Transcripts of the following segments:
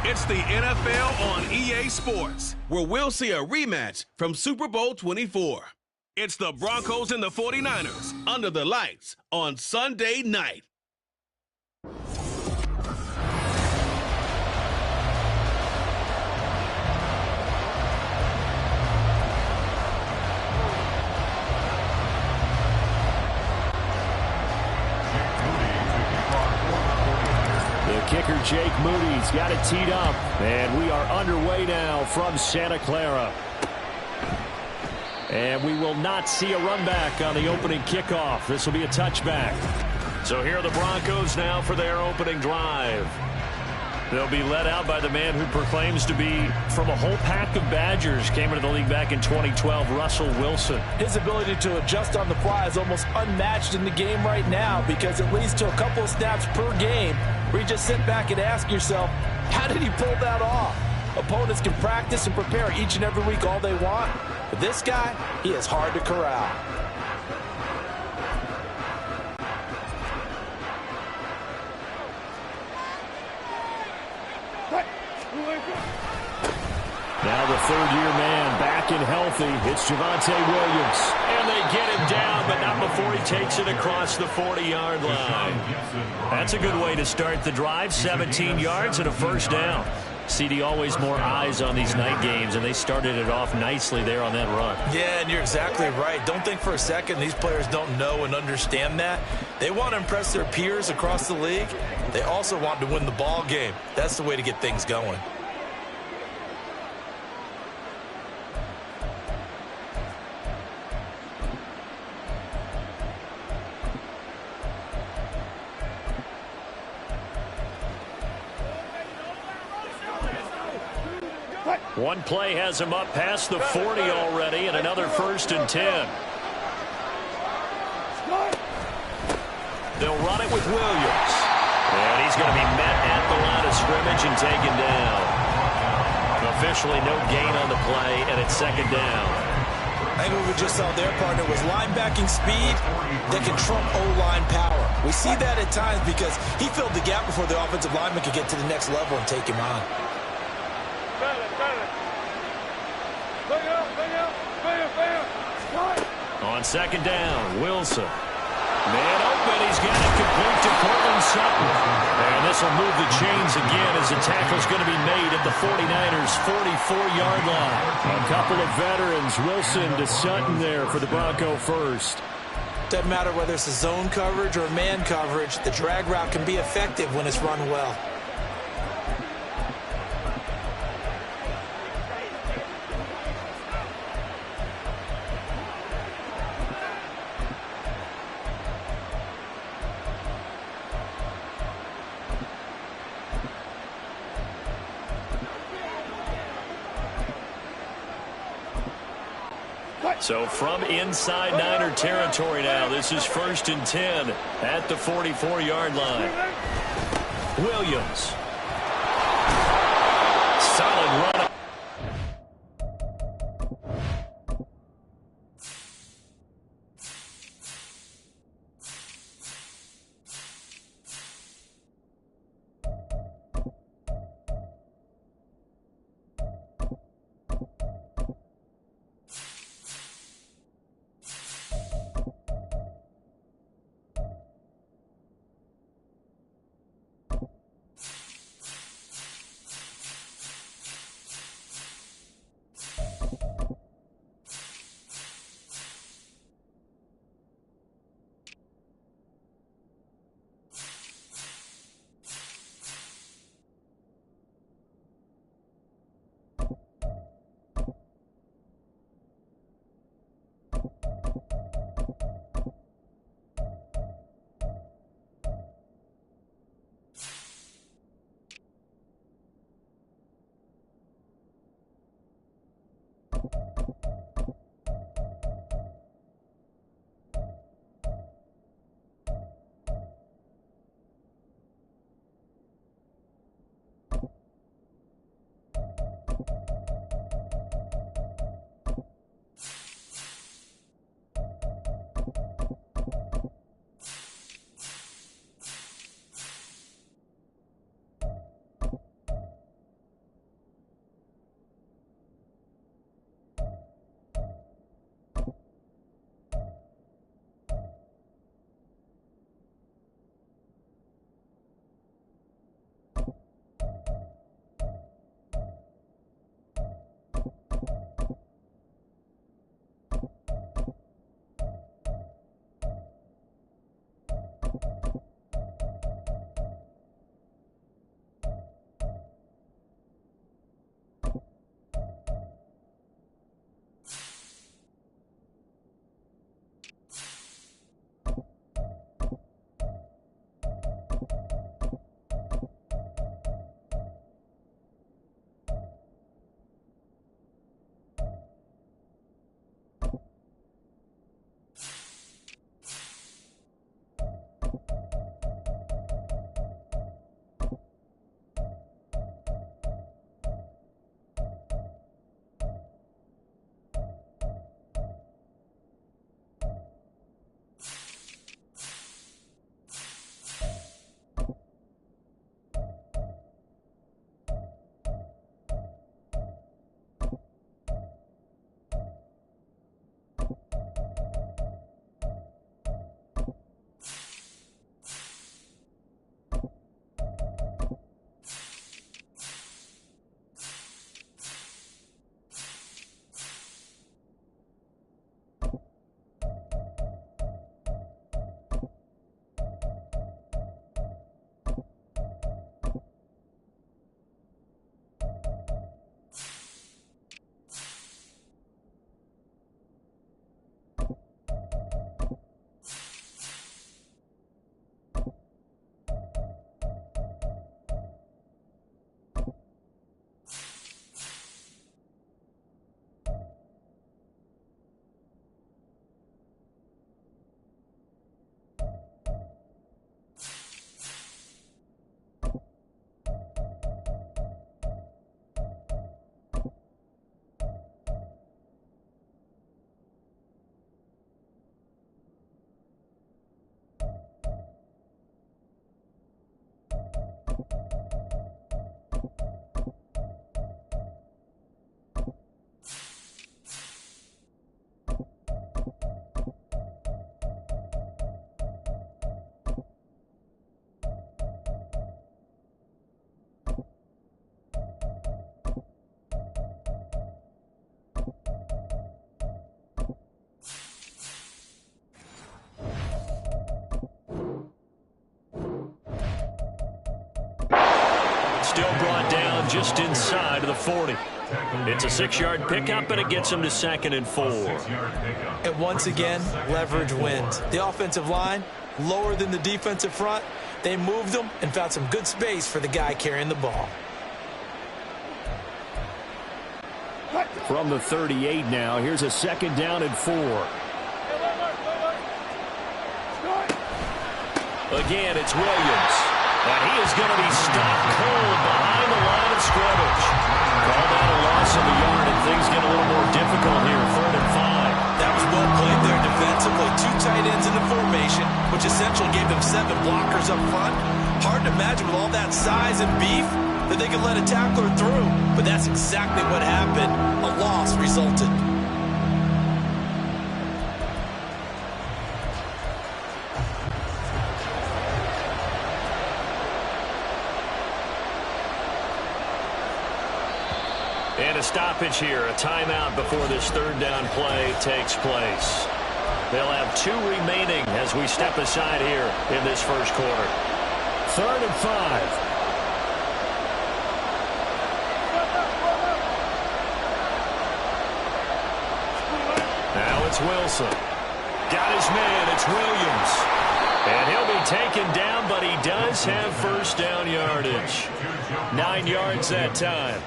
It's the NFL on EA Sports, where we'll see a rematch from Super Bowl 24. It's the Broncos and the 49ers under the lights on Sunday night. Kicker Jake Moody's got it teed up, and we are underway now from Santa Clara. And we will not see a run back on the opening kickoff. This will be a touchback. So here are the Broncos now for their opening drive. They'll be led out by the man who proclaims to be from a whole pack of Badgers. Came into the league back in 2012, Russell Wilson. His ability to adjust on the fly is almost unmatched in the game right now because it leads to a couple of snaps per game where you just sit back and ask yourself, how did he pull that off? Opponents can practice and prepare each and every week all they want. But this guy, he is hard to corral. Now the third-year man back and healthy. It's Javonte Williams. And they get him down, but not before he takes it across the 40-yard line. That's a good way to start the drive. 17 yards and a first down. CD, always more eyes on these night games, and they started it off nicely there on that run. Yeah, and you're exactly right. Don't think for a second these players don't know and understand that. They want to impress their peers across the league. They also want to win the ball game. That's the way to get things going. One play has him up past the 40 already, and another 1st and 10. They'll run it with Williams. And he's going to be met at the line of scrimmage and taken down. Officially no gain on the play, and it's 2nd down. I think what we just saw their partner was linebacking speed that can trump O-line power. We see that at times because he filled the gap before the offensive lineman could get to the next level and take him on. On 2nd down, Wilson. Man open, he's got it complete to Cortland Sutton. And this will move the chains again as the tackle's going to be made at the 49ers' 44-yard line. A couple of veterans, Wilson to Sutton there for the Bronco first. Doesn't matter whether it's a zone coverage or man coverage, the drag route can be effective when it's run well. So from inside Niner territory now, this is 1st and 10 at the 44-yard line. Williams. Solid run. still brought down just inside of the 40. It's a 6-yard pickup, and it gets him to 2nd and 4. And once again, leverage wins. The offensive line, lower than the defensive front. They moved them and found some good space for the guy carrying the ball. From the 38 now, here's a 2nd down and 4. Again, it's Williams. And he is going to be stopped cold behind the line of scrimmage. Called out a loss of a yard, and things get a little more difficult here. 3rd and 5. That was well played there defensively. 2 tight ends in the formation, which essentially gave them 7 blockers up front. Hard to imagine with all that size and beef that they could let a tackler through. But that's exactly what happened. A loss resulted. And a stoppage here, a timeout before this 3rd down play takes place. They'll have 2 remaining as we step aside here in this first quarter. 3rd and 5. Now it's Wilson. Got his man, it's Williams. And he'll be taken down, but he does have 1st down yardage. 9 yards that time.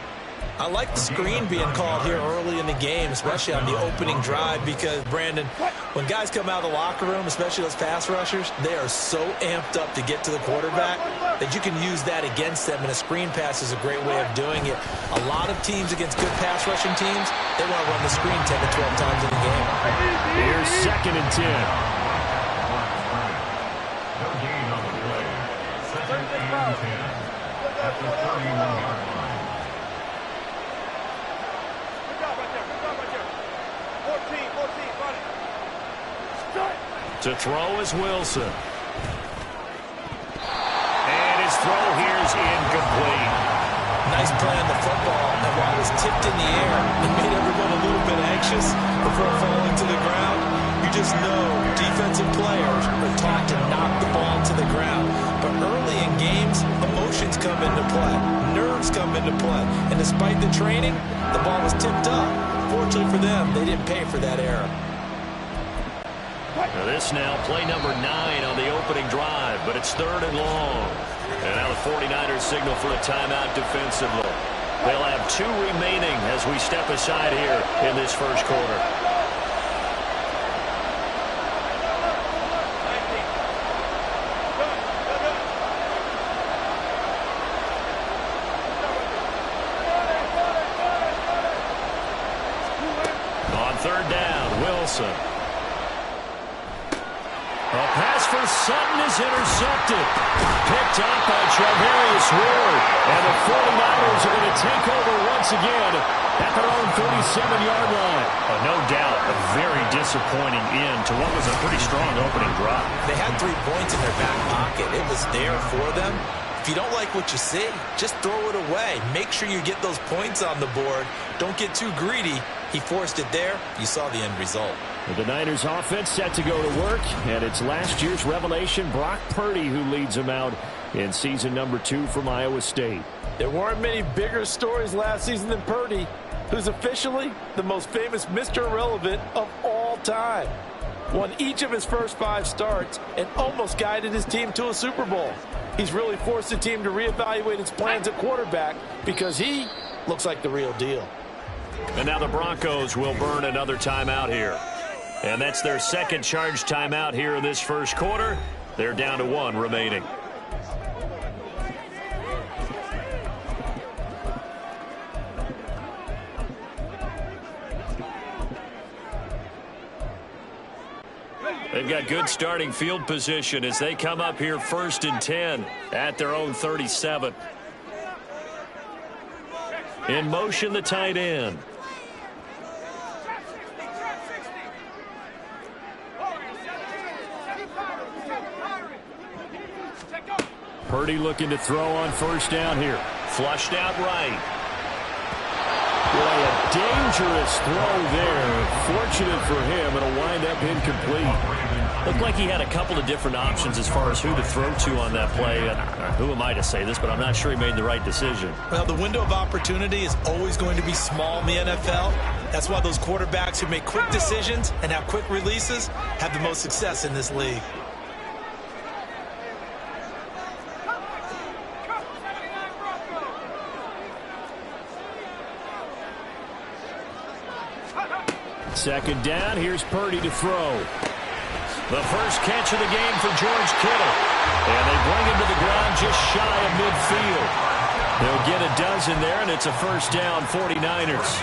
I like the screen being called here early in the game, especially on the opening drive, because, Brandon, when guys come out of the locker room, especially those pass rushers, they are so amped up to get to the quarterback that you can use that against them, and a screen pass is a great way of doing it. A lot of teams against good pass rushing teams, they want to run the screen 10 to 12 times in the game. Here's 2nd and 10. To throw is Wilson. And his throw here is incomplete. Nice play on the football, and while it was tipped in the air, it made everyone a little bit anxious before falling to the ground. You just know defensive players are taught to knock the ball to the ground. But early in games, emotions come into play. Nerves come into play. And despite the training, the ball was tipped up. Fortunately for them, they didn't pay for that error. Now this now, play number 9 on the opening drive, but it's 3rd and long. And now the 49ers signal for a timeout defensively. They'll have 2 remaining as we step aside here in this first quarter. On 3rd down, Wilson. A pass for Sutton is intercepted. Picked up by Travarius Ward. And the 49ers are going to take over once again at their own 37-yard line. No doubt a very disappointing end to what was a pretty strong opening drive. They had 3 points in their back pocket. It was there for them. If you don't like what you see, just throw it away. Make sure you get those points on the board. Don't get too greedy. He forced it there. You saw the end result. The Niners offense set to go to work, and it's last year's revelation, Brock Purdy, who leads them out in season number 2 from Iowa State. There weren't many bigger stories last season than Purdy, who's officially the most famous Mr. Irrelevant of all time. Won each of his first 5 starts and almost guided his team to a Super Bowl. He's really forced the team to reevaluate its plans at quarterback because he looks like the real deal. And now the Broncos will burn another timeout here. And that's their 2nd charge timeout here in this first quarter. They're down to 1 remaining. They've got good starting field position as they come up here 1st and 10 at their own 37. In motion, the tight end. Purdy looking to throw on 1st down here. Flushed out right. Boy, a dangerous throw there. Fortunate for him, it'll wind up incomplete. Looked like he had a couple of different options as far as who to throw to on that play. Who am I to say this, but I'm not sure he made the right decision. Well, the window of opportunity is always going to be small in the NFL. That's why those quarterbacks who make quick decisions and have quick releases have the most success in this league. Second down, here's Purdy to throw. The first catch of the game for George Kittle. And they bring him to the ground just shy of midfield. They'll get a dozen there, and it's a first down, 49ers.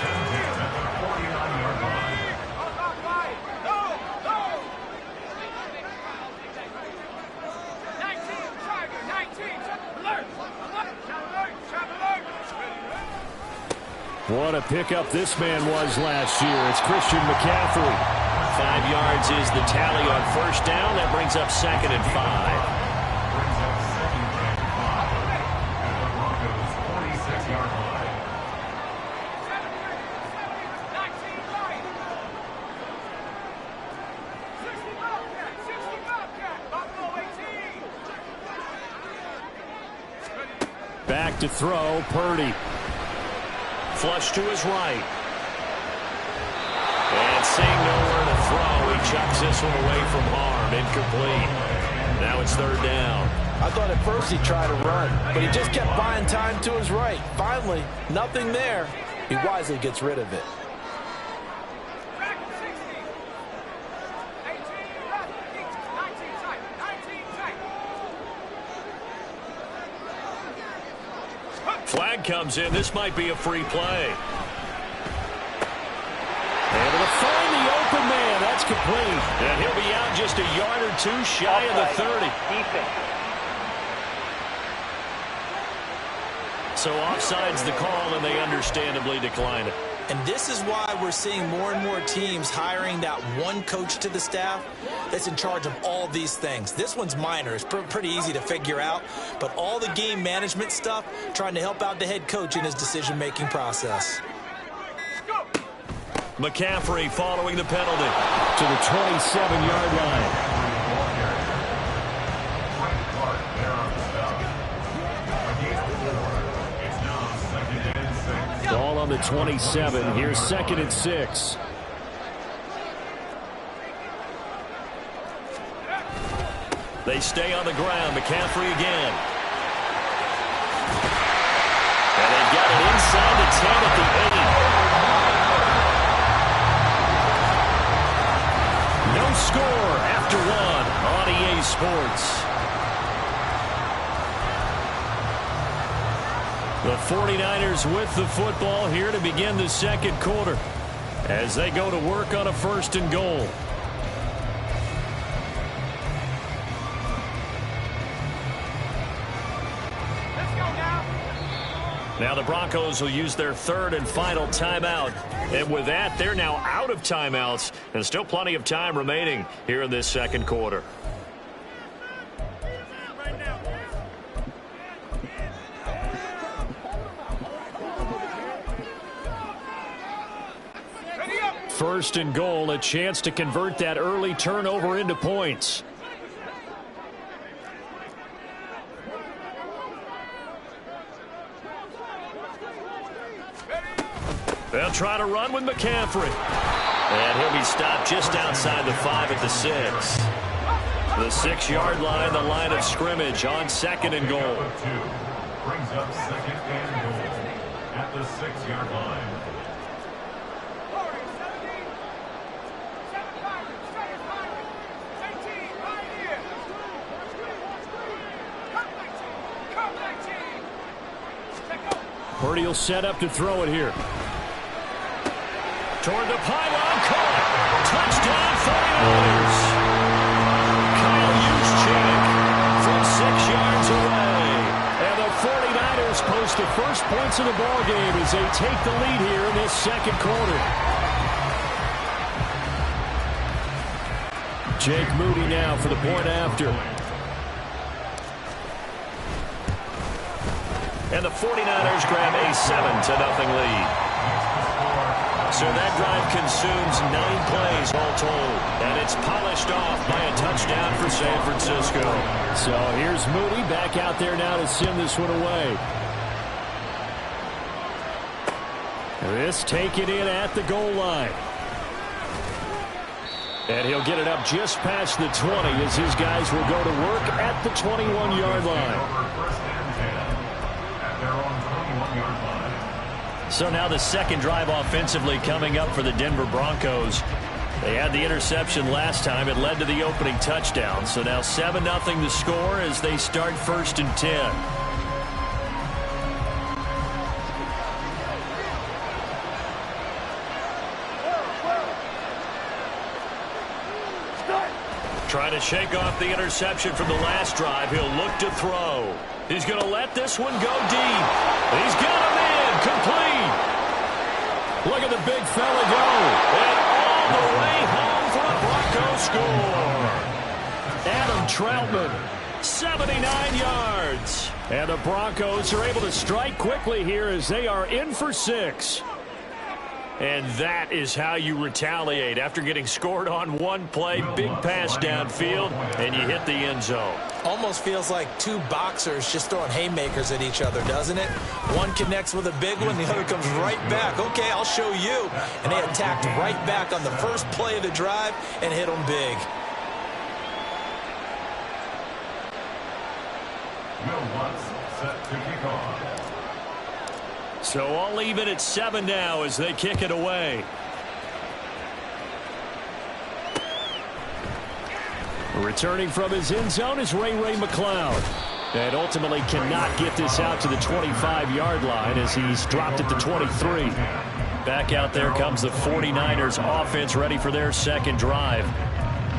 What a pickup this man was last year. It's Christian McCaffrey. 5 yards is the tally on first down. That brings up 2nd and 5. Back to throw, Purdy. Flush to his right. And seeing nowhere to throw, he chucks this one away from harm. Incomplete. Now it's 3rd down. I thought at first he'd try to run, but he just kept buying time to his right. Finally, nothing there. He wisely gets rid of it. Flag comes in. This might be a free play. Able to find the open man. That's complete. And he'll be out just a yard or two shy of the 30. So offside's the call, and they understandably decline it. And this is why we're seeing more and more teams hiring that one coach to the staff that's in charge of all these things. This one's minor. It's pretty easy to figure out. But all the game management stuff, trying to help out the head coach in his decision-making process. McCaffrey following the penalty to the 27-yard line. Ball on the 27. Here's 2nd and 6. They stay on the ground. McCaffrey again. And they've got it inside the 10 at the 8. No score after 1 on EA Sports. The 49ers with the football here to begin the 2nd quarter as they go to work on a 1st and goal. Now the Broncos will use their 3rd and final timeout. And with that, they're now out of timeouts and still plenty of time remaining here in this 2nd quarter. First and goal, a chance to convert that early turnover into points. They'll try to run with McCaffrey. And he'll be stopped just outside the 5 at the 6. The 6-yard line, the line of scrimmage on 2nd and goal. Brings up 2nd and goal at the 6-yard line. Purdy will set up to throw it here. Toward the pylon, caught. Touchdown, 49ers. Kyle Juszczyk from 6 yards away. And the 49ers post the first points of the ballgame as they take the lead here in this 2nd quarter. Jake Moody now for the point after. And the 49ers grab a 7-0 lead. So that drive consumes 9 plays all told. And it's polished off by a touchdown for San Francisco. So here's Moody back out there now to send this one away. This taken in at the goal line. And he'll get it up just past the 20 as his guys will go to work at the 21-yard line. So now the second drive offensively coming up for the Denver Broncos. They had the interception last time. It led to the opening touchdown. So now 7-0 the score as they start 1st and 10. Trying to shake off the interception from the last drive. He'll look to throw. He's going to let this one go deep. He's got him in. Complete. Look at the big fella go. And all the way home for a Broncos score. Adam Troutman, 79 yards. And the Broncos are able to strike quickly here as they are in for 6. And that is how you retaliate. After getting scored on one play, big pass downfield, and you hit the end zone. Almost feels like two boxers just throwing haymakers at each other, doesn't it? One connects with a big one, the other comes right back. Okay, I'll show you. And they attacked right back on the first play of the drive and hit them big. Will Lutz set to kick off. So all even at 7 now as they kick it away. Returning from his end zone is Ray McCloud. And ultimately cannot get this out to the 25-yard line as he's dropped it to 23. Back out there comes the 49ers offense ready for their second drive.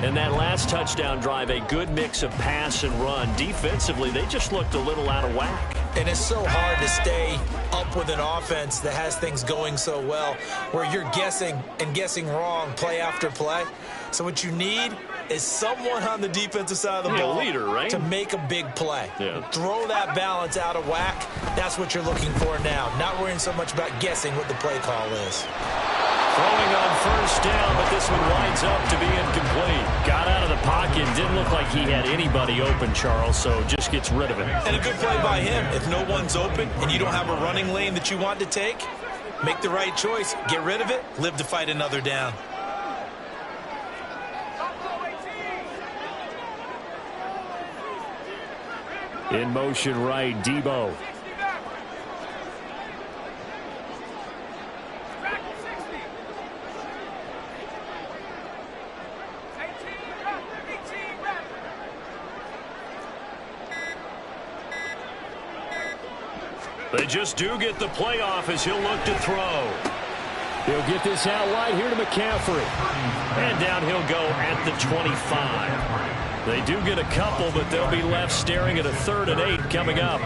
And that last touchdown drive, a good mix of pass and run. Defensively, they just looked a little out of whack. And it's so hard to stay up with an offense that has things going so well, where you're guessing and guessing wrong play after play. So what you need is someone on the defensive side of the ball leader, right? to make a big play. Yeah. Throw that balance out of whack. That's what you're looking for now. Not worrying so much about guessing what the play call is. Throwing on first down, but this one winds up to be incomplete. Got out of the pocket. Didn't look like he had anybody open, Charles, so just gets rid of it. And a good play by him. If no one's open and you don't have a running lane that you want to take, make the right choice. Get rid of it. Live to fight another down. In motion right, Debo. They just do get the playoff as he'll look to throw. He'll get this out wide here to McCaffrey. And down he'll go at the 25. They do get a couple, but they'll be left staring at a 3rd and 8 coming up.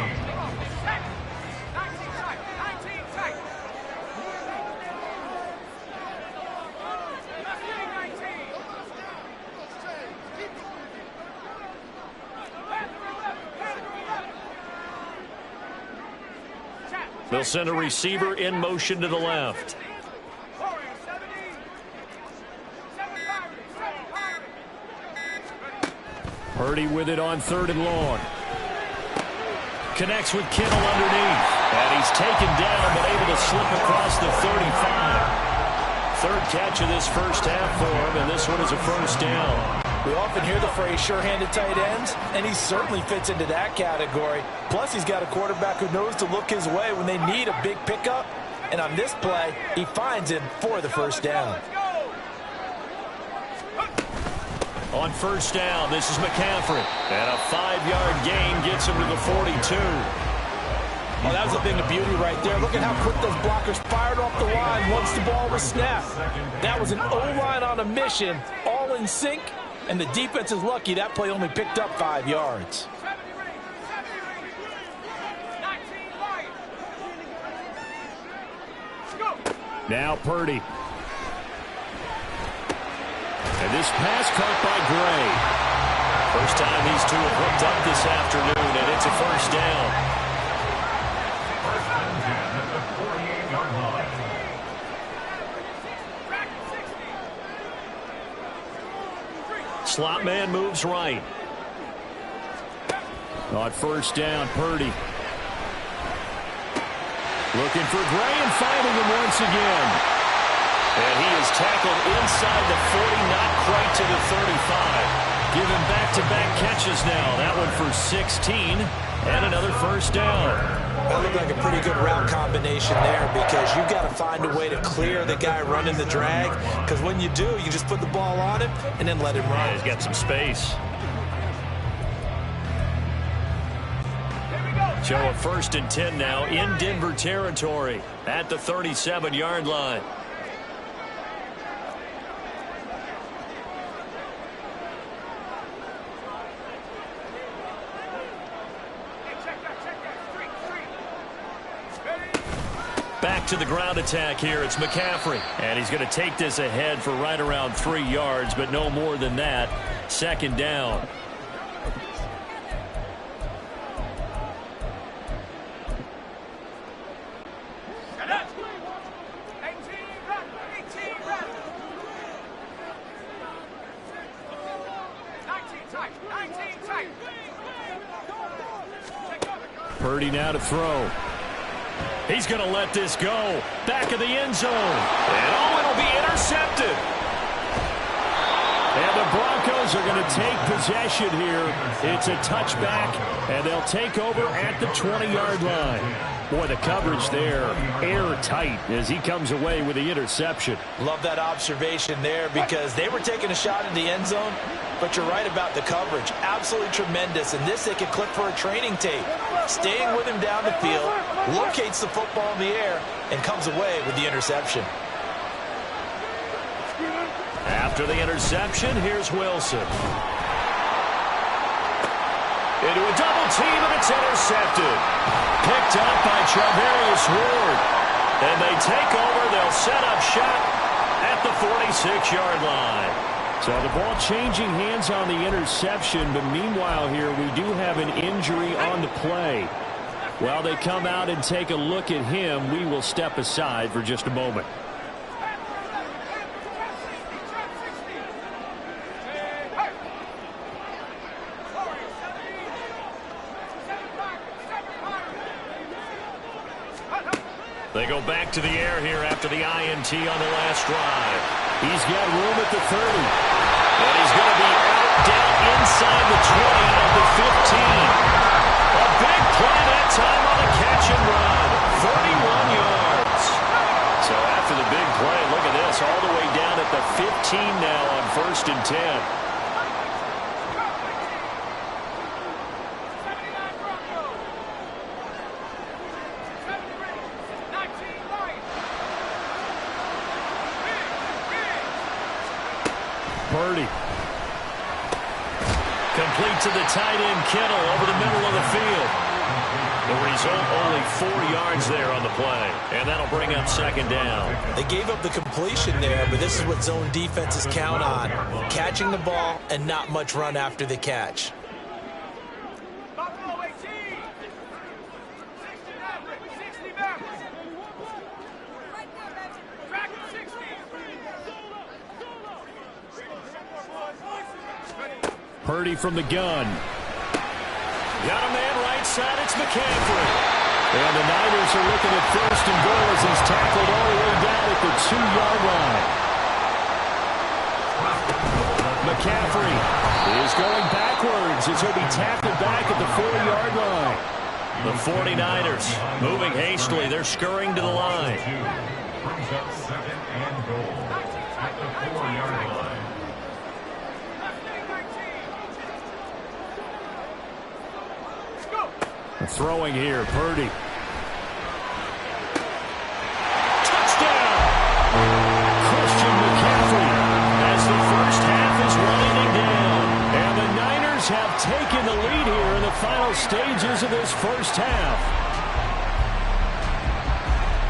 They'll send a receiver in motion to the left. Purdy with it on 3rd and long. Connects with Kittle underneath. And he's taken down, but able to slip across the 35. 3rd catch of this first half for him, and this one is a first down. We often hear the phrase sure-handed tight ends, and he certainly fits into that category. Plus, he's got a quarterback who knows to look his way when they need a big pickup. And on this play, he finds him for the first down. On first down, this is McCaffrey. And a 5-yard gain gets him to the 42. Well, that was a thing of beauty right there. Look at how quick those blockers fired off the line once the ball was snapped. That was an O-line on a mission, all in sync. And the defense is lucky that play only picked up 5 yards. Now Purdy. And this pass caught by Gray. First time these two have hooked up this afternoon, and it's a first down. slot man moves right. On first down, Purdy. Looking for Gray and finding him once again. And he is tackled inside the 40, not quite to the 35. Given back-to-back catches now. That one for 16 and another first down. That looked like a pretty good route combination there because you've got to find a way to clear the guy running the drag, because when you do, you just put the ball on him and then let him run. Yeah, he's got some space. So a 1st and 10 now in Denver territory at the 37-yard line. Back to the ground attack here. It's McCaffrey. And he's going to take this ahead for right around 3 yards, but no more than that. 2nd down. Purdy now to throw. He's going to let this go. Back of the end zone. And it'll be intercepted. And the Broncos are going to take possession here. It's a touchback, and they'll take over at the 20-yard line. Boy, the coverage there, airtight as he comes away with the interception. Love that observation there because they were taking a shot in the end zone, but you're right about the coverage. Absolutely tremendous. And this they could clip for a training tape. Staying with him down the field, locates the football in the air, and comes away with the interception. After the interception, here's Wilson. Into a double team, and it's intercepted. Picked up by Charvarius Ward. And they take over. They'll set up shop at the 46-yard line. So the ball changing hands on the interception, but meanwhile here we do have an injury on the play. While they come out and take a look at him, we will step aside for just a moment. They go back to the air here after the INT on the last drive. He's got room at the 30. And he's going to be out down inside the 20 of the 15. A big play that time on the catch and run. 31 yards. So after the big play, look at this. All the way down at the 15 now on 1st and 10. Purdy. Complete to the tight end, Kittle, over the middle of the field. The result, only 4 yards there on the play. And that'll bring up 2nd down. They gave up the completion there, but this is what zone defenses count on. Catching the ball and not much run after the catch. Purdy from the gun. Got a man right side. It's McCaffrey. And the Niners are looking at 1st and goal as he's tackled all the way down at the 2-yard line. McCaffrey is going backwards as he'll be tackled back at the 4-yard line. The 49ers moving hastily. They're scurrying to the line. Brings up 2nd and goal at the 4-yard line. Throwing here, Purdy. Touchdown! Christian McCaffrey as the first half is winding down. And the Niners have taken the lead here in the final stages of this first half.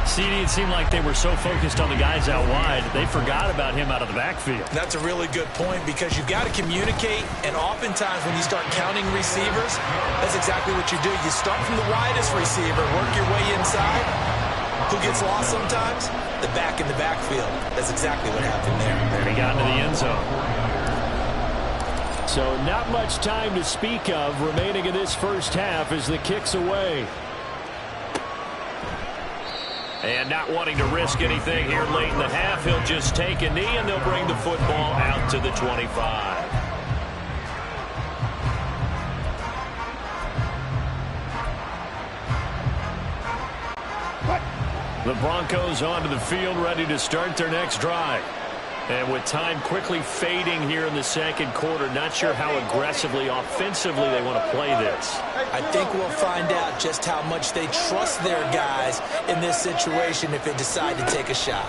CD, it seemed like they were so focused on the guys out wide, they forgot about him out of the backfield. That's a really good point because you've got to communicate, and oftentimes when you start counting receivers, that's exactly what you do. You start from the widest receiver, work your way inside. Who gets lost sometimes? The back in the backfield. That's exactly what happened there. And he got into the end zone. So not much time to speak of remaining in this first half as the kick's away. And not wanting to risk anything here late in the half, he'll just take a knee, and they'll bring the football out to the 25. The Broncos onto the field, ready to start their next drive. And with time quickly fading here in the second quarter, not sure how aggressively, offensively they want to play this. I think we'll find out just how much they trust their guys in this situation if they decide to take a shot.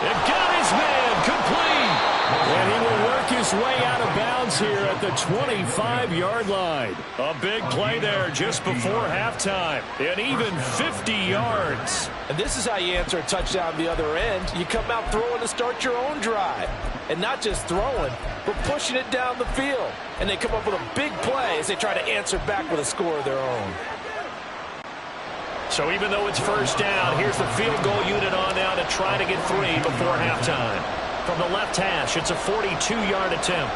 It got his man complete. And he will work his way out of bounds here at the 25-yard line. A big play there just before halftime. And even 50 yards. And this is how you answer a touchdown the other end. You come out throwing to start your own drive. And not just throwing, but pushing it down the field. And they come up with a big play as they try to answer back with a score of their own. So even though it's first down, here's the field goal unit on now to try to get 3 before halftime. From the left hash, it's a 42-yard attempt.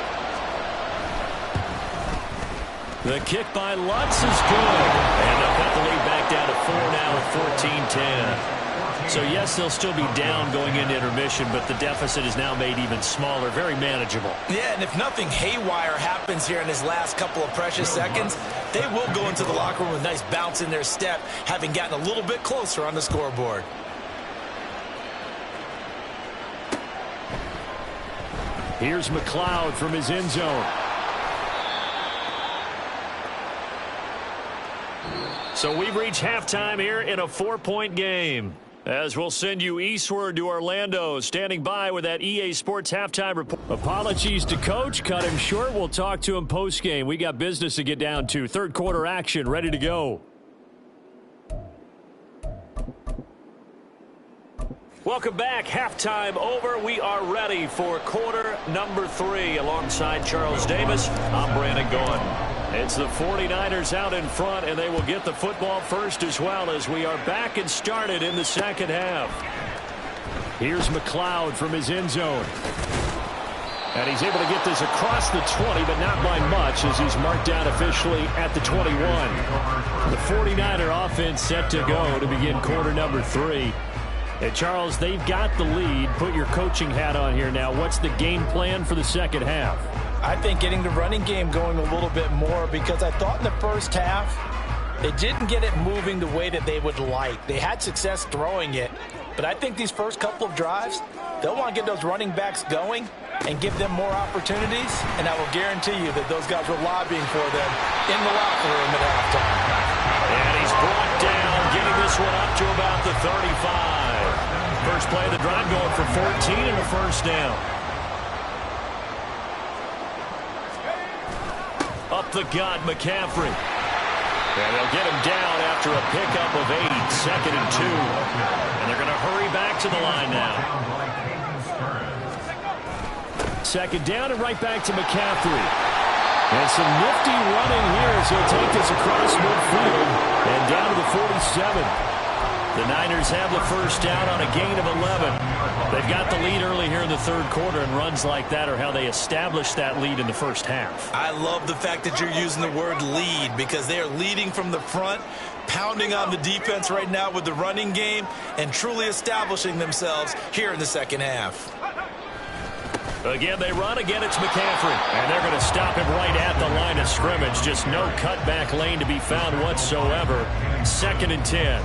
The kick by Lutz is good. And they'll cut the lead back down to 4 now at 14-10. So, yes, they'll still be down going into intermission, but the deficit is now made even smaller, very manageable. Yeah, and if nothing haywire happens here in his last couple of precious seconds, they will go into the locker room with a nice bounce in their step, having gotten a little bit closer on the scoreboard. Here's McLeod from his end zone. So we've reached halftime here in a 4-point game. As we'll send you eastward to Orlando, standing by with that EA Sports halftime report. Apologies to Coach. Cut him short. We'll talk to him post-game. We got business to get down to. Third quarter action ready to go. Welcome back. Halftime over. We are ready for quarter number 3. Alongside Charles Davis, I'm Brandon Gaudin. It's the 49ers out in front, and they will get the football first as well as we are back and started in the second half. Here's McLeod from his end zone. And he's able to get this across the 20, but not by much as he's marked down officially at the 21. The 49er offense set to go to begin quarter number 3. And Charles, they've got the lead. Put your coaching hat on here now. What's the game plan for the second half? I think getting the running game going a little bit more, because I thought in the first half they didn't get it moving the way that they would like. They had success throwing it, but I think these first couple of drives, they'll want to get those running backs going and give them more opportunities, and I will guarantee you that those guys were lobbying for them in the locker room at halftime. And he's brought down, getting this one up to about the 35. First play of the drive going for 14 and a first down. Up the gut, McCaffrey. And they'll get him down after a pickup of 8, 2nd and 2. And they're going to hurry back to the line now. Second down and right back to McCaffrey. And some nifty running here as he'll take this across midfield and down to the 47. The Niners have the first down on a gain of 11. They've got the lead early here in the third quarter, and runs like that are how they establish that lead in the first half. I love the fact that you're using the word lead, because they are leading from the front, pounding on the defense right now with the running game, and truly establishing themselves here in the second half. Again, they run. Again, it's McCaffrey. And they're going to stop him right at the line of scrimmage. Just no cutback lane to be found whatsoever. 2nd and 10.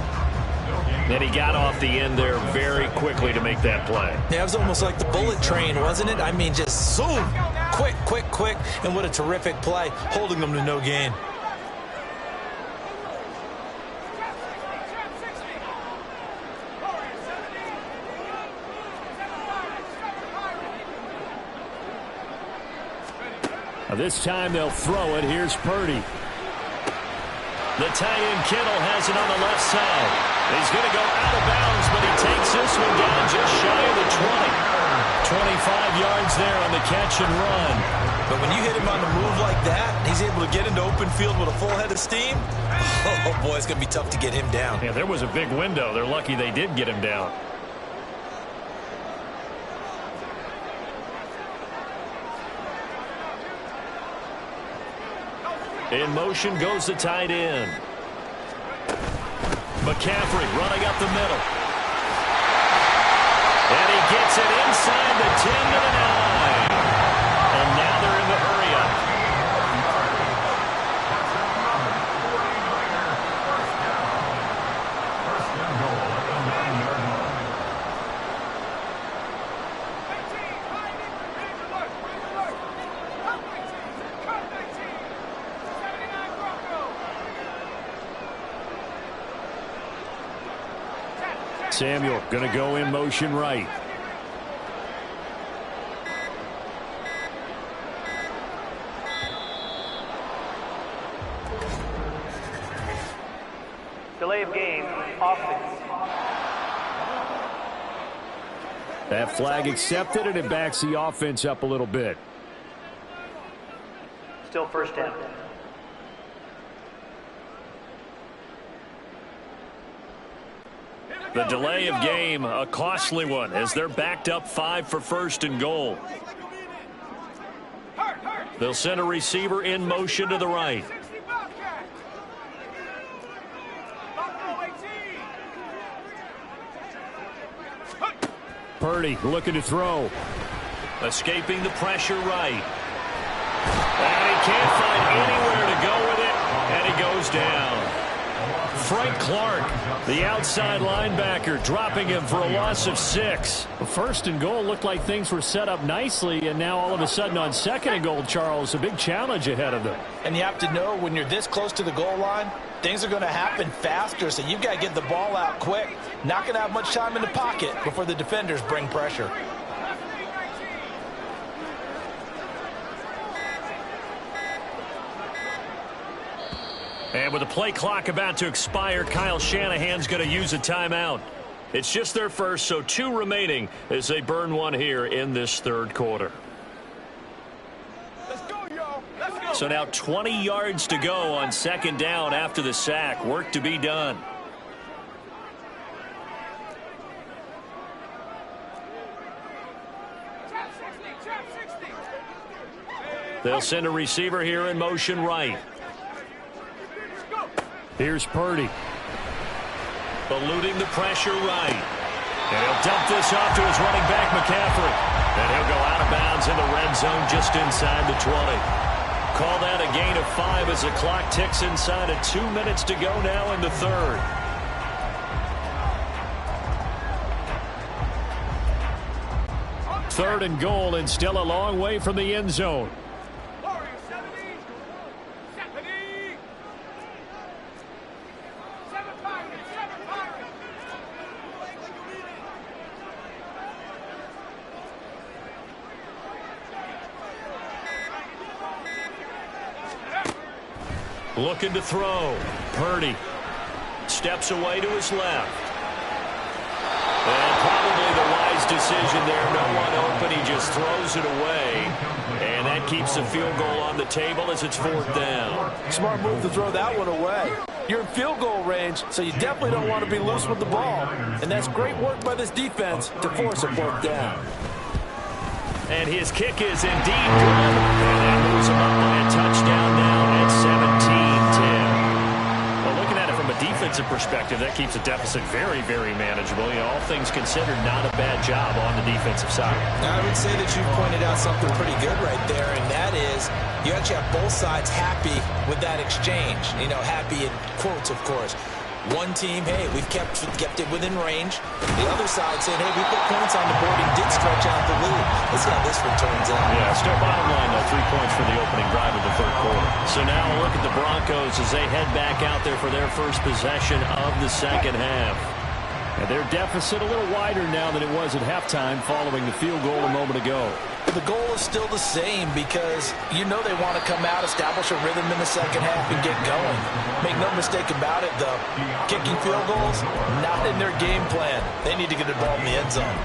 Then he got off the end there very quickly to make that play. Yeah, it was almost like the bullet train, wasn't it? I mean, just zoom. Quick, quick, quick. And what a terrific play, holding them to no gain. This time they'll throw it. Here's Purdy. The tie-in Kittle has it on the left side. He's going to go out of bounds, but he takes this one down just shy of the 20. 25 yards there on the catch and run. But when you hit him on the move like that, he's able to get into open field with a full head of steam. Oh, boy, it's going to be tough to get him down. Yeah, there was a big window. They're lucky they did get him down. In motion goes the tight end. McCaffrey running up the middle. And he gets it inside the 10 to the 9. And now they're in the hurry-up. Samuel going to go in motion right. Delay of game, offense. That flag accepted, and it backs the offense up a little bit. Still first down. The delay of game, a costly one, as they're backed up 5 for first and goal. They'll send a receiver in motion to the right. Purdy looking to throw. Escaping the pressure right. And he can't find anywhere to go with it, and he goes down. Frank Clark, the outside linebacker, dropping him for a loss of 6. First and goal looked like things were set up nicely, and now all of a sudden on second and goal, Charles, a big challenge ahead of them. And you have to know when you're this close to the goal line, things are going to happen faster, so you've got to get the ball out quick. Not going to have much time in the pocket before the defenders bring pressure. And with the play clock about to expire, Kyle Shanahan's going to use a timeout. It's just their first, so 2 remaining as they burn one here in this third quarter. Let's go, yo. Let's go. So now 20 yards to go on second down after the sack. Work to be done. They'll send a receiver here in motion right. Here's Purdy. Eluding the pressure right. And he'll dump this off to his running back, McCaffrey. And he'll go out of bounds in the red zone just inside the 20. Call that a gain of 5 as the clock ticks inside of 2 minutes to go now in the third. Third and goal, and still a long way from the end zone. Looking to throw. Purdy steps away to his left. And probably the wise decision there. No one open. He just throws it away. And that keeps the field goal on the table as it's 4th down. Smart move to throw that one away. You're in field goal range, so you definitely don't want to be loose with the ball. And that's great work by this defense to force a 4th down. And his kick is indeed good. And that moves him up by a touchdown now at 17-10. Well, looking at it from a defensive perspective, that keeps the deficit very, very manageable. You know, all things considered, not a bad job on the defensive side. Now, I would say that you pointed out something pretty good right there, and that is you actually have both sides happy with that exchange. You know, happy in quotes, of course. One team, hey, we've kept it within range. The other side saying, hey, we put points on the board and did stretch out the lead. Let's see how this one turns out. Yeah, still bottom line, though, 3 points for the opening drive of the third quarter. So now we'll look at the Broncos as they head back out there for their first possession of the second half. And their deficit a little wider now than it was at halftime following the field goal a moment ago. The goal is still the same because you know they want to come out, establish a rhythm in the second half, and get going. Make no mistake about it, though. Kicking field goals, not in their game plan. They need to get the ball in the end zone.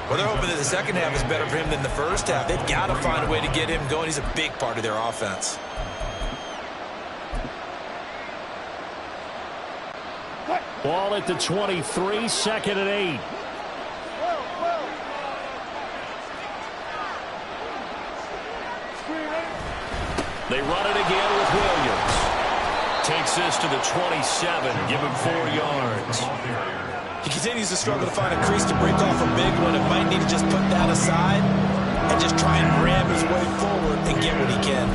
Well, they're hoping that the second half is better for him than the first half. They've got to find a way to get him going. He's a big part of their offense. Ball at the 23, 2nd and 8. They run it again with Williams. Takes this to the 27, give him 4 yards. He continues to struggle to find a crease to break off a big one. It might need to just put that aside and just try and ram his way forward and get what he can.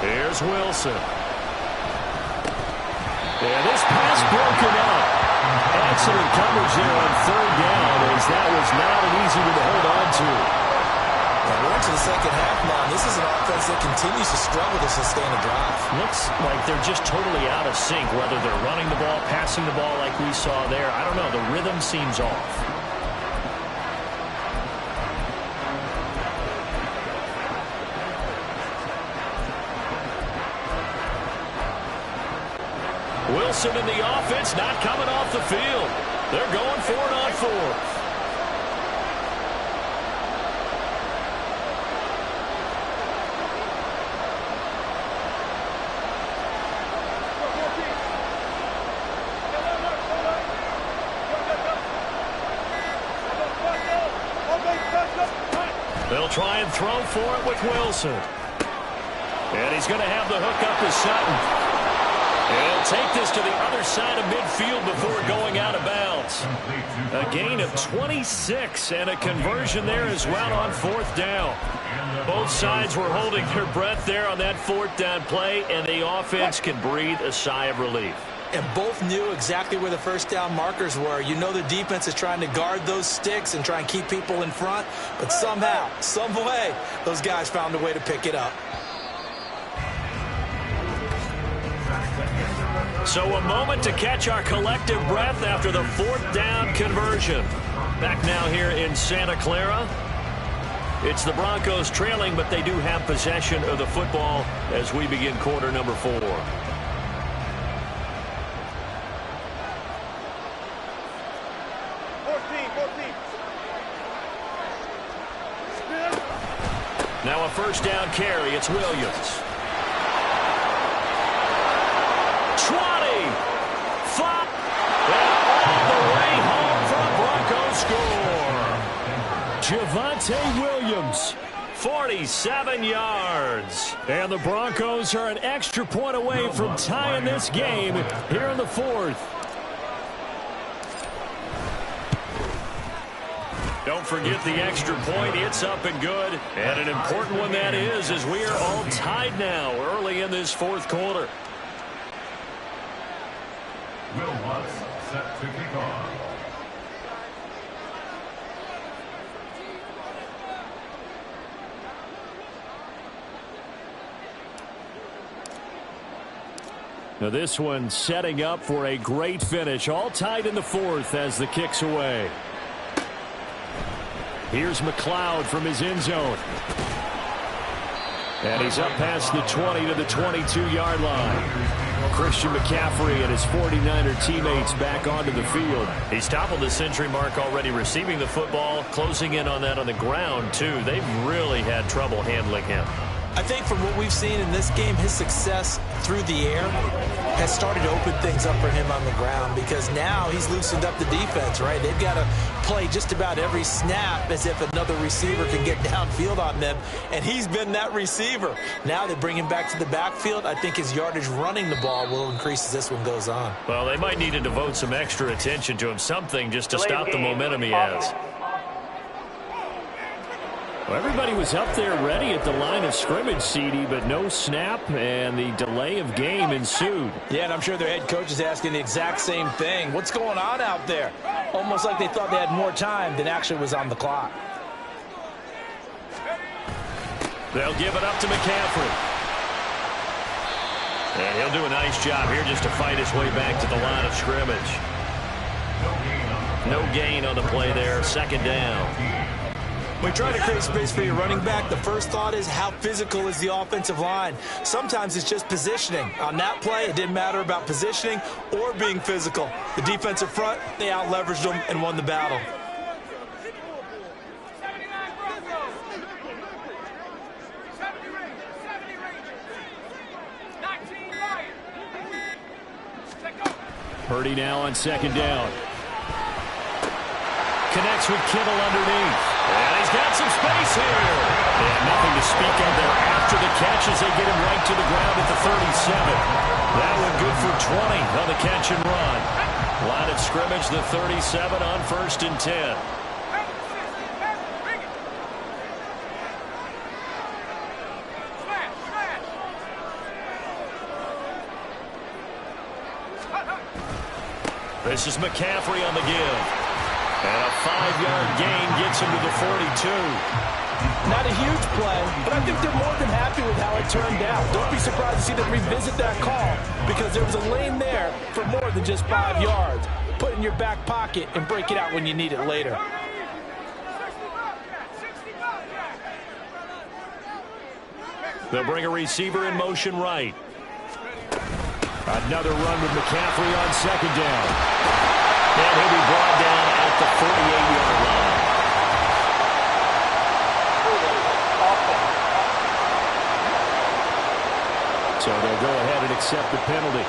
Here's Wilson. And this pass broken up. Excellent coverage there on 3rd down, as that was not an easy one to hold on to. Well, we're into the second half now. This is an offense that continues to struggle to sustain a drive. Looks like they're just totally out of sync, whether they're running the ball, passing the ball like we saw there. I don't know. The rhythm seems off. Wilson in the offense, not coming off the field. They're going for it on 4th. They'll try and throw for it with Wilson. And he's going to have the hook up to Sutton. He'll take this to the other side of midfield before going out of bounds. A gain of 26 and a conversion there as well on 4th down. Both sides were holding their breath there on that 4th down play, and the offense can breathe a sigh of relief. And both knew exactly where the first down markers were. You know the defense is trying to guard those sticks and try and keep people in front, but somehow, some way, those guys found a way to pick it up. So a moment to catch our collective breath after the 4th down conversion. Back now here in Santa Clara. It's the Broncos trailing, but they do have possession of the football as we begin quarter number 4. Now a first down carry. It's Williams. 20, 5, and all the way home for a Broncos score. Javonte Williams. 47 yards. And the Broncos are an extra point away from tying this game here in the 4th. Don't forget the extra point. It's up and good. And an important one that is, as we are all tied now early in this 4th quarter. Will Watts set to kick off. Now this one setting up for a great finish. All tied in the 4th as the kick's away. Here's McLeod from his end zone. And he's up past the 20 to the 22-yard line. Christian McCaffrey and his 49er teammates back onto the field. He's toppled the century mark already receiving the football, closing in on that on the ground, too. They've really had trouble handling him. I think from what we've seen in this game, his success through the air has started to open things up for him on the ground, because now he's loosened up the defense, right? They've got to play just about every snap as if another receiver can get downfield on them, and he's been that receiver. Now they bring him back to the backfield. I think his yardage running the ball will increase as this one goes on. Well, they might need to devote some extra attention to him, something just to stop the momentum he has. Well, everybody was up there ready at the line of scrimmage, CD, but no snap, and the delay of game ensued. Yeah, and I'm sure their head coach is asking the exact same thing. What's going on out there? Almost like they thought they had more time than actually was on the clock. They'll give it up to McCaffrey. And he'll do a nice job here just to fight his way back to the line of scrimmage. No gain on the play there, second down. When you try to create space for your running back, the first thought is how physical is the offensive line. Sometimes it's just positioning. On that play, it didn't matter about positioning or being physical. The defensive front, they out-leveraged them and won the battle. Purdy now on second down. Connects with Kittle underneath. And he's got some space here. And nothing to speak of there after the catch as they get him right to the ground at the 37. That one good for 20 on the catch and run. Line of scrimmage, the 37 on 1st and 10. This is McCaffrey on the give. And a 5-yard gain gets him to the 42. Not a huge play, but I think they're more than happy with how it turned out. Don't be surprised to see them revisit that call because there was a lane there for more than just 5 yards. Put it in your back pocket and break it out when you need it later. They'll bring a receiver in motion right. Another run with McCaffrey on second down. And he'll be brought down at the 48-yard line. So they'll go ahead and accept the penalty.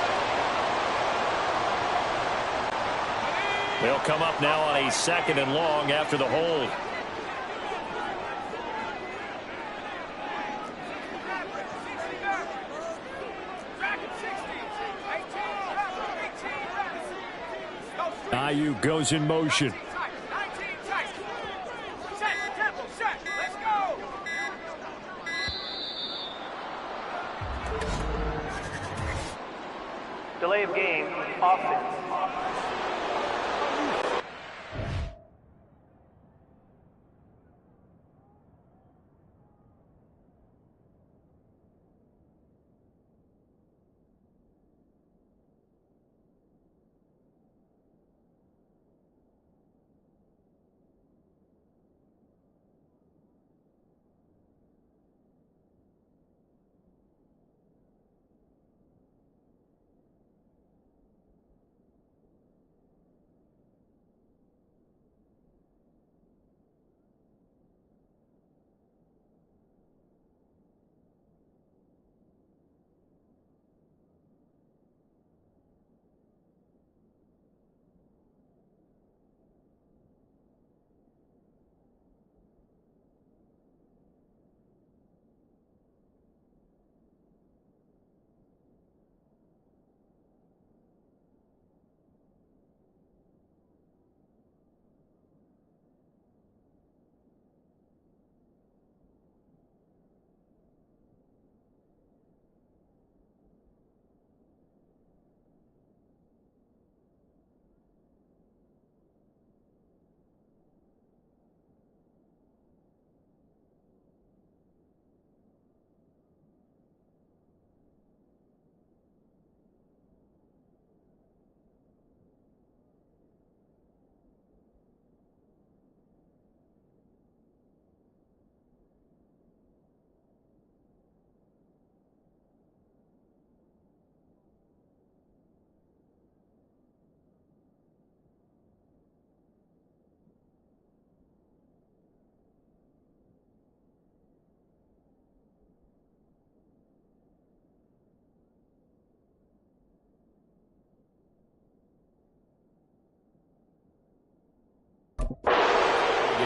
They'll come up now on a 2nd and long after the hold. Ayuk goes in motion. Delay of game, offense.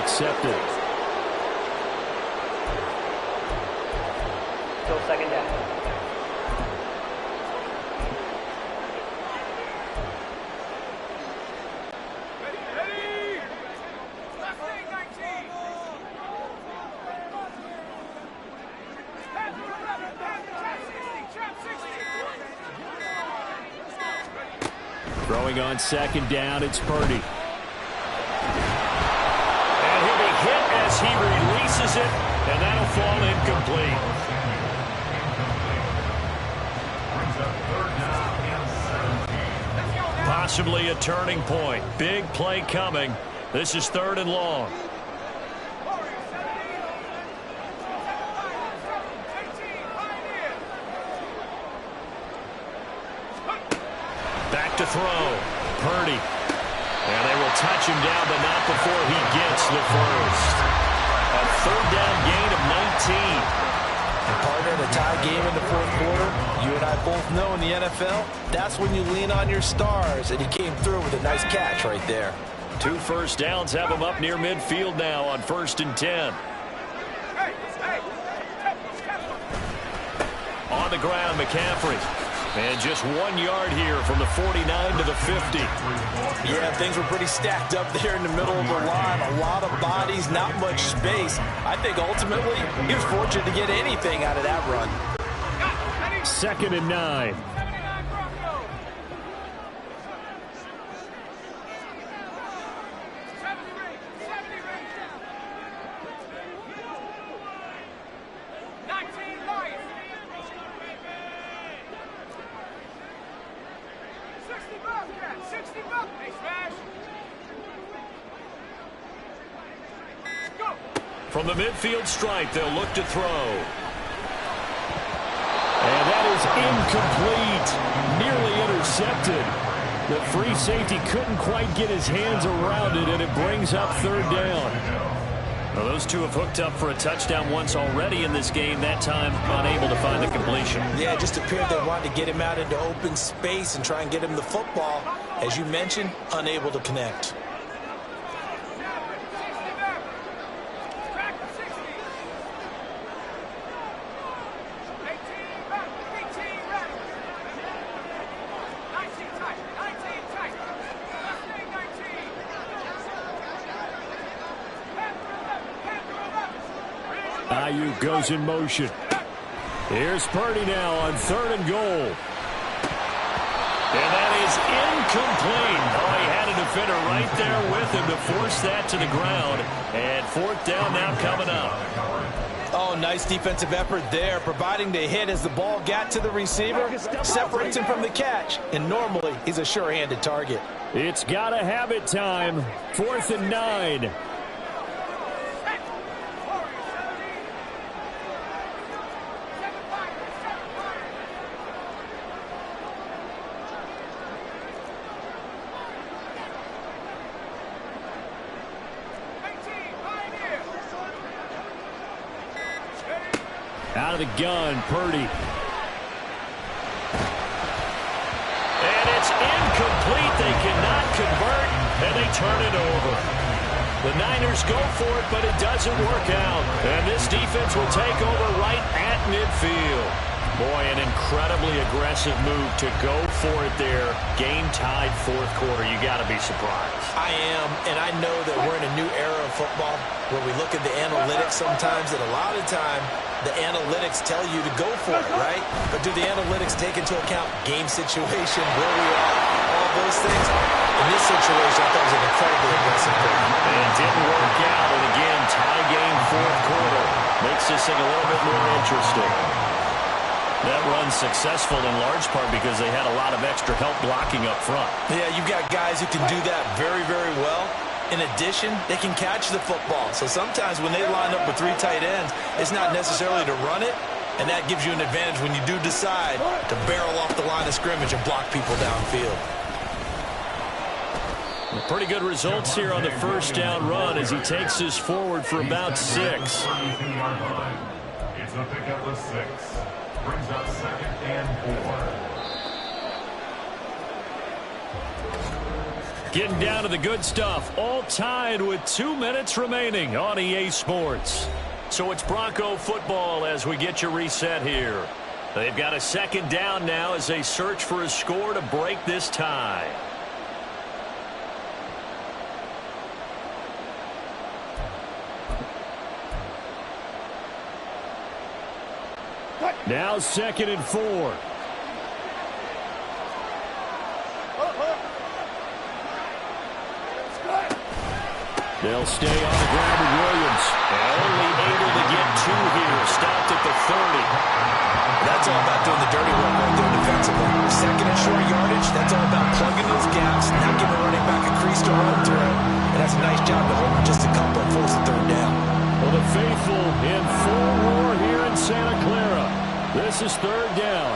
Accepted. Still 2nd down. Throwing on 2nd down, it's Purdy. He releases it, and that'll fall incomplete. Possibly a turning point. Big play coming. This is 3rd and long. Back to throw. Purdy. And they will touch him down, but not before he gets the first. A 3rd down gain of 19. Partner, the tie game in the fourth quarter, you and I both know in the NFL, that's when you lean on your stars, and he came through with a nice catch right there. 2 first downs have him up near midfield now on 1st and 10. On the ground, McCaffrey. And just 1 yard here from the 49 to the 50. Yeah, things were pretty stacked up there in the middle of the line. A lot of bodies, not much space. I think ultimately he was fortunate to get anything out of that run. 2nd and 9. From the midfield stripe, they'll look to throw. And that is incomplete. Nearly intercepted. The free safety couldn't quite get his hands around it, and it brings up 3rd down. Well, those two have hooked up for a touchdown once already in this game, that time unable to find the completion. Yeah, it just appeared they wanted to get him out into open space and try and get him the football. As you mentioned, unable to connect. Ayuk goes in motion. Here's Purdy now on 3rd and goal. And that is incomplete. Oh, he had a defender right there with him to force that to the ground. And 4th down now coming up. Oh, nice defensive effort there, providing the hit as the ball got to the receiver, separates him from the catch, and normally he's a sure-handed target. It's gotta have it time. 4th and 9. Out of the gun, Purdy. And it's incomplete. They cannot convert, and they turn it over. The Niners go for it, but it doesn't work out. And this defense will take over right at midfield. Boy, an incredibly aggressive move to go for it there. Game tied 4th quarter. You got to be surprised. I am, and I know that we're in a new era of football where we look at the analytics sometimes, and a lot of the time the analytics tell you to go for it, right? But do the analytics take into account game situation, where we are, all those things? In this situation, I thought it was an incredibly aggressive play. And it didn't work out, and again, tie game 4th quarter. Makes this thing a little bit more interesting. That run's successful in large part because they had a lot of extra help blocking up front. Yeah, you've got guys who can do that very, very well. In addition, they can catch the football. So sometimes when they line up with 3 tight ends, it's not necessarily to run it, and that gives you an advantage when you do decide to barrel off the line of scrimmage and block people downfield. Pretty good results here on the 1st down run as he takes this forward for about 6. It's a pickup of 6. Brings up 2nd and 4. Getting down to the good stuff. All tied with 2 minutes remaining on EA Sports. So it's Bronco football as we get you reset here. They've got a 2nd down now as they search for a score to break this tie. Now 2nd and 4. They'll stay on the ground with Williams. Only able to get 2 here. Stopped at the 30. That's all about doing the dirty work right there defensively. 2nd and short yardage, that's all about plugging those gaps, not giving the running back a crease to run through. And that's a nice job to hold just a couple and force the 3rd down. Well, the faithful in full roar here in Santa Clara. This is 3rd down.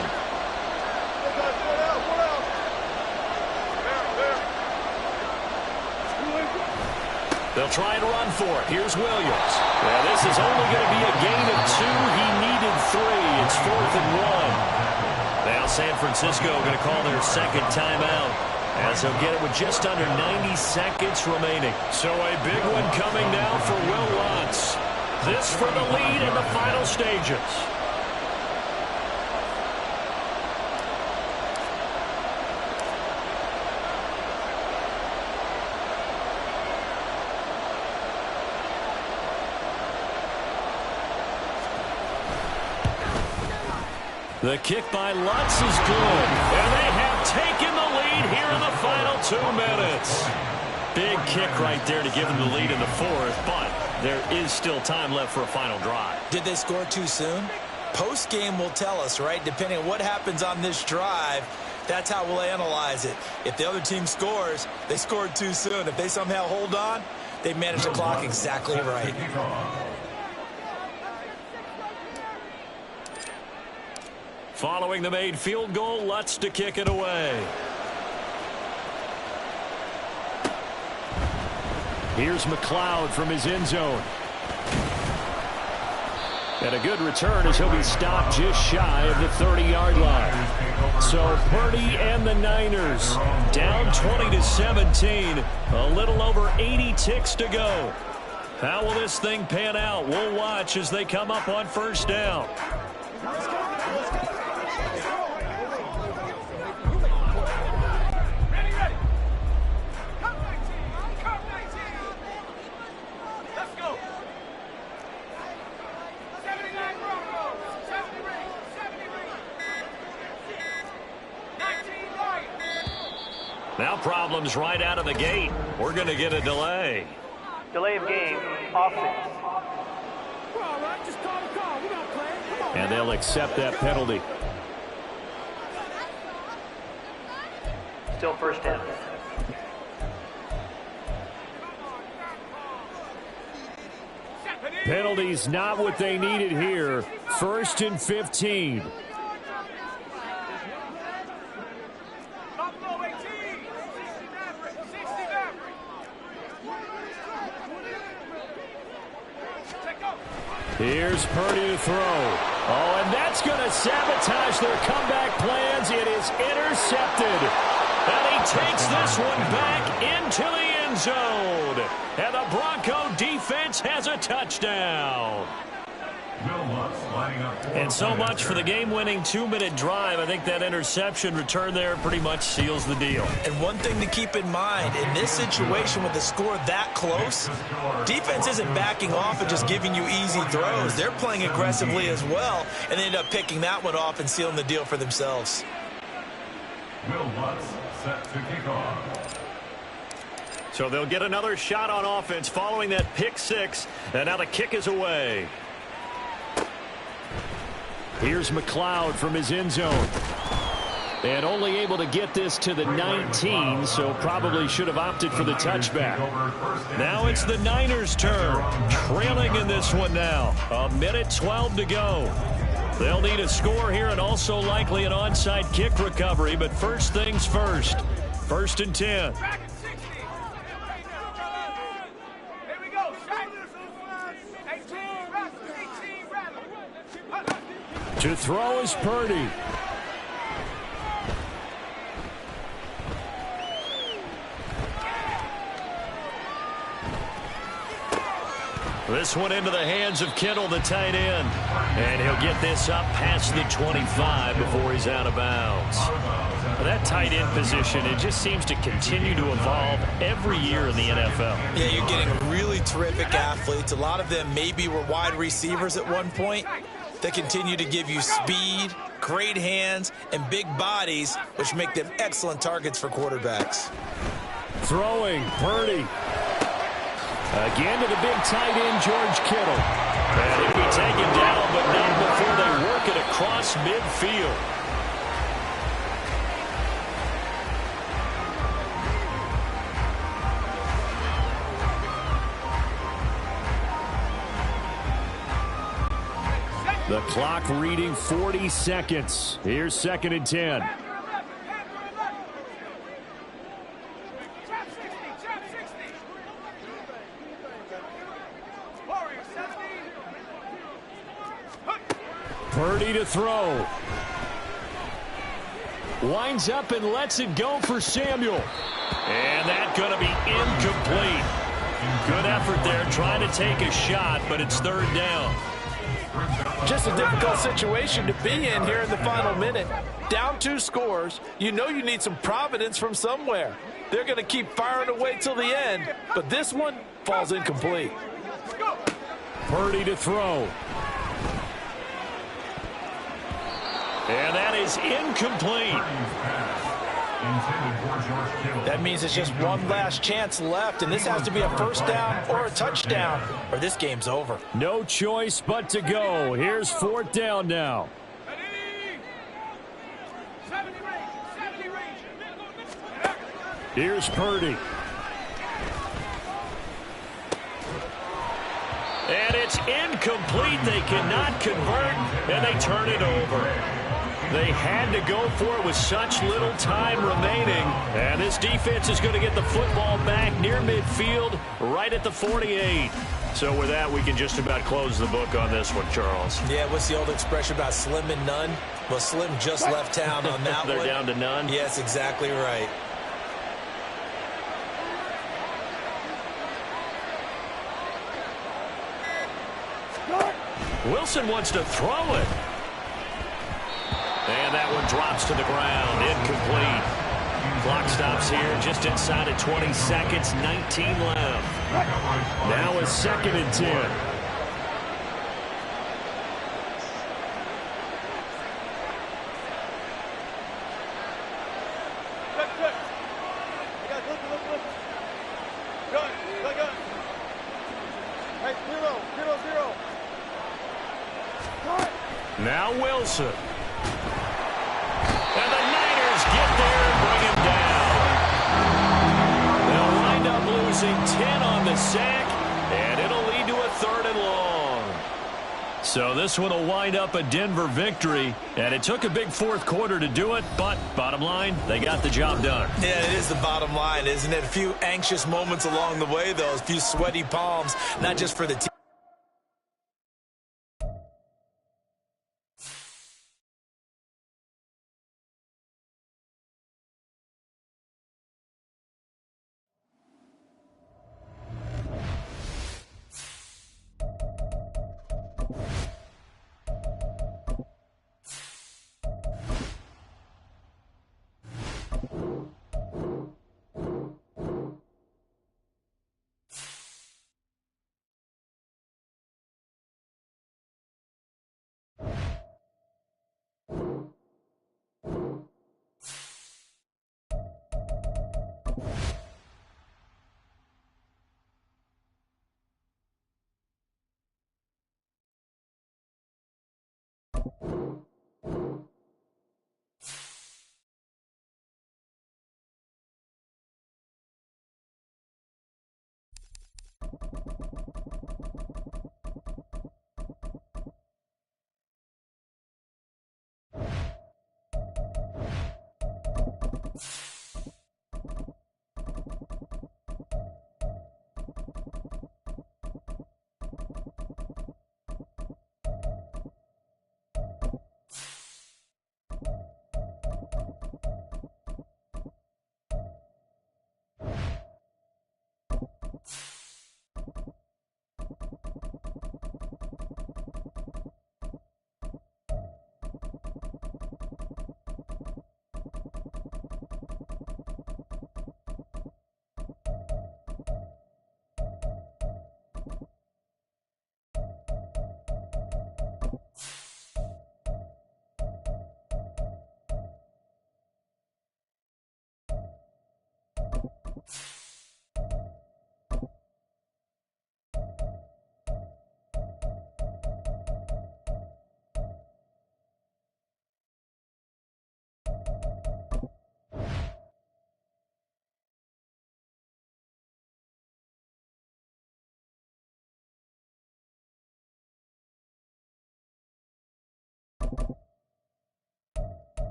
They'll try and run for it. Here's Williams. Now, this is only going to be a gain of 2. He needed 3. It's 4th and 1. Now San Francisco going to call their second timeout, as they'll get it with just under 90 seconds remaining. So a big one coming now for Will Lutz. This for the lead in the final stages. The kick by Lutz is good, and they have taken the lead here in the final 2 minutes. Big kick right there to give them the lead in the 4th, but there is still time left for a final drive. Did they score too soon? Post-game will tell us, right? Depending on what happens on this drive, that's how we'll analyze it. If the other team scores, they scored too soon. If they somehow hold on, they managed the clock exactly right. Following the made field goal, Lutz to kick it away. Here's McLeod from his end zone. And a good return as he'll be stopped just shy of the 30-yard line. So Purdy and the Niners down 20-17. A little over 80 ticks to go. How will this thing pan out? We'll watch as they come up on first down. Now problems right out of the gate. We're going to get a delay. Delay of game, offense. And they'll accept that penalty. Still first down. Penalties not what they needed here. 1st and 15. Here's Purdy to throw. Oh, and that's going to sabotage their comeback plans. It is intercepted. And he takes this one back into the end zone. And the Bronco defense has a touchdown. And so much for the game-winning 2-minute drive. I think that interception return there pretty much seals the deal. And one thing to keep in mind, in this situation with the score that close, defense isn't backing off and just giving you easy throws. They're playing aggressively as well, and they end up picking that one off and sealing the deal for themselves. Will Lutz set to kick off. So they'll get another shot on offense following that pick 6, and now the kick is away. Here's McLeod from his end zone. And only able to get this to the 19, so probably should have opted for the touchback. Now it's the Niners' turn. Trailing in this one now. 1:12 to go. They'll need a score here and also likely an onside kick recovery, but first things first. 1st and 10. To throw is Purdy. This one into the hands of Kittle, the tight end. And he'll get this up past the 25 before he's out of bounds. That tight end position, it just seems to continue to evolve every year in the NFL. Yeah, you're getting really terrific athletes. A lot of them maybe were wide receivers at one point. They continue to give you speed, great hands, and big bodies, which make them excellent targets for quarterbacks. Throwing, Purdy. Again to the big tight end, George Kittle. And he'll be taken down, but not before they work it across midfield. The clock reading 40 seconds. Here's 2nd and 10. Purdy to throw. Winds up and lets it go for Samuel. And that's going to be incomplete. Good effort there trying to take a shot, but it's third down. Just a difficult situation to be in here in the final minute. Down 2 scores. You know you need some providence from somewhere. They're going to keep firing away till the end, but this one falls incomplete. Purdy to throw. And that is incomplete. That means it's just one last chance left, and this has to be a first down or a touchdown, or this game's over. No choice but to go. Here's fourth down now. Here's Purdy. And it's incomplete. They cannot convert, and they turn it over. They had to go for it with such little time remaining. And this defense is going to get the football back near midfield, right at the 48. So with that, we can just about close the book on this one, Charles. Yeah, what's the old expression about slim and none? Well, Slim just left town on that They're one. down to none? Yes, exactly right. Wilson wants to throw it. And that one drops to the ground. Incomplete. Clock stops here just inside of 20 seconds. 19 left. Now a 2nd and 10. Now Wilson. And the Niners get there and bring him down. They'll wind up losing 10 on the sack, and it'll lead to a 3rd and long. So this one will wind up a Denver victory, and it took a big 4th quarter to do it, but bottom line, they got the job done. Yeah, it is the bottom line, isn't it? A few anxious moments along the way, though, a few sweaty palms, not just for the team.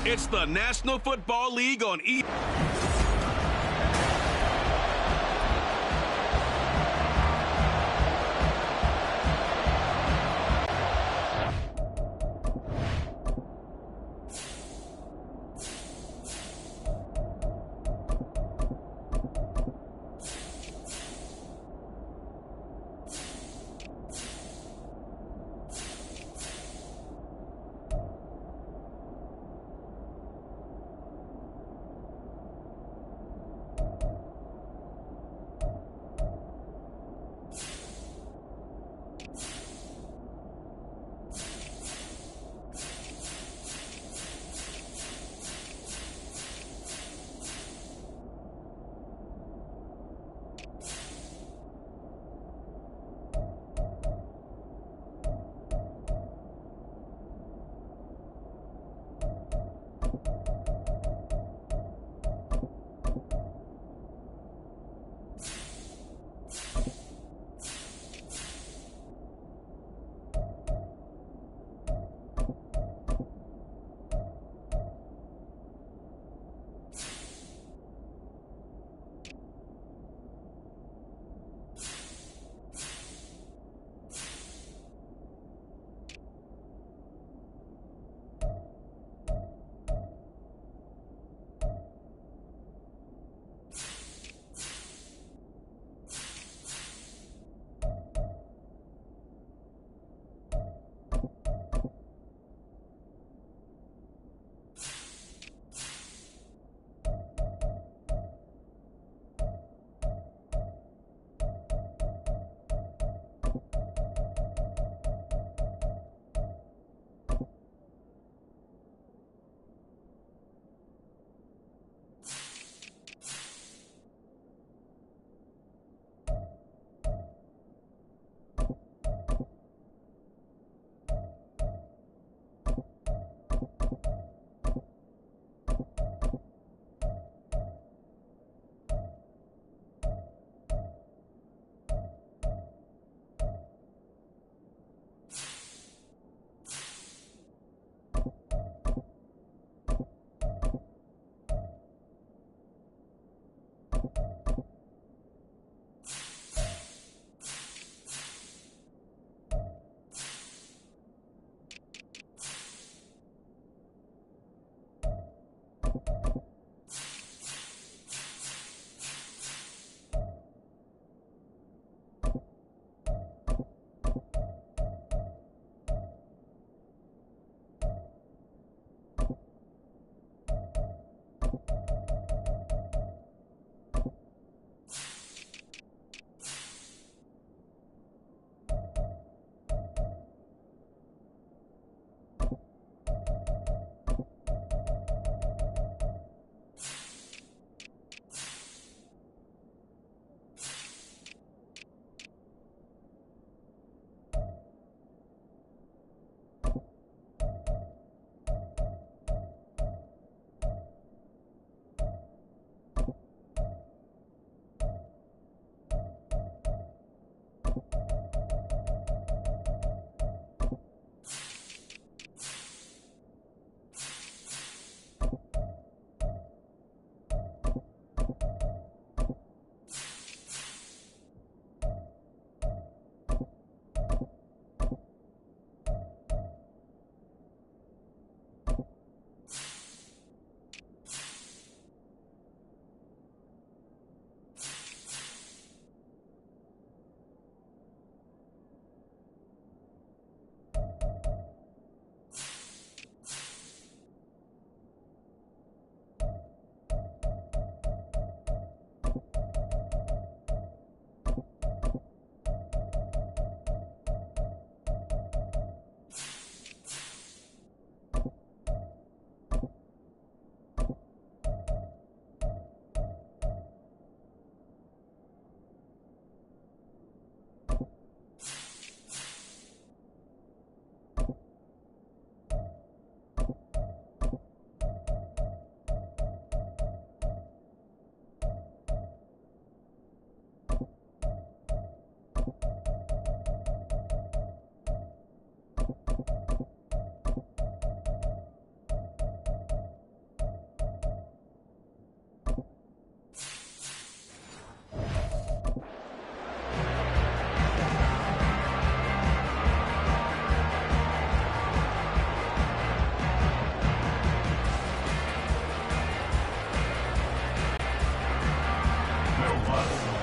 It's the National Football League on EA.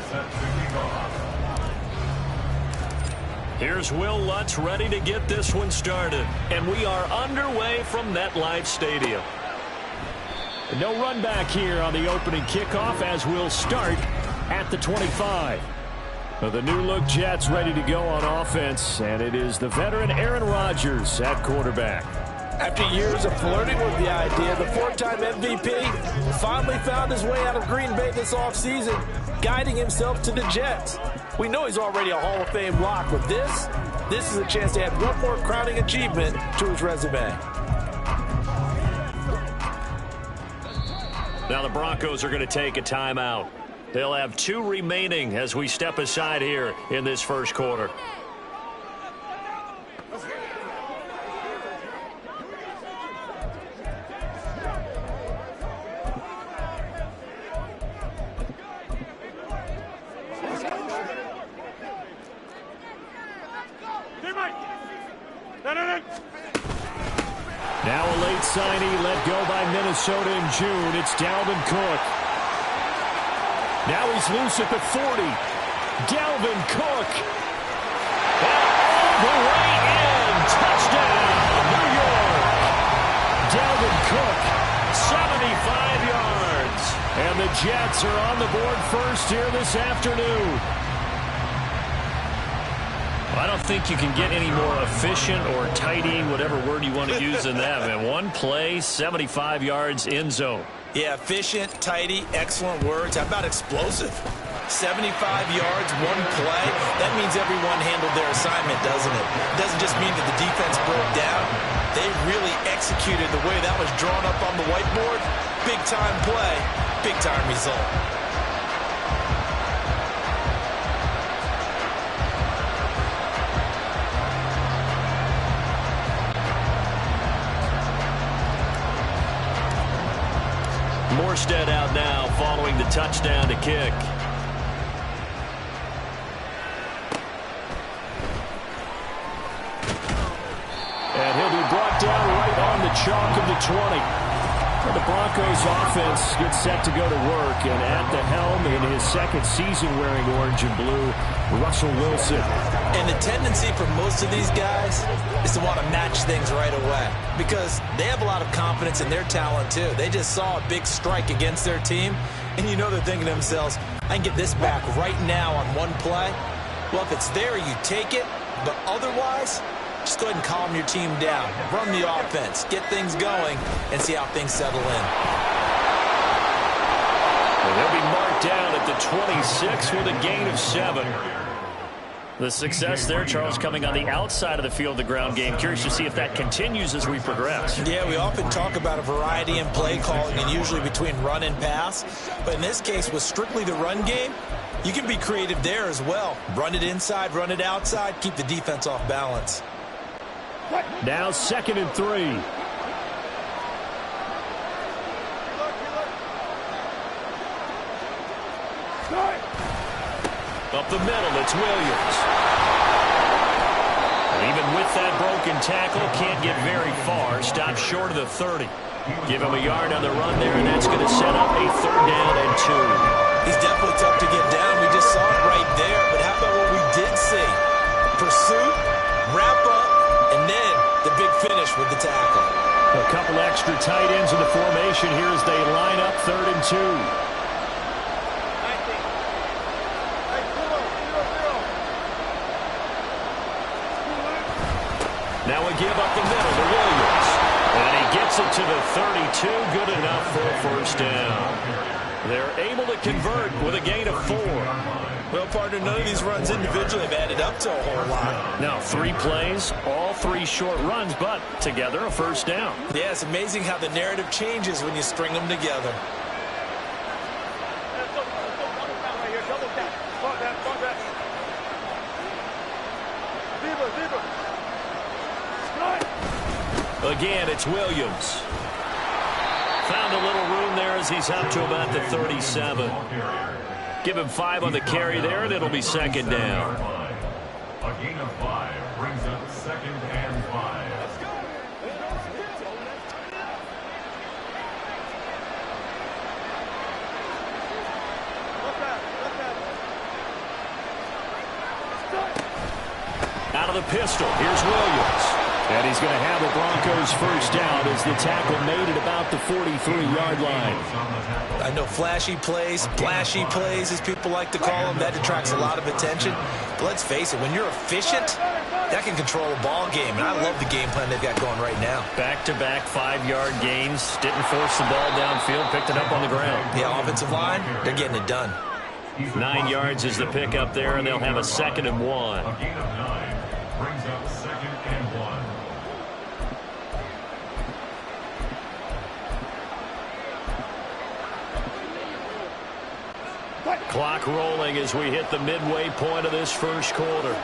set to kick off. Here's Will Lutz ready to get this one started. And we are underway from MetLife Stadium. No run back here on the opening kickoff as we'll start at the 25. The new-look Jets ready to go on offense, and it is the veteran Aaron Rodgers at quarterback. After years of flirting with the idea, the four-time MVP finally found his way out of Green Bay this offseason, guiding himself to the Jets. We know he's already a Hall of Fame lock. With this is a chance to add one more crowning achievement to his resume. Now the Broncos are going to take a timeout. They'll have 2 remaining as we step aside here in this first quarter. Now a late signee let go by Minnesota in June. It's Dalvin Cook. Now he's loose at the 40. Dalvin Cook. All the way in. Touchdown, New York. Dalvin Cook, 75 yards. And the Jets are on the board first here this afternoon. I don't think you can get any more efficient or tidy, whatever word you want to use in that, man. One play, 75 yards, end zone. Yeah, efficient, tidy, excellent words. How about explosive? 75 yards, one play. That means everyone handled their assignment, doesn't it? It doesn't just mean that the defense broke down. They really executed the way that was drawn up on the whiteboard. Big-time play, big-time result. Morstead out now following the touchdown to kick. And he'll be brought down right on the chalk of the 20. And the Broncos offense gets set to go to work. And at the helm in his second season wearing orange and blue, Russell Wilson. And the tendency for most of these guys is to want to match things right away because they have a lot of confidence in their talent too. They just saw a big strike against their team, and you know they're thinking to themselves, I can get this back right now on one play. Well, if it's there, you take it, but otherwise, just go ahead and calm your team down. Run the offense, get things going, and see how things settle in. And they'll be marked down at the 26 with a gain of 7. The success there, Charles, coming on the outside of the field, the ground game. Curious to see if that continues as we progress. Yeah, we often talk about a variety in play calling and usually between run and pass. But in this case, with strictly the run game, you can be creative there as well. Run it inside, run it outside, keep the defense off balance. Now 2nd and 3. Up the middle, it's Williams. And even with that broken tackle, can't get very far. Stopped short of the 30. Give him a yard on the run there, and that's going to set up a 3rd down and 2. He's definitely tough to get down. We just saw it right there. But how about what we did see? Pursuit, wrap up, and then the big finish with the tackle. A couple extra tight ends in the formation here as they line up 3rd and 2. Now we give up the middle to Williams. And he gets it to the 32. Good enough for a 1st down. They're able to convert with a gain of 4. Well, partner, none of these runs individually have added up to a whole lot. Now 3 plays, all 3 short runs, but together a 1st down. Yeah, it's amazing how the narrative changes when you string them together. Again, it's Williams. Found a little room there as he's up to about the 37. Give him 5 on the carry there, and it'll be 2nd down. A gain of 5 brings up 2nd and 5. of the pistol. Here's Williams. And he's going to have a Broncos first down as the tackle made at about the 43-yard line. I know flashy plays, splashy plays, as people like to call them, that attracts a lot of attention. But let's face it, when you're efficient, that can control a ball game. And I love the game plan they've got going right now. Back-to-back 5-yard gains. Didn't force the ball downfield. Picked it up on the ground. Yeah, offensive line, they're getting it done. 9 yards is the pick up there, and they'll have a 2nd and 1. A gain of 9 brings up 2nd and 1. Clock rolling as we hit the midway point of this first quarter.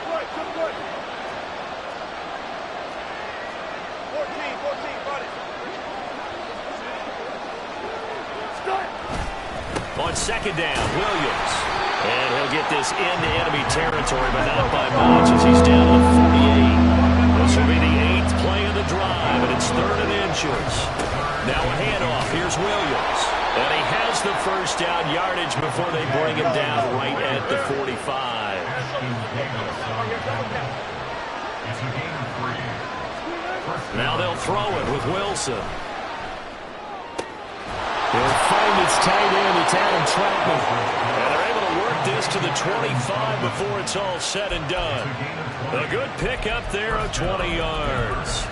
On 2nd down, Williams. And he'll get this into enemy territory, but not by much as he's down to the 48. This will be the 8th play of the drive, and it's 3rd and inches. Now a handoff. Here's Williams. And he has the first down yardage before they bring him down right at the 45. Now they'll throw it with Wilson. He'll find its tight end. It's Adam Troutman. And they're able to work this to the 25 before it's all said and done. A good pick up there of 20 yards.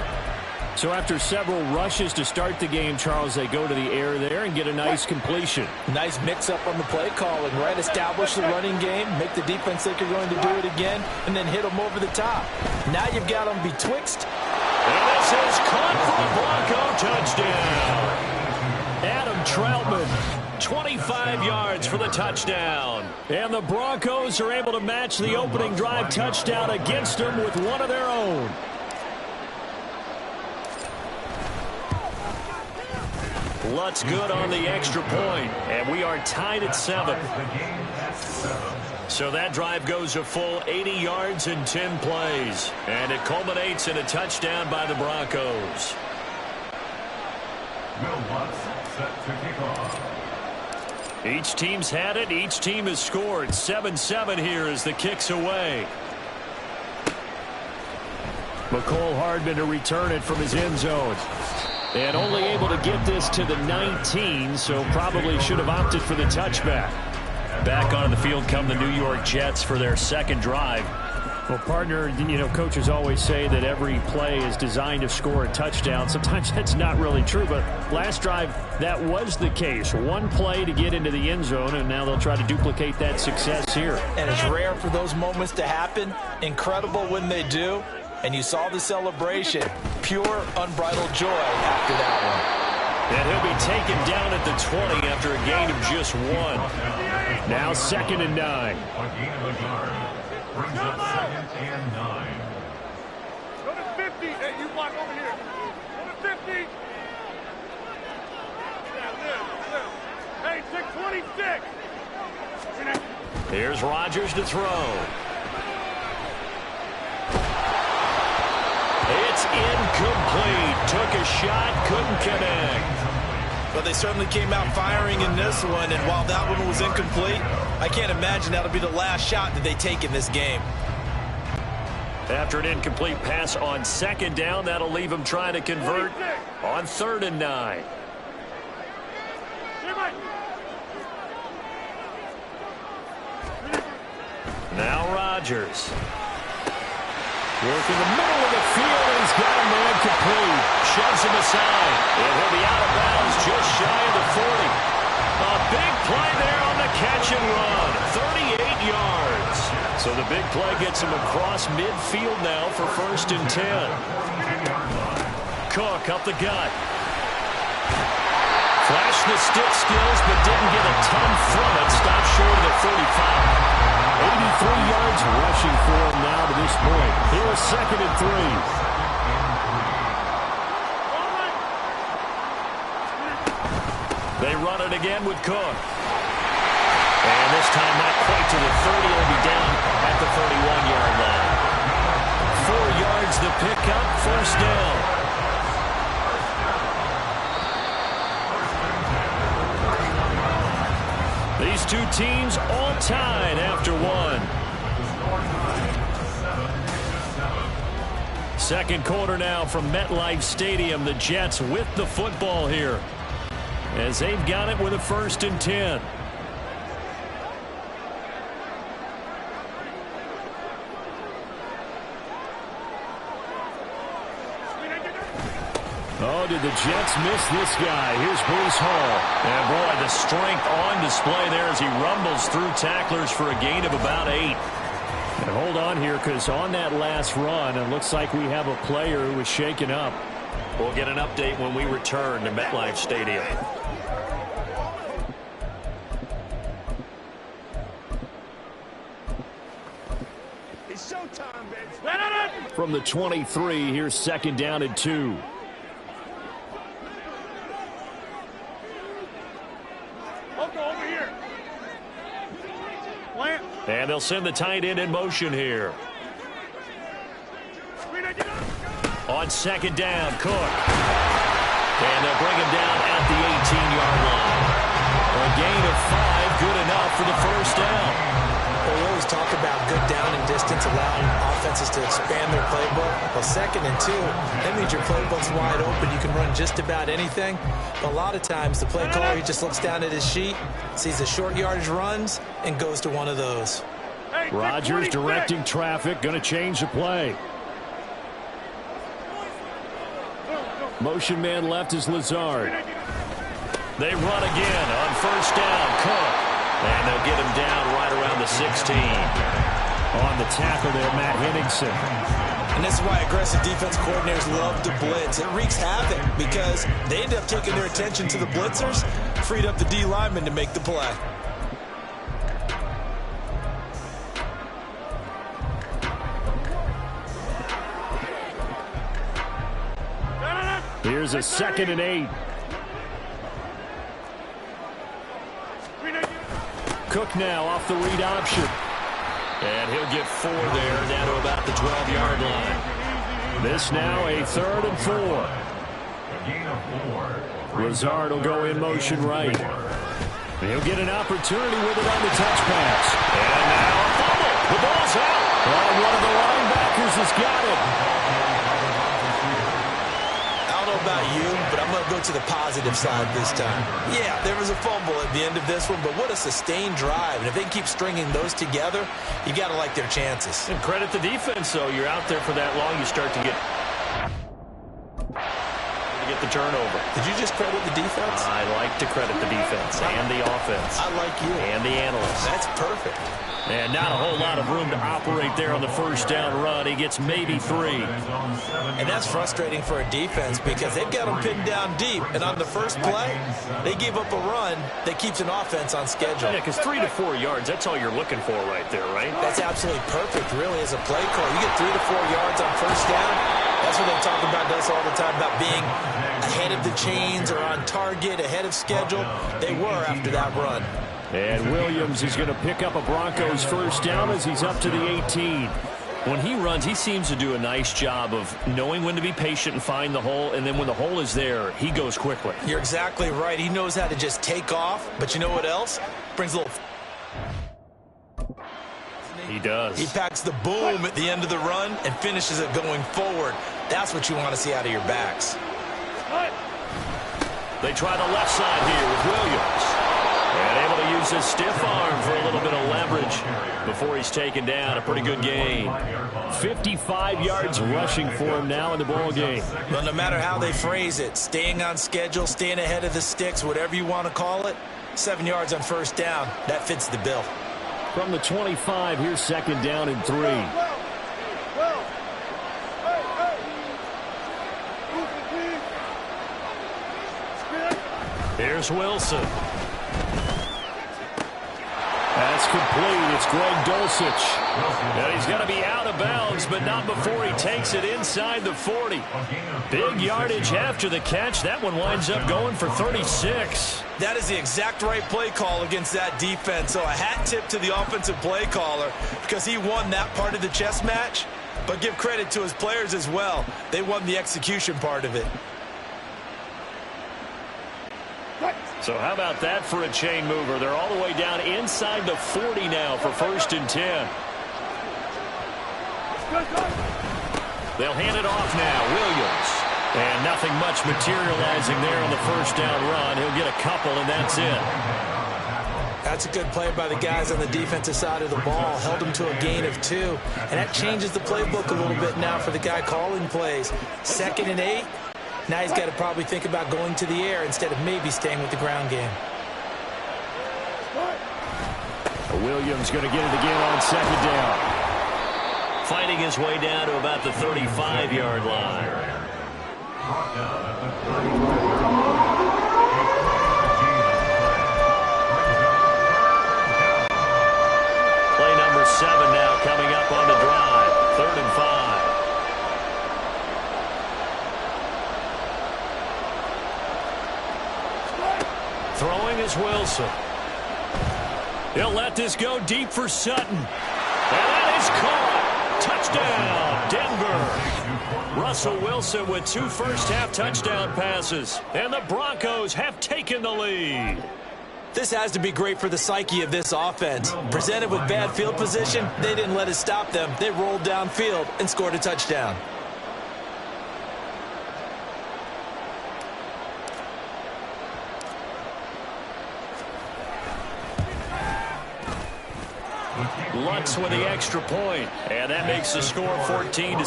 So after several rushes to start the game, Charles, they go to the air there and get a nice completion. Nice mix-up on the play calling, right? Establish the running game, make the defense think you're going to do it again, and then hit them over the top. Now you've got them betwixt. And this is caught for the Bronco touchdown. Adam Troutman, 25 yards for the touchdown. And the Broncos are able to match the opening drive touchdown against them with one of their own. Lutz good on the extra point, and we are tied at 7. So that drive goes a full 80 yards in 10 plays, and it culminates in a touchdown by the Broncos. Will Lutz set to kick off. Each team's had it. Each team has scored. 7-7 here as the kick's away. McCole Hardman to return it from his end zone. And only able to get this to the 19, so probably should have opted for the touchback. Back onto the field come the New York Jets for their 2nd drive. Well, partner, you know, coaches always say that every play is designed to score a touchdown. Sometimes that's not really true, but last drive, that was the case. One play to get into the end zone, and now they'll try to duplicate that success here. And it's rare for those moments to happen. Incredible when they do. And you saw the celebration. Pure, unbridled joy after that one. And he'll be taken down at the 20 after a gain of just 1. Now 2nd and 9. A gain of a yard brings up 2nd and 9. Go to 50. Hey, you block over here. Go to 50. Hey, 626. Here's Rodgers to throw. It's incomplete. Took a shot, couldn't connect. But they certainly came out firing in this one, and while that one was incomplete, I can't imagine that'll be the last shot that they take in this game. After an incomplete pass on 2nd down, that'll leave them trying to convert on 3rd and 9. Now Rodgers. Work in the middle of the field, and he's got a man complete. Shoves him aside, and he'll be out of bounds just shy of the 40. A big play there on the catch and run. 38 yards. So the big play gets him across midfield now for 1st and 10. Cook up the gut. Flashed the stick skills, but didn't get a ton from it. Stopped short of the 35. 83 yards rushing for him now to this point. Here is 2nd and 3. They run it again with Cook. And this time not quite to the 30. He'll be down at the 31-yard line. 4 yards the pickup, 1st down. These two teams all tied after 1. Second quarter now from MetLife Stadium. The Jets with the football here, as they've got it with a 1st and 10. Oh, did the Jets miss this guy? Here's Bruce Hall. And boy, the strength on display there as he rumbles through tacklers for a gain of about 8. And hold on here, because on that last run, it looks like we have a player who was shaken up. We'll get an update when we return to MetLife Stadium. It's showtime, baby. From the 23, here's 2nd down and 2. Over here. Plant. And they'll send the tight end in motion here. On 2nd down, Cook. And they'll bring him down at the 18-yard line. A gain of 5, good enough for the 1st down. Well, we always talk about good down and distance, allowing offenses to expand their playbook. Well, 2nd and 2, that means your playbook's wide open. You can run just about anything. But a lot of times, the play caller, he just looks down at his sheet, sees the short yardage runs, and goes to one of those. Rodgers directing traffic, going to change the play. Motion man left is Lazard. They run again on 1st down, Cook. And they'll get him down right around the 16. On the tackle there, Matt Henningsen. And this is why aggressive defense coordinators love to blitz. It wreaks havoc because they end up taking their attention to the blitzers, freed up the D lineman to make the play. Here's a 2nd and 8. Cook now off the read option. And he'll get 4 there, down to about the 12-yard line. This now a 3rd and 4. Lazard will go in motion right. He'll get an opportunity with it on the touch pass. And now a fumble. The ball's out. Well, one of the linebackers has got it. I don't know about you, but I'm going to go to the positive side this time. Yeah, there was a fumble at the end of this one, but what a sustained drive. And if they can keep stringing those together, you got to like their chances. And credit the defense, though. You're out there for that long, you start to get the turnover. Did you just credit the defense? I like to credit the defense and the offense. I like you. And the analysts. That's perfect. And not a whole lot of room to operate there on the 1st down run. He gets maybe 3. And that's frustrating for a defense because they've got them pinned down deep. And on the first play, they gave up a run that keeps an offense on schedule. Yeah, because 3 to 4 yards, that's all you're looking for right there, right? That's absolutely perfect, really, as a play call. You get 3 to 4 yards on 1st down. That's what they talk about us all the time, about being ahead of the chains or on target, ahead of schedule. They were after that run. And Williams is going to pick up a Broncos 1st down as he's up to the 18. When he runs, he seems to do a nice job of knowing when to be patient and find the hole, and then when the hole is there, he goes quickly. You're exactly right. He knows how to just take off, but you know what else? Brings a little... He does. He packs the boom at the end of the run and finishes it going forward. That's what you want to see out of your backs. They try the left side here with Williams. And able to use his stiff arm for a little bit of leverage before he's taken down. A pretty good gain. 55 yards rushing for him now in the ball game. Well, no matter how they phrase it, staying on schedule, staying ahead of the sticks, whatever you want to call it, 7 yards on 1st down, that fits the bill. From the 25, here's 2nd down and 3. Here's Wilson. That's complete. It's Greg Dulcich. And he's going to be out of bounds, but not before he takes it inside the 40. Big yardage after the catch. That one winds up going for 36. That is the exact right play call against that defense. So a hat tip to the offensive play caller because he won that part of the chess match. But give credit to his players as well. They won the execution part of it. So how about that for a chain mover? They're all the way down inside the 40 now for 1st and 10. They'll hand it off now. Williams. And nothing much materializing there on the first down run. He'll get a couple, and that's it. That's a good play by the guys on the defensive side of the ball. Held them to a gain of 2. And that changes the playbook a little bit now for the guy calling plays. 2nd and 8. Now he's got to probably think about going to the air instead of maybe staying with the ground game. Williams going to get it again on 2nd down. Fighting his way down to about the 35-yard line. Play number 7 now coming up on the drive. 3rd and 5. Throwing is Wilson. He'll let this go deep for Sutton. And that is caught. Touchdown, Denver. Russell Wilson with 2 first-half touchdown passes. And the Broncos have taken the lead. This has to be great for the psyche of this offense. Presented with bad field position, they didn't let it stop them. They rolled downfield and scored a touchdown. Lutz with the extra point, and that makes the score 14-7. 14,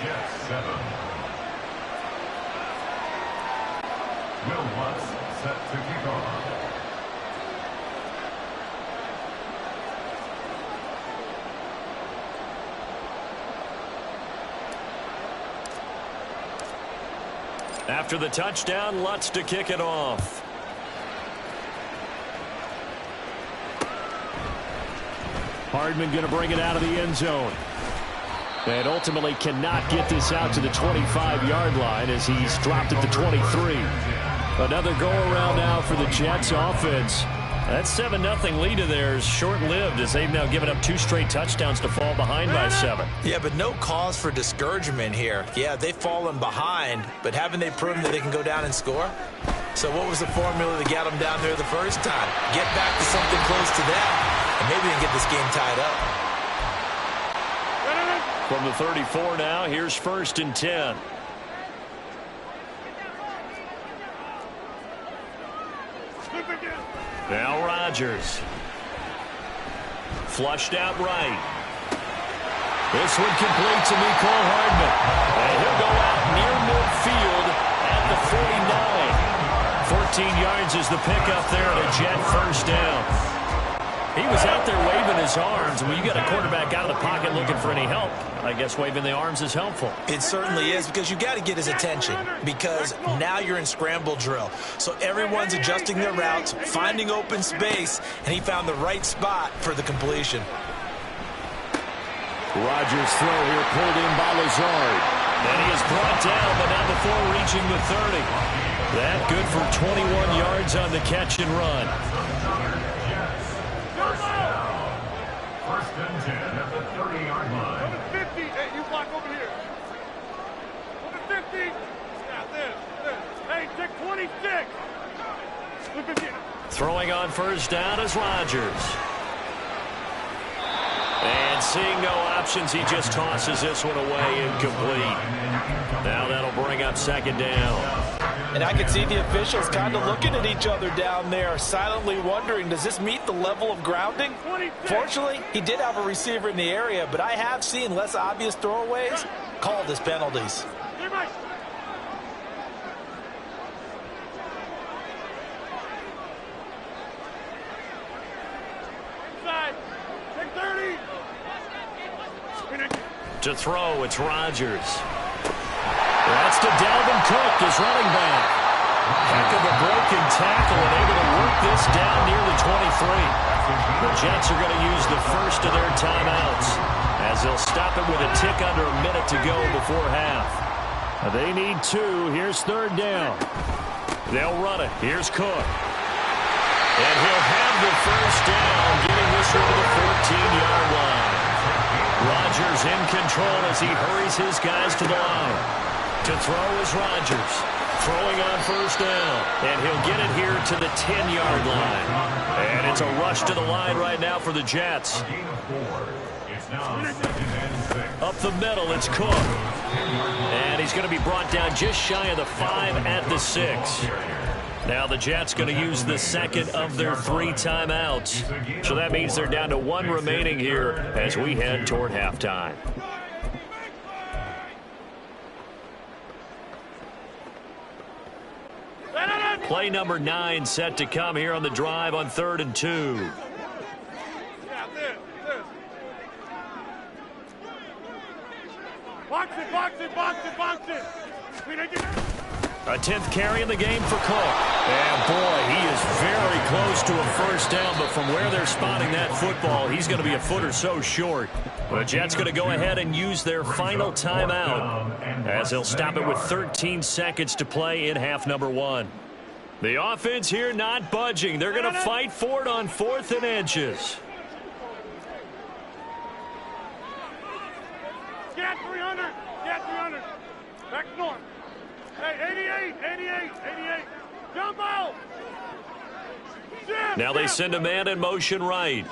Jets 7. Will Lutz set to kick off. After the touchdown, Lutz to kick it off. Hardman going to bring it out of the end zone. And ultimately cannot get this out to the 25-yard line as he's dropped at the 23. Another go-around now for the Jets offense. That 7-0 lead of theirs short-lived as they've now given up 2 straight touchdowns to fall behind by 7. Yeah, but no cause for discouragement here. Yeah, they've fallen behind, but haven't they proven that they can go down and score? So what was the formula that got them down there the first time? Get back to something close to that. And maybe they can get this game tied up. From the 34 now, here's 1st and 10. Now Rodgers. Flushed out right. This one complete to Mecole Hardman. And he'll go out near midfield at the 49. 14 yards is the pickup there at a Jet first down. He was out there waving his arms. When you got a quarterback out of the pocket looking for any help, I guess waving the arms is helpful. It certainly is, because you got to get his attention, because now you're in scramble drill. So everyone's adjusting their routes, finding open space, and he found the right spot for the completion. Rodgers' throw here pulled in by Lazard. And he is brought down, but not before reaching the 30. That good for 21 yards on the catch and run. First and 10 at the 30-yard line. Go to 50. Hey, you block over here. Go to 50. Now this. Hey, take 26. Look at you. Throwing on first down is Rodgers. And seeing no options, he just tosses this one away incomplete. Now that'll bring up 2nd down. And I can see the officials kind of looking at each other down there, silently wondering, does this meet the level of grounding? Fortunately, he did have a receiver in the area, but I have seen less obvious throwaways called as penalties. Inside. Take 30. To throw, it's Rodgers. That's to Dalvin Cook, his running back. Heck of a broken tackle and able to work this down near the 23. The Jets are going to use the first of their timeouts as they'll stop it with a tick under a minute to go before half. They need 2. Here's 3rd down. They'll run it. Here's Cook. And he'll have the first down, getting this one to the 14-yard line. Rodgers in control as he hurries his guys to the line. To throw is Rodgers. Throwing on first down. And he'll get it here to the 10-yard line. And it's It's a rush to the line right now for the Jets. Up the middle, it's Cook. And he's going to be brought down just shy of the 5 at the 6. Now the Jets going to use the second of their 3 timeouts. So that means they're down to 1 remaining here as we head toward halftime. Play number 9 set to come here on the drive on 3rd and 2. Box it, box it, box it, box it. A 10th carry in the game for Cook. And boy, he is very close to a first down, but from where they're spotting that football, he's going to be a foot or so short. The Jets going to go ahead and use their final timeout as they'll stop it with 13 seconds to play in half number 1. The offense here not budging. They're going to fight for it on 4th and inches. Get 300. Get 300. Back north. Hey, 88. Jump out. Now they send a man in motion right.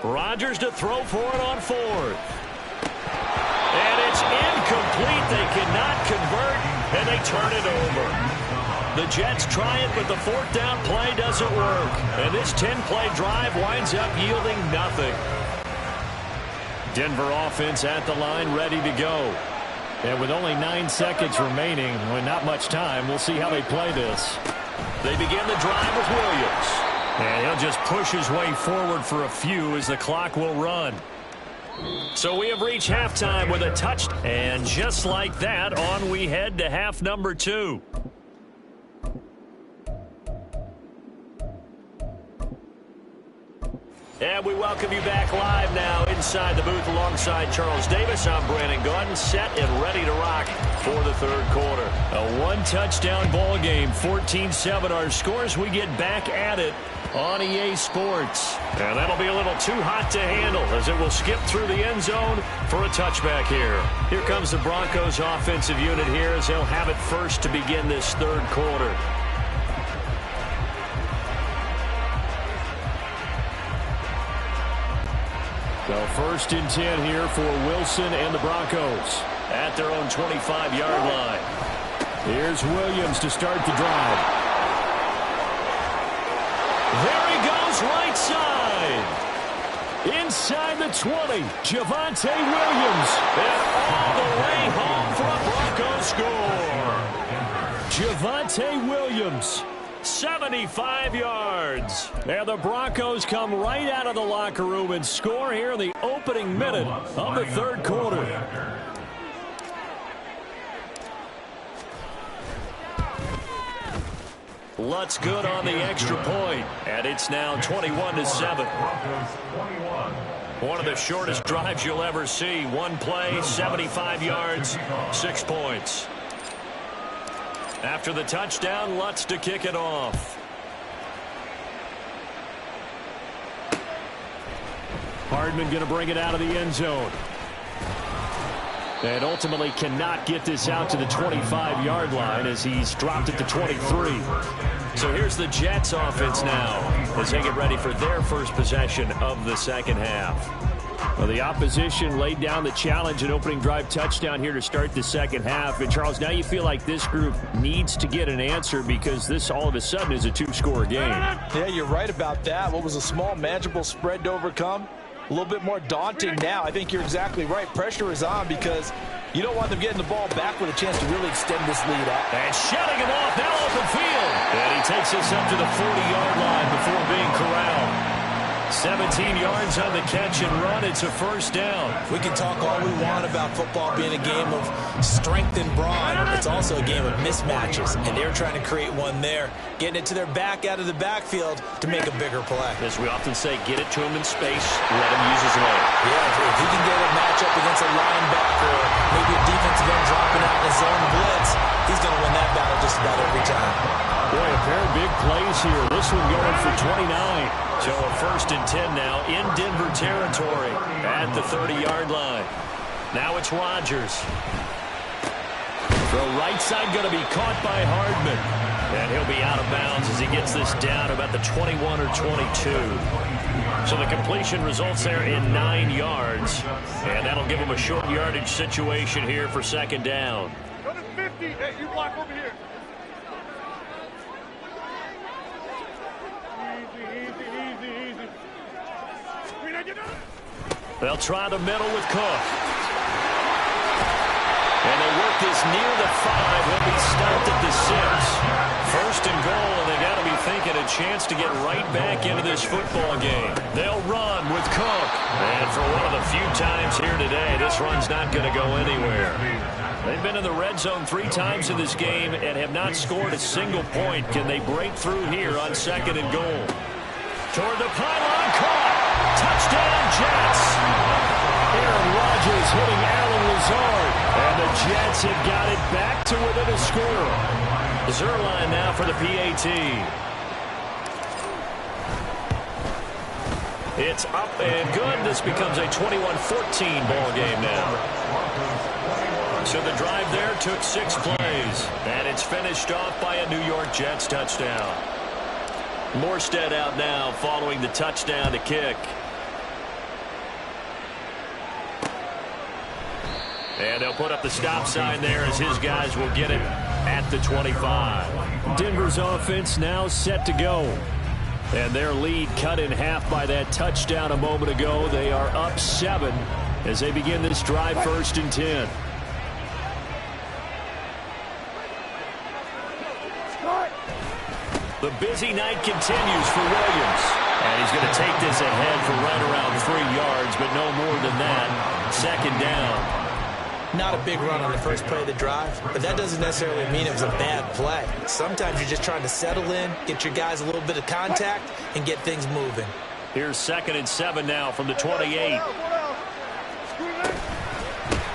Rodgers to throw for it on 4th. And it's incomplete. They cannot convert, and they turn it over. The Jets try it, but the 4th down play doesn't work. And this 10-play drive winds up yielding nothing. Denver offense at the line, ready to go. And with only 9 seconds remaining, with not much time, we'll see how they play this. They begin the drive with Williams. And he'll just push his way forward for a few as the clock will run. So we have reached halftime with a touchdown. And just like that, on we head to half number 2. And we welcome you back live now inside the booth alongside Charles Davis. I'm Brandon Gaudin, set and ready to rock for the 3rd quarter. A 1-touchdown ball game, 14-7 our scores. We get back at it on EA Sports. And that'll be a little too hot to handle as it will skip through the end zone for a touchback here. Here comes the Broncos offensive unit here as they'll have it first to begin this 3rd quarter. So 1st and 10 here for Wilson and the Broncos at their own 25-yard line. Here's Williams to start the drive. There he goes right side. Inside the 20, Javonte Williams. And all the way home for a Bronco score. Javonte Williams. 75 yards. And the Broncos come right out of the locker room and score here in the opening minute of the 3rd quarter. Lutz good on the extra point, and it's now 21-7. One of the shortest drives you'll ever see. One play, 75 yards, 6 points. After the touchdown, Lutz to kick it off. Hardman going to bring it out of the end zone. And ultimately cannot get this out to the 25-yard line as he's dropped it to 23. So here's the Jets offense now as they get ready for their first possession of the 2nd half. Well, the opposition laid down the challenge and opening drive touchdown here to start the 2nd half. And, Charles, now you feel like this group needs to get an answer because this all of a sudden is a 2-score game. Yeah, you're right about that. What was a small, manageable spread to overcome? A little bit more daunting now. I think you're exactly right. Pressure is on because you don't want them getting the ball back with a chance to really extend this lead out. And shutting him off now open field. And he takes us up to the 40-yard line before being corralled. 17 yards on the catch and run. It's a first down. We can talk all we want about football being a game of strength and brawn. It's also a game of mismatches, and they're trying to create one there, getting it to their back out of the backfield to make a bigger play. As we often say, get it to him in space, let him use his leg. Yeah, if he can get a matchup against a linebacker or maybe a defensive end dropping out in a zone blitz, he's going to win that battle just about every time. Boy, a pair of big plays here. This one going for 29. So a 1st and 10 now in Denver territory at the 30-yard line. Now it's Rodgers. The right side going to be caught by Hardman. And he'll be out of bounds as he gets this down about the 21 or 22. So the completion results there in 9 yards. And that'll give him a short yardage situation here for second down. Go to 50. Hey, you block over here. Easy. They'll try the middle with Cook. And they work this near the 5. He'll be stopped at the 6. First and goal, and they've got to be thinking a chance to get right back into this football game. They'll run with Cook. And for one of the few times here today, this run's not going to go anywhere. They've been in the red zone 3 times in this game and have not scored a single point. Can they break through here on second and goal? Toward the pylon, caught. Touchdown, Jets. Aaron Rodgers hitting Allen Lazard. And the Jets have got it back to within a score. Zerline now for the PAT. It's up and good. This becomes a 21-14 ball game now. So the drive there took 6 plays. And it's finished off by a New York Jets touchdown. Morstead out now following the touchdown to kick. And they'll put up the stop sign there as his guys will get it at the 25. Denver's offense now set to go. And their lead cut in half by that touchdown a moment ago. They are up 7 as they begin this drive, 1st and 10. The busy night continues for Williams. And he's going to take this ahead for right around 3 yards, but no more than that. Second down. Not a big run on the first play of the drive, but that doesn't necessarily mean it was a bad play. Sometimes you're just trying to settle in, get your guys a little bit of contact, and get things moving. Here's 2nd and 7 now from the 28.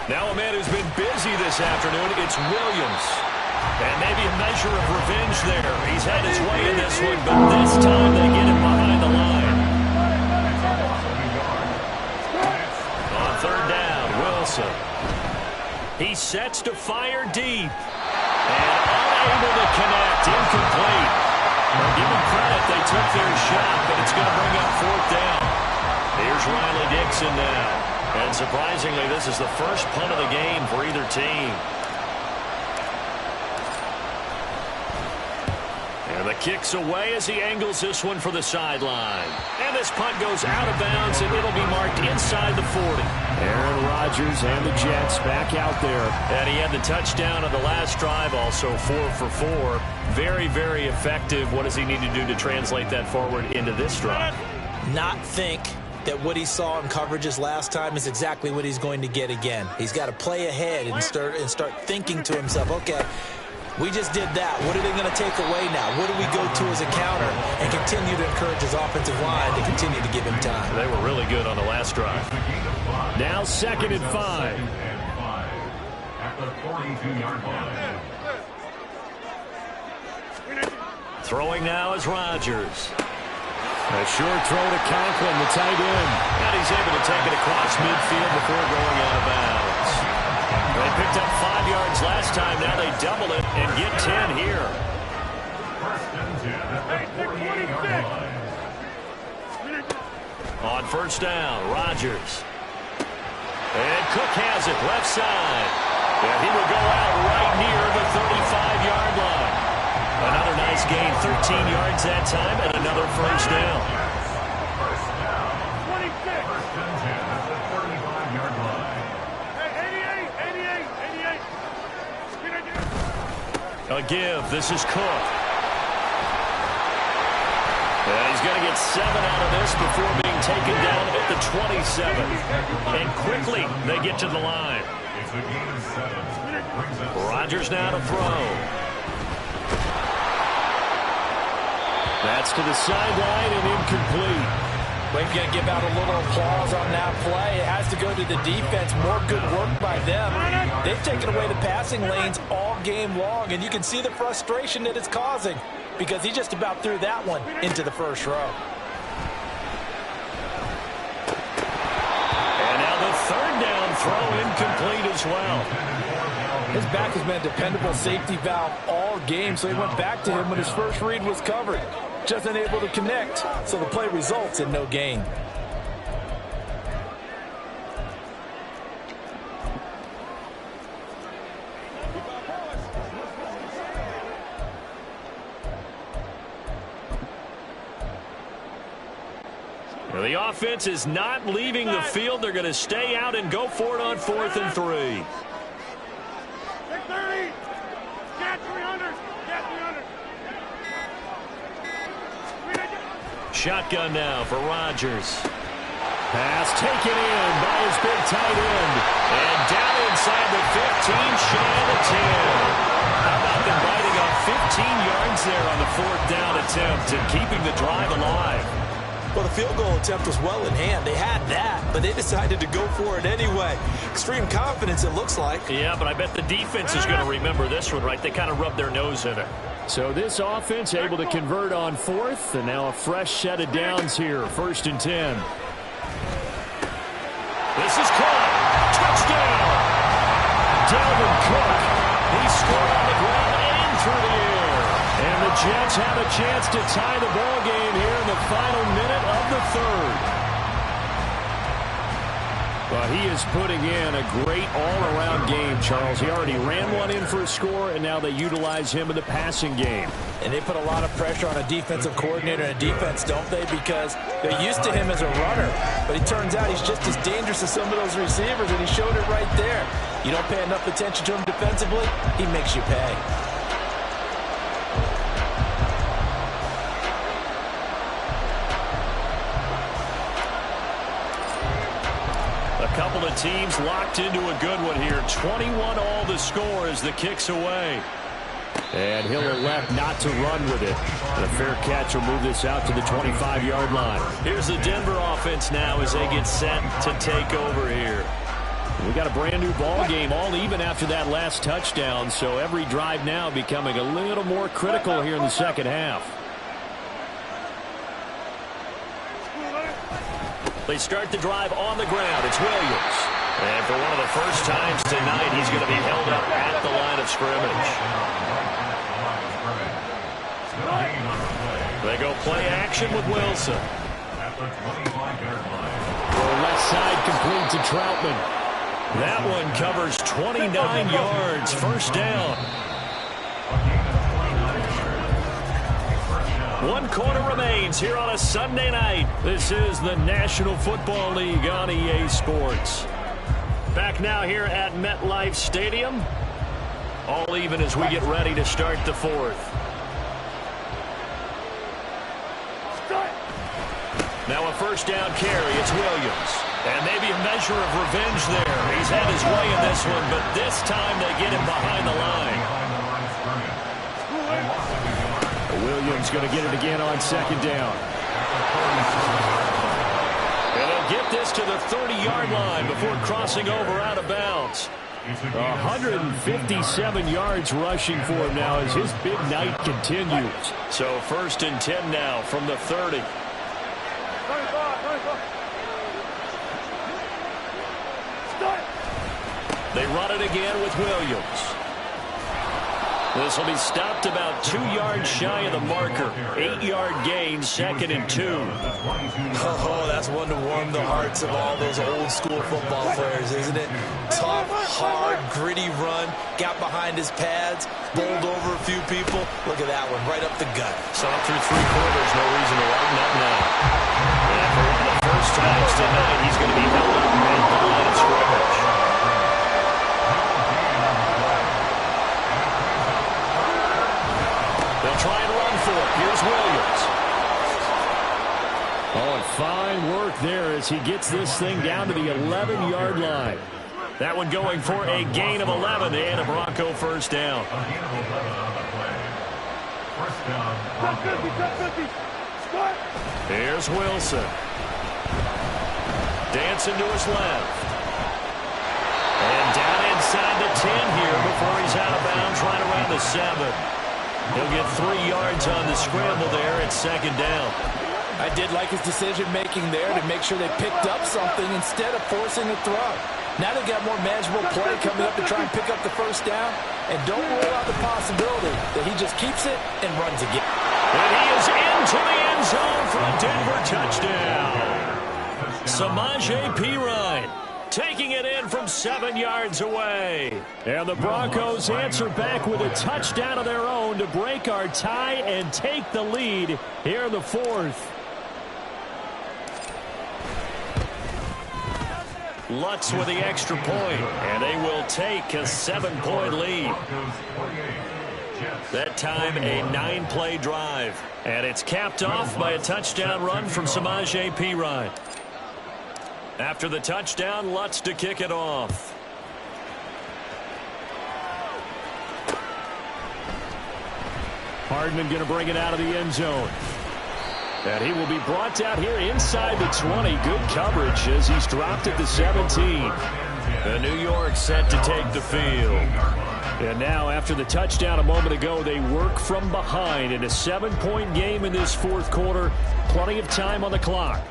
Now a man who's been busy this afternoon, it's Williams. And maybe a measure of revenge there. He's had his way in this one, but this time they get him behind the line. On 3rd down, Wilson. He sets to fire deep. And unable to connect, incomplete. Well, give them credit, they took their shot, but it's going to bring up 4th down. Here's Riley Dixon now. And surprisingly, this is the first punt of the game for either team. And the kick's away as he angles this one for the sideline. And this punt goes out of bounds, and it'll be marked inside the 40. Aaron Rodgers and the Jets back out there. And he had the touchdown on the last drive, also 4 for 4. Very, very effective. What does he need to do to translate that forward into this drive? Not think that what he saw in coverages last time is exactly what he's going to get again. He's got to play ahead and start thinking to himself, okay, we just did that. What are they going to take away now? What do we go to as a counter? And continue to encourage his offensive line to continue to give him time. They were really good on the last drive. Now 2nd and 5. At the 42-yard line. Throwing now is Rodgers. A short throw to Conklin, the tight end. And he's able to take it across midfield before going out of bounds. They picked up 5 yards last time. Now they double it and get 10 here. 1st and 10 at the 48-yard line. On 1st down, Rodgers. And Cook has it, left side. And he will go out right near the 35-yard line. Another nice gain, 13 yards that time, and another 1st down. 1st down. 26. 1st and 10 at the 35-yard line. Hey, 88. A give, this is Cook. And he's going to get 7 out of this before being taken down at the 27. And quickly, they get to the line. It's a gain of 7. Brings up Rodgers now to throw. That's to the sideline and incomplete. We're going to give out a little applause on that play. It has to go to the defense. More good work by them. They've taken away the passing lanes all game long, and you can see the frustration that it's causing because he just about threw that one into the first row. And now the 3rd down throw incomplete as well. His back has been a dependable safety valve all game, so he went back to him when his first read was covered. Just unable to connect, so the play results in no gain. The offense is not leaving the field. They're going to stay out and go for it on 4th and 3. 630. Get 300. Get 300. Shotgun now for Rodgers. Pass taken in by his big tight end. And down inside the 15, shy of the 10. How about them biting off 15 yards there on the 4th down attempt and keeping the drive alive? Well, the field goal attempt was well in hand. They had that, but they decided to go for it anyway. Extreme confidence, it looks like. Yeah, but I bet the defense is going to remember this one, right? They kind of rubbed their nose in it. So this offense able to convert on 4th, and now a fresh set of downs here. 1st and 10. This is caught. Touchdown. Dalvin Cook. He scored on the ground and through the air. And the Jets have a chance to tie the ball game here in the final minute of the 3rd. Well, he is putting in a great all-around game, Charles. He already ran one in for a score, and now they utilize him in the passing game. And they put a lot of pressure on a defensive coordinator and a defense, don't they? Because they're used to him as a runner. But it turns out he's just as dangerous as some of those receivers, and he showed it right there. You don't pay enough attention to him defensively, he makes you pay. A couple of teams locked into a good one here. 21 all the score as the kick's away. And he'll elect not to run with it. And a fair catch will move this out to the 25-yard line. Here's the Denver offense now as they get set to take over here. We got a brand new ball game, all even after that last touchdown. So every drive now becoming a little more critical here in the second half. They start the drive on the ground. It's Williams. And for one of the first times tonight, he's going to be held up at the line of scrimmage. They go play action with Wilson. Left side complete to Troutman. That one covers 29 yards. First down. 1 quarter remains here on a Sunday night. This is the National Football League on EA Sports. Back now here at MetLife Stadium. All even as we get ready to start the 4th. Now a first down carry. It's Williams. And maybe a measure of revenge there. He's had his way in this one, but this time they get him behind the line. Williams going to get it again on 2nd down. And they'll get this to the 30-yard line before crossing over out of bounds. 157 yards rushing for him now as his big night continues. So 1st and 10 now from the 30. They run it again with Williams. This will be stopped about 2 yards shy of the marker. 8-yard gain, 2nd and 2. Oh, that's one to warm the hearts of all those old school football players, isn't it? Tough, hard, gritty run. Got behind his pads, bowled over a few people. Look at that one, right up the gut. Saw through 3 quarters, no reason to lighten up now. And for one of the first times tonight, he's going to be held up at the line of scrimmage. Try and run for it. Here's Williams. Oh, and fine work there as he gets this thing down to the 11-yard line. That one going for a gain of 11 and a Bronco first down. Here's Wilson. Dancing to his left. And down inside the 10 here before he's out of bounds right around the 7. He'll get 3 yards on the scramble there at 2nd down. I did like his decision-making there to make sure they picked up something instead of forcing a throw. Now they've got more manageable play coming up to try and pick up the first down. And don't rule out the possibility that he just keeps it and runs again. And he is into the end zone for a Denver touchdown. Samaje Perine taking it in from 7 yards away. And the Broncos answer back with a touchdown of their own to break our tie and take the lead here in the fourth. Lutz with the extra point, and they will take a 7-point lead. That time a 9-play drive, and it's capped off by a touchdown run from Samaje Perine. After the touchdown, Lutz to kick it off. Hardman going to bring it out of the end zone. And he will be brought down here inside the 20. Good coverage as he's dropped at the 17. The New York set to take the field. And now after the touchdown a moment ago, they work from behind in a 7-point game in this fourth quarter. Plenty of time on the clock.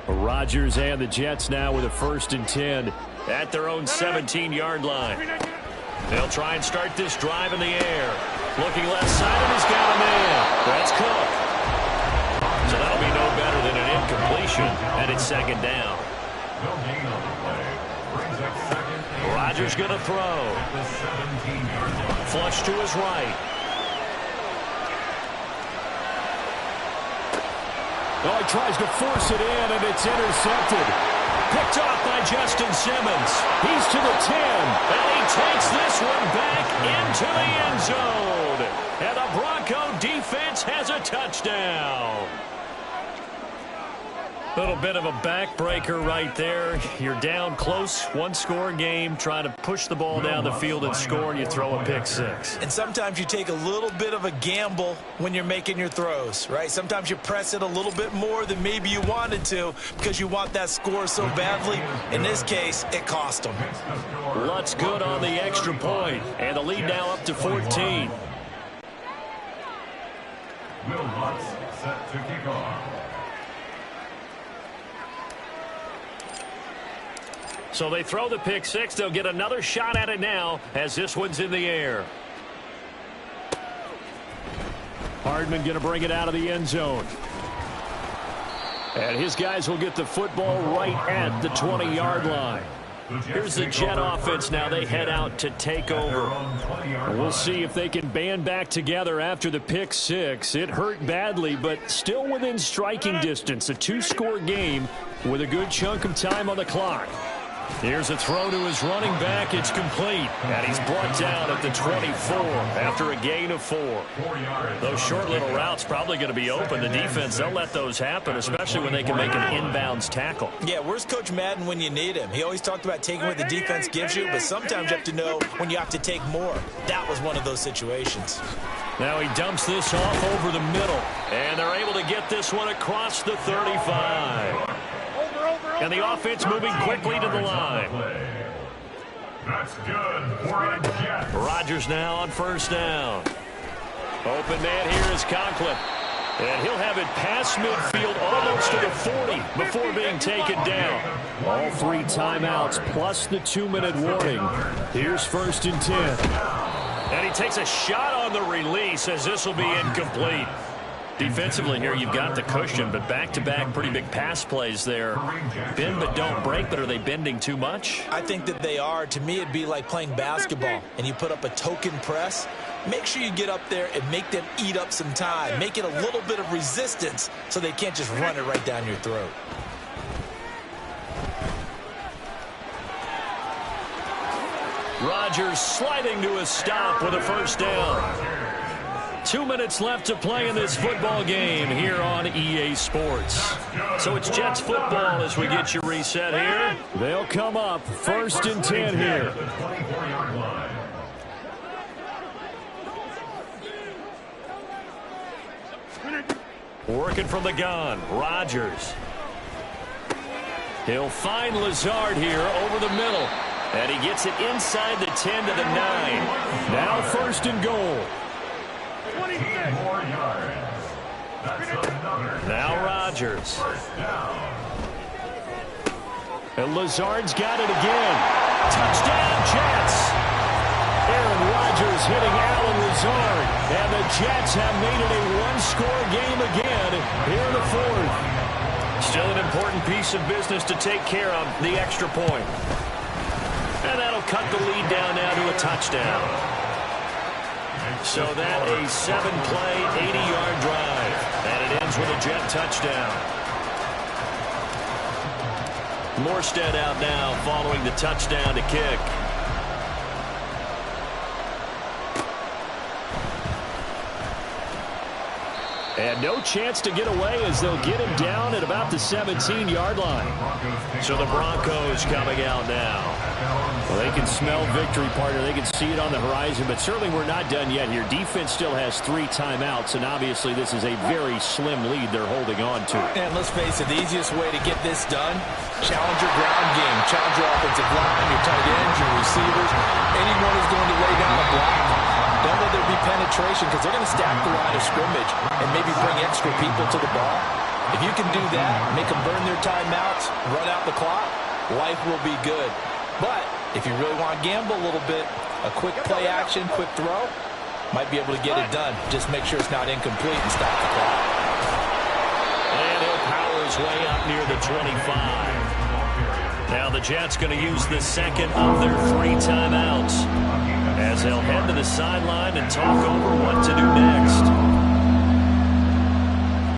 Rodgers and the Jets now with a 1st and 10 at their own 17-yard line. They'll try and start this drive in the air. Looking left side, and he's got a man. That's Cook. So that'll be no better than an incompletion, and it's 2nd down. Rodgers going to throw. Flush to his right. Oh, he tries to force it in, and it's intercepted. Picked off by Justin Simmons. He's to the 10. And he takes this one back into the end zone. And the Bronco defense has a touchdown. Little bit of a backbreaker right there. You're down close, 1-score game, trying to push the ball down the field and score, and you throw a pick six. And sometimes you take a little bit of a gamble when you're making your throws, right? Sometimes you press it a little bit more than maybe you wanted to because you want that score so badly. In this case, it cost them. Lutz good on the extra point, and the lead now up to 14. Will Lutz set to kick off. So they throw the pick six. They'll get another shot at it now as this one's in the air. Hardman going to bring it out of the end zone. And his guys will get the football right at the 20-yard line. Here's the Jet offense now. They head out to take over. We'll see if they can band back together after the pick six. It hurt badly, but still within striking distance. A 2-score game with a good chunk of time on the clock. Here's a throw to his running back. It's complete. And he's brought down at the 24 after a gain of 4. Those short little routes probably going to be open. The defense, they'll let those happen, especially when they can make an inbounds tackle. Yeah, where's Coach Madden when you need him? He always talked about taking what the defense gives you, but sometimes you have to know when you have to take more. That was one of those situations. Now he dumps this off over the middle. And they're able to get this one across the 35. And the offense moving quickly to the line. That's good for a Jet. Rodgers now on 1st down. Open man here is Conklin. And he'll have it past midfield almost to the 40 before being taken down. All 3 timeouts plus the 2-minute warning. Here's 1st and 10. And he takes a shot on the release as this will be incomplete. Defensively here, you've got the cushion, but back-to-back pretty big pass plays there. Bend but don't break, but are they bending too much? I think that they are. To me, it'd be like playing basketball, and you put up a token press. Make sure you get up there and make them eat up some time. Make it a little bit of resistance so they can't just run it right down your throat. Rodgers sliding to a stop with a 1st down. 2 minutes left to play in this football game here on EA Sports. So it's Jets football as we get you reset here. They'll come up 1st and 10 here. Working from the gun, Rodgers. He'll find Lazard here over the middle. And he gets it inside the 10 to the 9. Now 1st and goal. Now Rodgers. And Lazard's got it again. Touchdown, Jets. Aaron Rodgers hitting Alan Lazard. And the Jets have made it a one-score game again here in the fourth. Still an important piece of business to take care of, the extra point. And that'll cut the lead down now to a touchdown. So that a 7-play, 80-yard drive. And it ends with a Jet touchdown. Morstead out now following the touchdown to kick. And no chance to get away as they'll get him down at about the 17-yard line. So the Broncos coming out now. Well, they can smell victory, partner. They can see it on the horizon, but certainly we're not done yet here. Defense still has 3 timeouts, and obviously this is a very slim lead they're holding on to. And let's face it, the easiest way to get this done, challenge your ground game, challenge your offensive line, your tight ends, your receivers, anyone who's going to lay down a block. Don't let there be penetration because they're going to stack the line of scrimmage and maybe bring extra people to the ball. If you can do that, make them burn their timeouts, run out the clock, life will be good. But if you really want to gamble a little bit, a quick play action, quick throw, might be able to get it done. Just make sure it's not incomplete and stop the clock. And he'll power his way up near the 25. Now the Jets going to use the second of their 3 timeouts as they'll head to the sideline and talk over what to do next.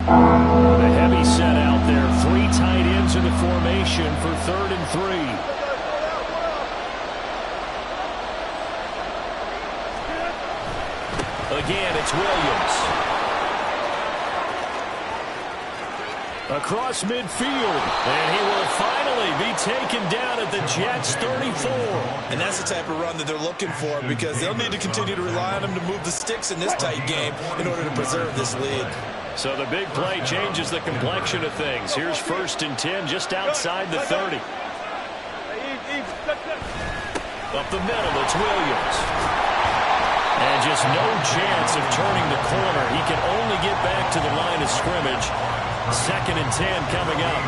The heavy set out there. 3 tight ends in the formation for 3rd and 3. Again, it's Williams. Across midfield. And he will finally be taken down at the Jets' 34. And that's the type of run that they're looking for because they'll need to continue to rely on him to move the sticks in this tight game in order to preserve this lead. So the big play changes the complexion of things. Here's 1st and 10 just outside the 30. Up the middle, it's Williams. And just no chance of turning the corner. He can only get back to the line of scrimmage. 2nd and 10 coming up.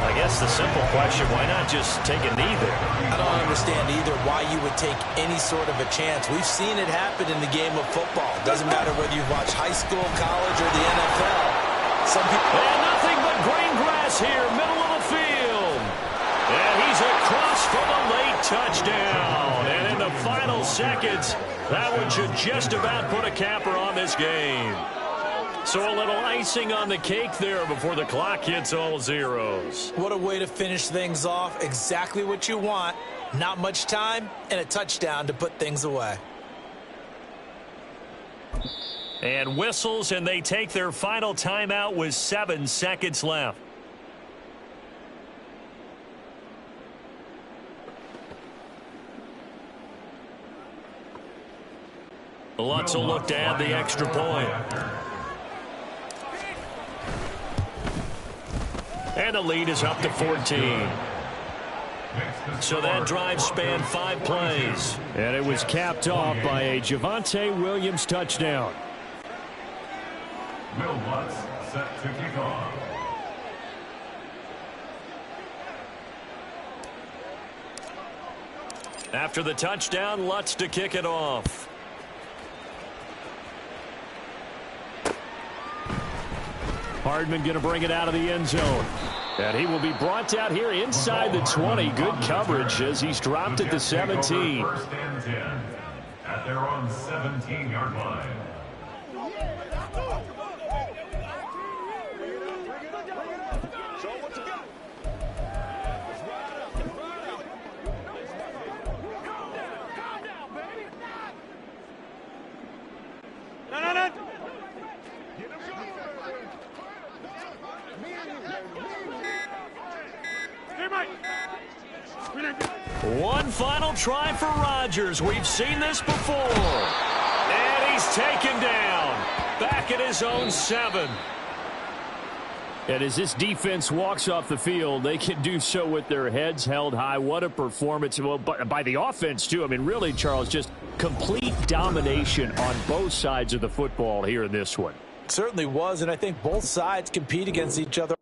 I guess the simple question, why not just take a knee there? I don't understand either why you would take any sort of a chance. We've seen it happen in the game of football. Doesn't matter whether you watch high school, college, or the NFL. Some people... And nothing but green grass here, middle of the field. And he's across for the late touchdown. And in the final seconds, that one should just about put a capper on this game. So a little icing on the cake there before the clock hits all zeros. What a way to finish things off. Exactly what you want. Not much time and a touchdown to put things away. And whistles, and they take their final timeout with 7 seconds left. Lutz will look to add the extra point. And the lead is up to 14. So that drive spanned 5 plays. And it was capped off by a Javonte Williams touchdown. Will Lutz set to kick off. After the touchdown, Lutz to kick it off. Hardman going to bring it out of the end zone. And he will be brought out here inside the 20. Good coverage as he's dropped at the 17. 1st and 10 at their own 17-yard line. One final try for Rodgers. We've seen this before. And he's taken down. Back at his own 7. And as this defense walks off the field, they can do so with their heads held high. What a performance by the offense, too. I mean, really, Charles, just complete domination on both sides of the football here in this one. It certainly was, and I think both sides compete against each other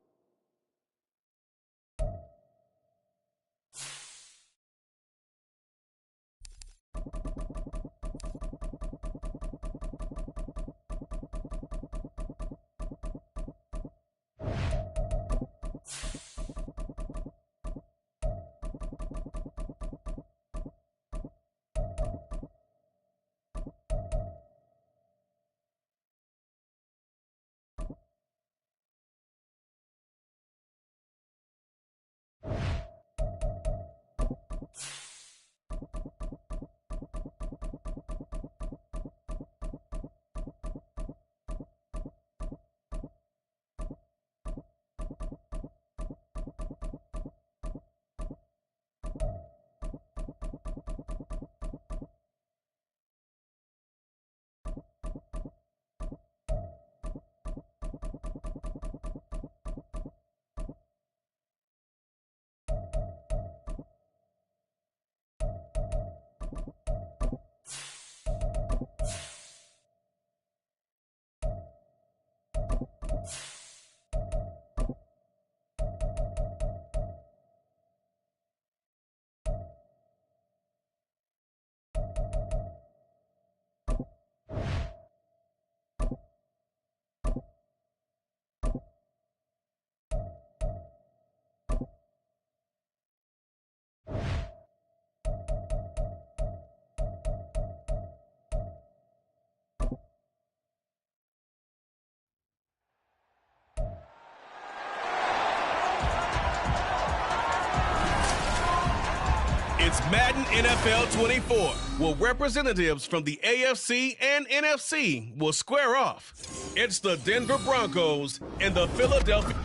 It's Madden NFL 24, where representatives from the AFC and NFC will square off. It's the Denver Broncos and the Philadelphia.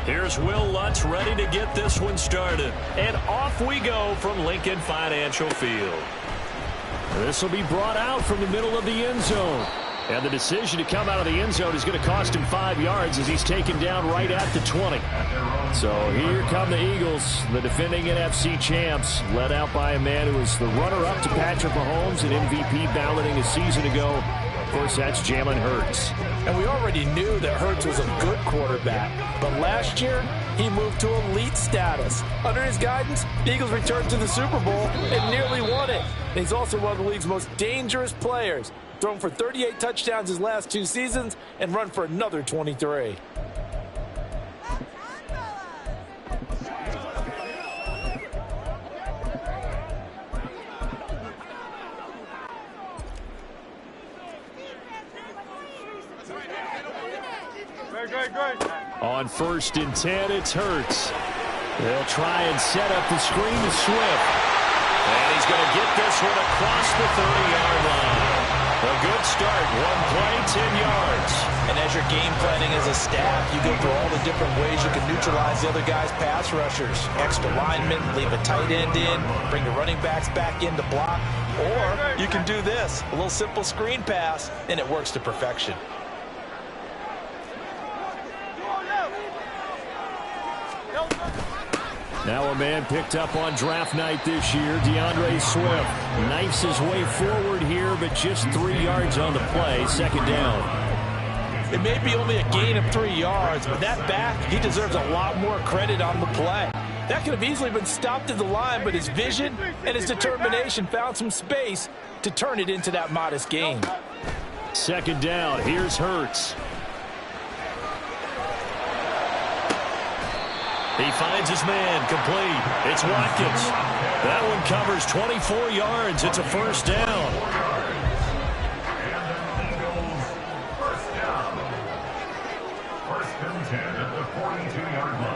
Here's Will Lutz ready to get this one started. And off we go from Lincoln Financial Field. This will be brought out from the middle of the end zone. And the decision to come out of the end zone is going to cost him 5 yards as he's taken down right at the 20. So here come the Eagles, the defending NFC champs, led out by a man who was the runner-up to Patrick Mahomes, an MVP balloting a season ago. Of course, that's Jalen Hurts. And we already knew that Hurts was a good quarterback. But last year, he moved to elite status. Under his guidance, the Eagles returned to the Super Bowl and nearly won it. And he's also one of the league's most dangerous players. Thrown for 38 touchdowns his last 2 seasons and run for another 23. Great. On 1st and 10, it's Hurts. They'll try and set up the screen to Swift. And he's going to get this one across the 30-yard line. A good start. One play, 10 yards. And as you're game planning as a staff, you go through all the different ways you can neutralize the other guy's pass rushers. Extra linemen, leave a tight end in, bring the running backs back in to block. Or you can do this, a little simple screen pass, and it works to perfection. Now a man picked up on draft night this year, DeAndre Swift. Knifes his way forward here, but just 3 yards on the play, 2nd down. It may be only a gain of 3 yards, but that back, he deserves a lot more credit on the play. That could have easily been stopped at the line, but his vision and his determination found some space to turn it into that modest gain. 2nd down, here's Hurts. He finds his man, complete. It's Watkins. That one covers 24 yards. It's a 1st down. And the Eagles, 1st down. 1st and 10 at the 42-yard line.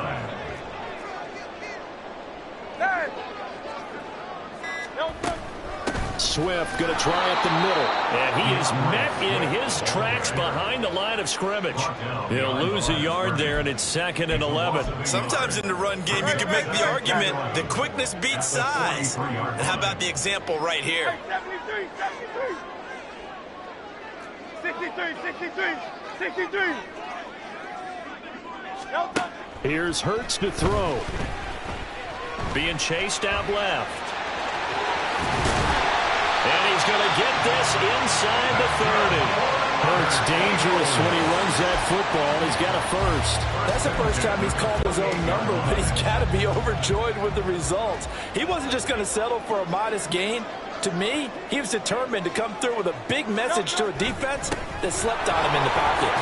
Swift going to try up the middle. And he is met in his tracks behind the line of scrimmage. He'll lose a yard there, and it's 2nd and 11. Sometimes in the run game, you can make the argument that quickness beats size. And how about the example right here? 63. Here's Hurts to throw. Being chased out left. And he's going to get this inside the 30. Hurts dangerous when he runs that football. He's got a 1st. That's the first time he's called his own number, but he's got to be overjoyed with the results. He wasn't just going to settle for a modest gain. To me, he was determined to come through with a big message to a defense that slept on him in the pocket.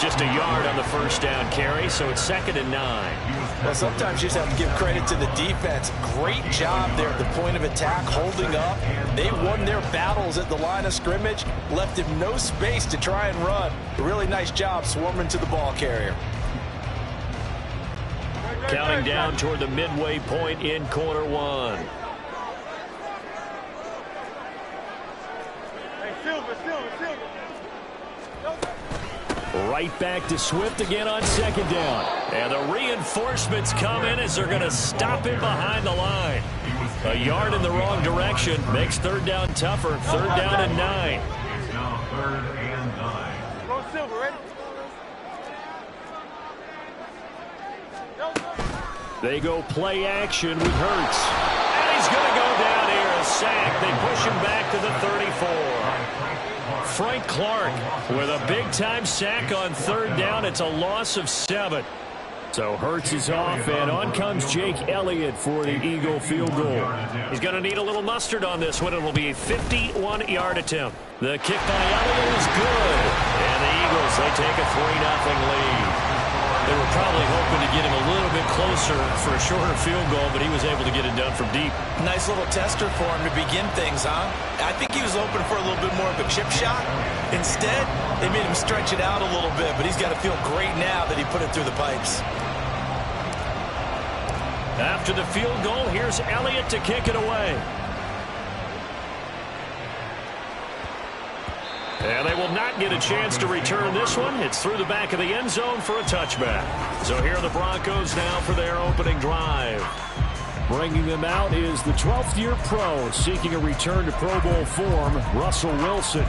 Just a yard on the 1st down carry, so it's 2nd and 9. Well, sometimes you just have to give credit to the defense. Great job there at the point of attack, holding up. They won their battles at the line of scrimmage, left him no space to try and run. A really nice job swarming to the ball carrier. Counting down toward the midway point in quarter 1. Hey, Silver. Right back to Swift again on 2nd down. And the reinforcements come in as they're going to stop him behind the line. A yard in the wrong direction makes 3rd down tougher. 3rd down and 9. It's now 3rd and 9. Go Silver, ready? They go play action with Hurts. And he's going to go down here, a sack. They push him back to the 34. Frank Clark with a big-time sack on 3rd down. It's a loss of 7. So Hurts is off, and on comes Jake Elliott for the Eagle field goal. He's going to need a little mustard on this one. It will be a 51-yard attempt. The kick by Elliott is good. And the Eagles, they take a 3-0 lead. They were probably hoping to get him a little bit closer for a shorter field goal, but he was able to get it done from deep. Nice little tester for him to begin things, huh? I think he was hoping for a little bit more of a chip shot. Instead, they made him stretch it out a little bit, but he's got to feel great now that he put it through the pipes. After the field goal, here's Elliott to kick it away. And they will not get a chance to return this one. It's through the back of the end zone for a touchback. So here are the Broncos now for their opening drive. Bringing them out is the 12th-year pro seeking a return to Pro Bowl form, Russell Wilson.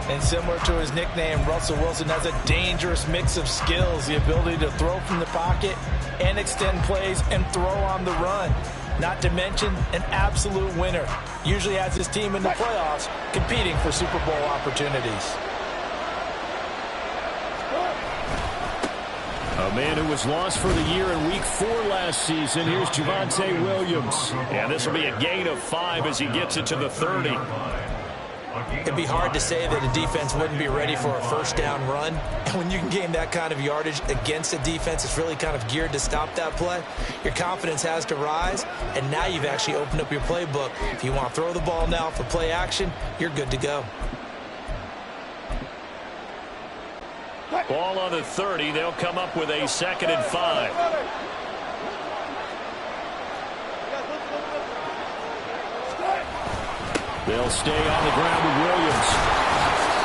And similar to his nickname, Russell Wilson has a dangerous mix of skills, the ability to throw from the pocket and extend plays and throw on the run. Not to mention an absolute winner. Usually has his team in the playoffs competing for Super Bowl opportunities. A man who was lost for the year in Week 4 last season. Here's Javonte Williams. And this will be a gain of 5 as he gets it to the 30. It'd be hard to say that a defense wouldn't be ready for a first down run. And when you can gain that kind of yardage against a defense that's really kind of geared to stop that play, your confidence has to rise, and now you've actually opened up your playbook. If you want to throw the ball now for play action, you're good to go. Ball on the 30. They'll come up with a 2nd and 5. They'll stay on the ground with Williams.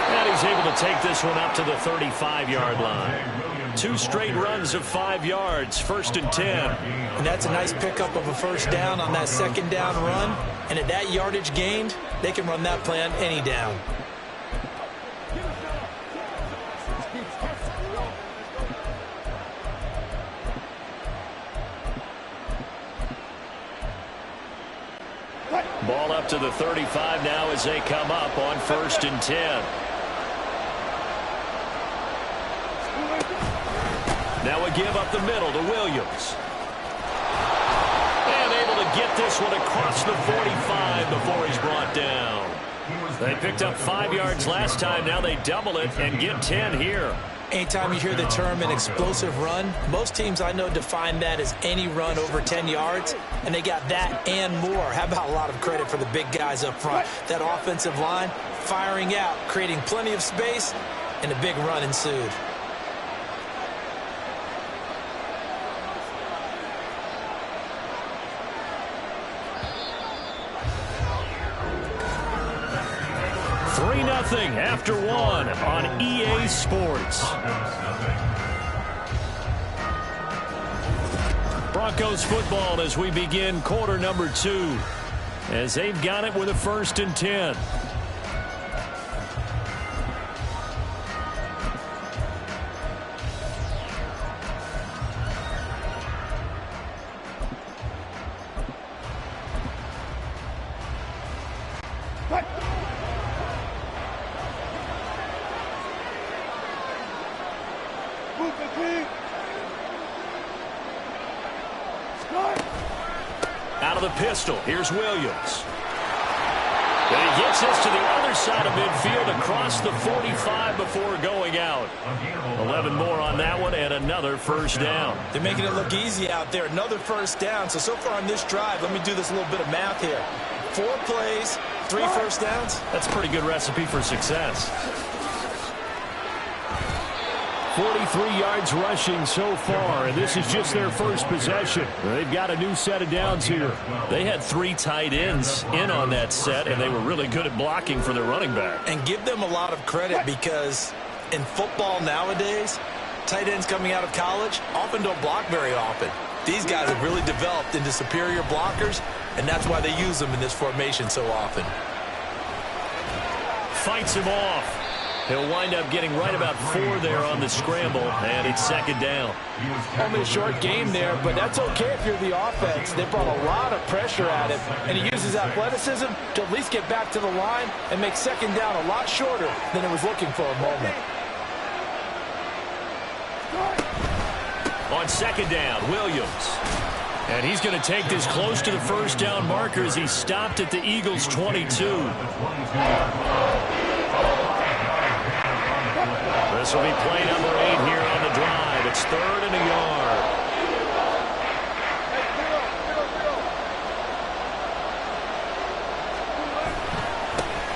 And he's able to take this one up to the 35-yard line. 2 straight runs of 5 yards, 1st and 10. And that's a nice pickup of a first down on that 2nd down run. And at that yardage gained, they can run that play on any down. Ball up to the 35 now as they come up on 1st and 10. Now a give up the middle to Williams. And able to get this one across the 45 before he's brought down. They picked up 5 yards last time. Now they double it and get 10 here. Anytime you hear the term an explosive run, most teams I know define that as any run over 10 yards, and they got that and more. How about a lot of credit for the big guys up front? That offensive line firing out, creating plenty of space, and a big run ensued. After 1 on EA Sports. Broncos football as we begin quarter number 2. As they've got it with a 1st and 10. Out of the pistol, here's Williams. And he gets this to the other side of midfield across the 45 before going out. 11 more on that one and another first down. They're making it look easy out there. Another first down. So far on this drive, let me do this little bit of math here. 4 plays, 3 first downs. That's a pretty good recipe for success. 43 yards rushing so far, and this is just their first possession. They've got a new set of downs here. They had 3 tight ends in on that set, and they were really good at blocking for their running back. And give them a lot of credit because in football nowadays, tight ends coming out of college often don't block very often. These guys have really developed into superior blockers, and that's why they use them in this formation so often. Fights him off. He'll wind up getting right about 4 there on the scramble, and it's 2nd down. Only a short game there, but that's okay if you're the offense. They brought a lot of pressure at him, and he uses athleticism to at least get back to the line and make 2nd down a lot shorter than it was looking for a moment. On 2nd down, Williams. And he's going to take this close to the first down marker as he stopped at the Eagles' 22. This will be play number 8 here on the drive. It's 3rd and a yard.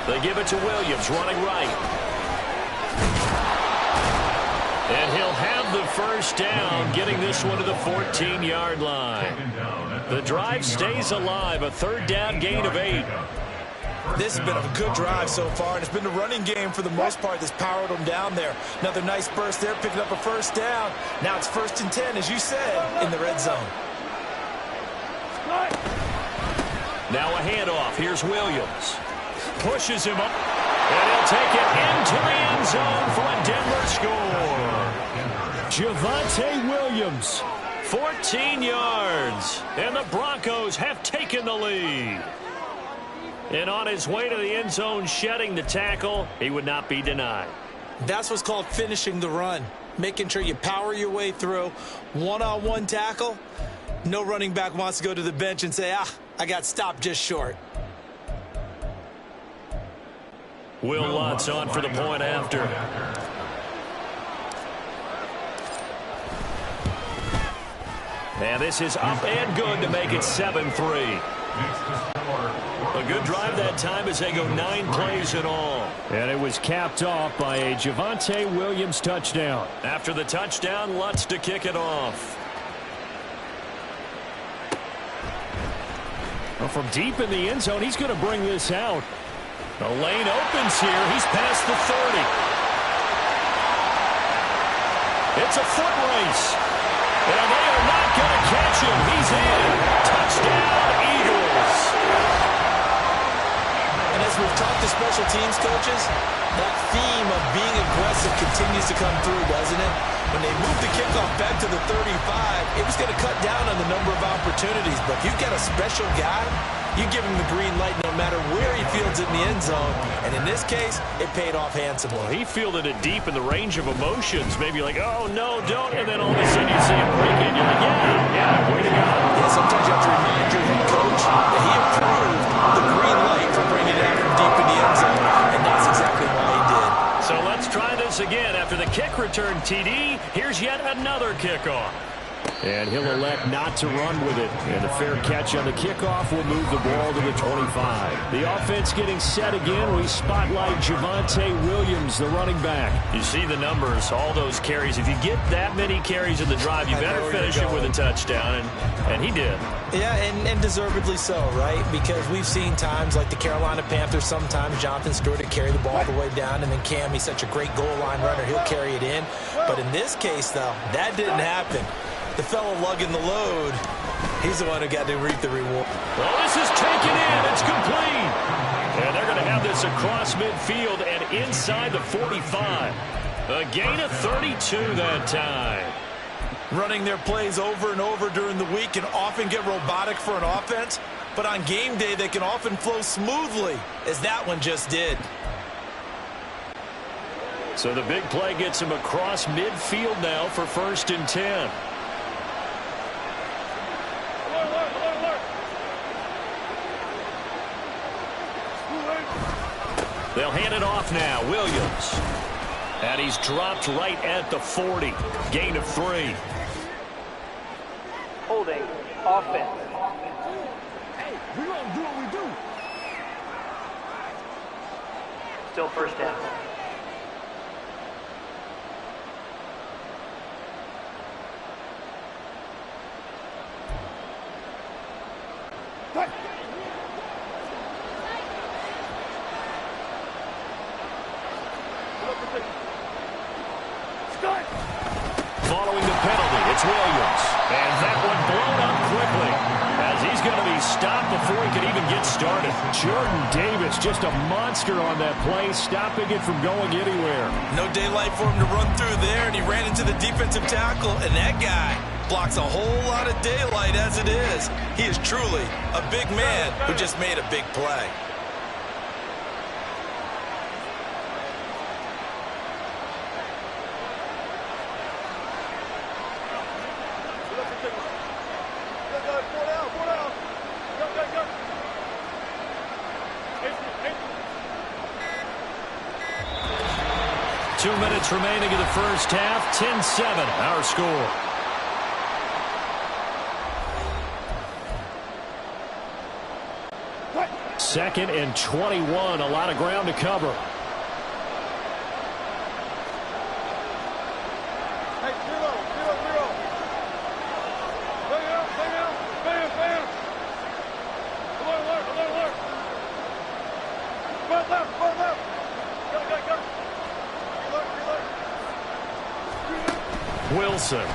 They give it to Williams, running right. And he'll have the first down, getting this one to the 14-yard line. The drive stays alive, a 3rd down gain of 8. This has been a good drive so far, and it's been the running game for the most part that's powered them down there. Another nice burst there, picking up a first down. Now it's 1st and 10, as you said, in the red zone. Now a handoff. Here's Williams. Pushes him up, and he'll take it into the end zone for a Denver score. Javonte Williams, 14 yards, and the Broncos have taken the lead. And on his way to the end zone, shedding the tackle, he would not be denied. That's what's called finishing the run. Making sure you power your way through. One-on-one tackle. No running back wants to go to the bench and say, I got stopped just short. Will Lutz on for the point after. And this is up and good to make it 7-3. A good drive that time as they go 9 plays in all. And it was capped off by a Javonte Williams touchdown. After the touchdown, Lutz to kick it off. Well, from deep in the end zone, he's going to bring this out. The lane opens here. He's past the 30. It's a foot race. And they are not going to catch him. He's in. Touchdown, Eagles. And as we've talked to special teams coaches, that theme of being aggressive continues to come through, doesn't it? When they moved the kickoff back to the 35, it was going to cut down on the number of opportunities. But if you've got a special guy, you give him the green light no matter where he fields it in the end zone. And in this case, it paid off handsomely. Well, he fielded it deep in the range of emotions. Maybe like, oh, no, don't. And then all of a sudden you see him break it. You're like, yeah, way to go. Yeah, sometimes you have to remind your head coach that he approved the green light for bringing it out from deep in the end zone. And that's exactly why he did. So let's try this again. After the kick return TD, here's yet another kickoff. And he'll elect not to run with it. And the fair catch on the kickoff will move the ball to the 25. The offense getting set again. We spotlight Javonte Williams, the running back. You see the numbers, all those carries. If you get that many carries in the drive, you better finish it with a touchdown. And he did. Yeah, and deservedly so, right? Because we've seen times like the Carolina Panthers, sometimes Jonathan Stewart to carry the ball all the way down, and then Cam, he's such a great goal line runner, he'll carry it in. But in this case, though, that didn't happen. The fellow lugging the load, he's the one who got to reap the reward. Well, this is taken in. It's complete. And they're going to have this across midfield and inside the 45. A gain of 32 that time. Running their plays over and over during the week can often get robotic for an offense, but on game day they can often flow smoothly, as that one just did. So the big play gets him across midfield now for 1st and 10. They'll hand it off now. Williams. And he's dropped right at the 40. Gain of 3. Holding offense. Hey, we gonna do what we do. Still first down. Following the penalty, it's Williams. And that one blown up quickly as he's going to be stopped before he can even get started. Jordan Davis, just a monster on that play, stopping it from going anywhere. No daylight for him to run through there, and he ran into the defensive tackle, and that guy blocks a whole lot of daylight as it is. He is truly a big man who just made a big play. Two minutes remaining in the first half. 10-7, our score. Second and 21. A lot of ground to cover. Hey, zero. Bam. Alert. Go left. Go. Wilson. And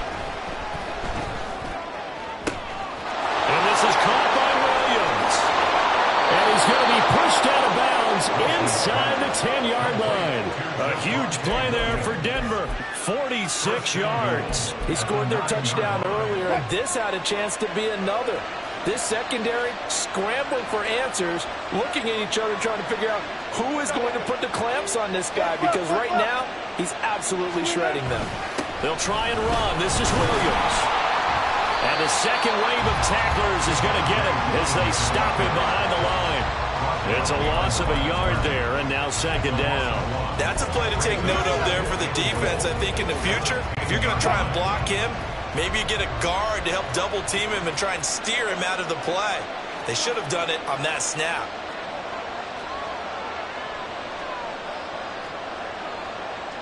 this is caught by Williams. And he's going to be pushed out of bounds inside the 10-yard line. A huge play there for Denver. 46 yards. He scored their touchdown earlier, and this had a chance to be another. This secondary scrambling for answers, looking at each other, trying to figure out who is going to put the clamps on this guy, because right now he's absolutely shredding them. They'll try and run. This is Williams. And the second wave of tacklers is going to get him as they stop him behind the line. It's a loss of a yard there, and now second down. That's a play to take note of there for the defense, I think, in the future. If you're going to try and block him, maybe you get a guard to help double-team him and try and steer him out of the play. They should have done it on that snap.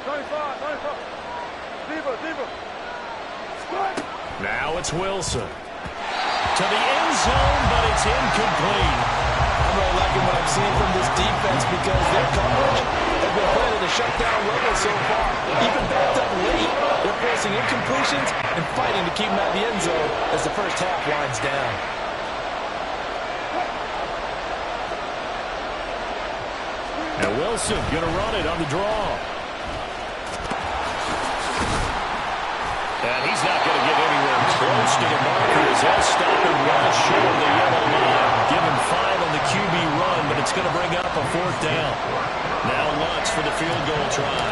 25, 25. Deeper. Now it's Wilson. To the end zone, but it's incomplete. I'm really liking what I'm seeing from this defense because their coverage has been playing at a shutdown level so far. Even backed up late, they're forcing incompletions and fighting to keep them out of the end zone as the first half winds down. And Wilson going to run it on the draw. And he's not going to get anywhere close to the markers. They'll stop him well short of the yellow line. Give him 5 on the QB run, but it's going to bring up a 4th down. Now Lutz for the field goal try.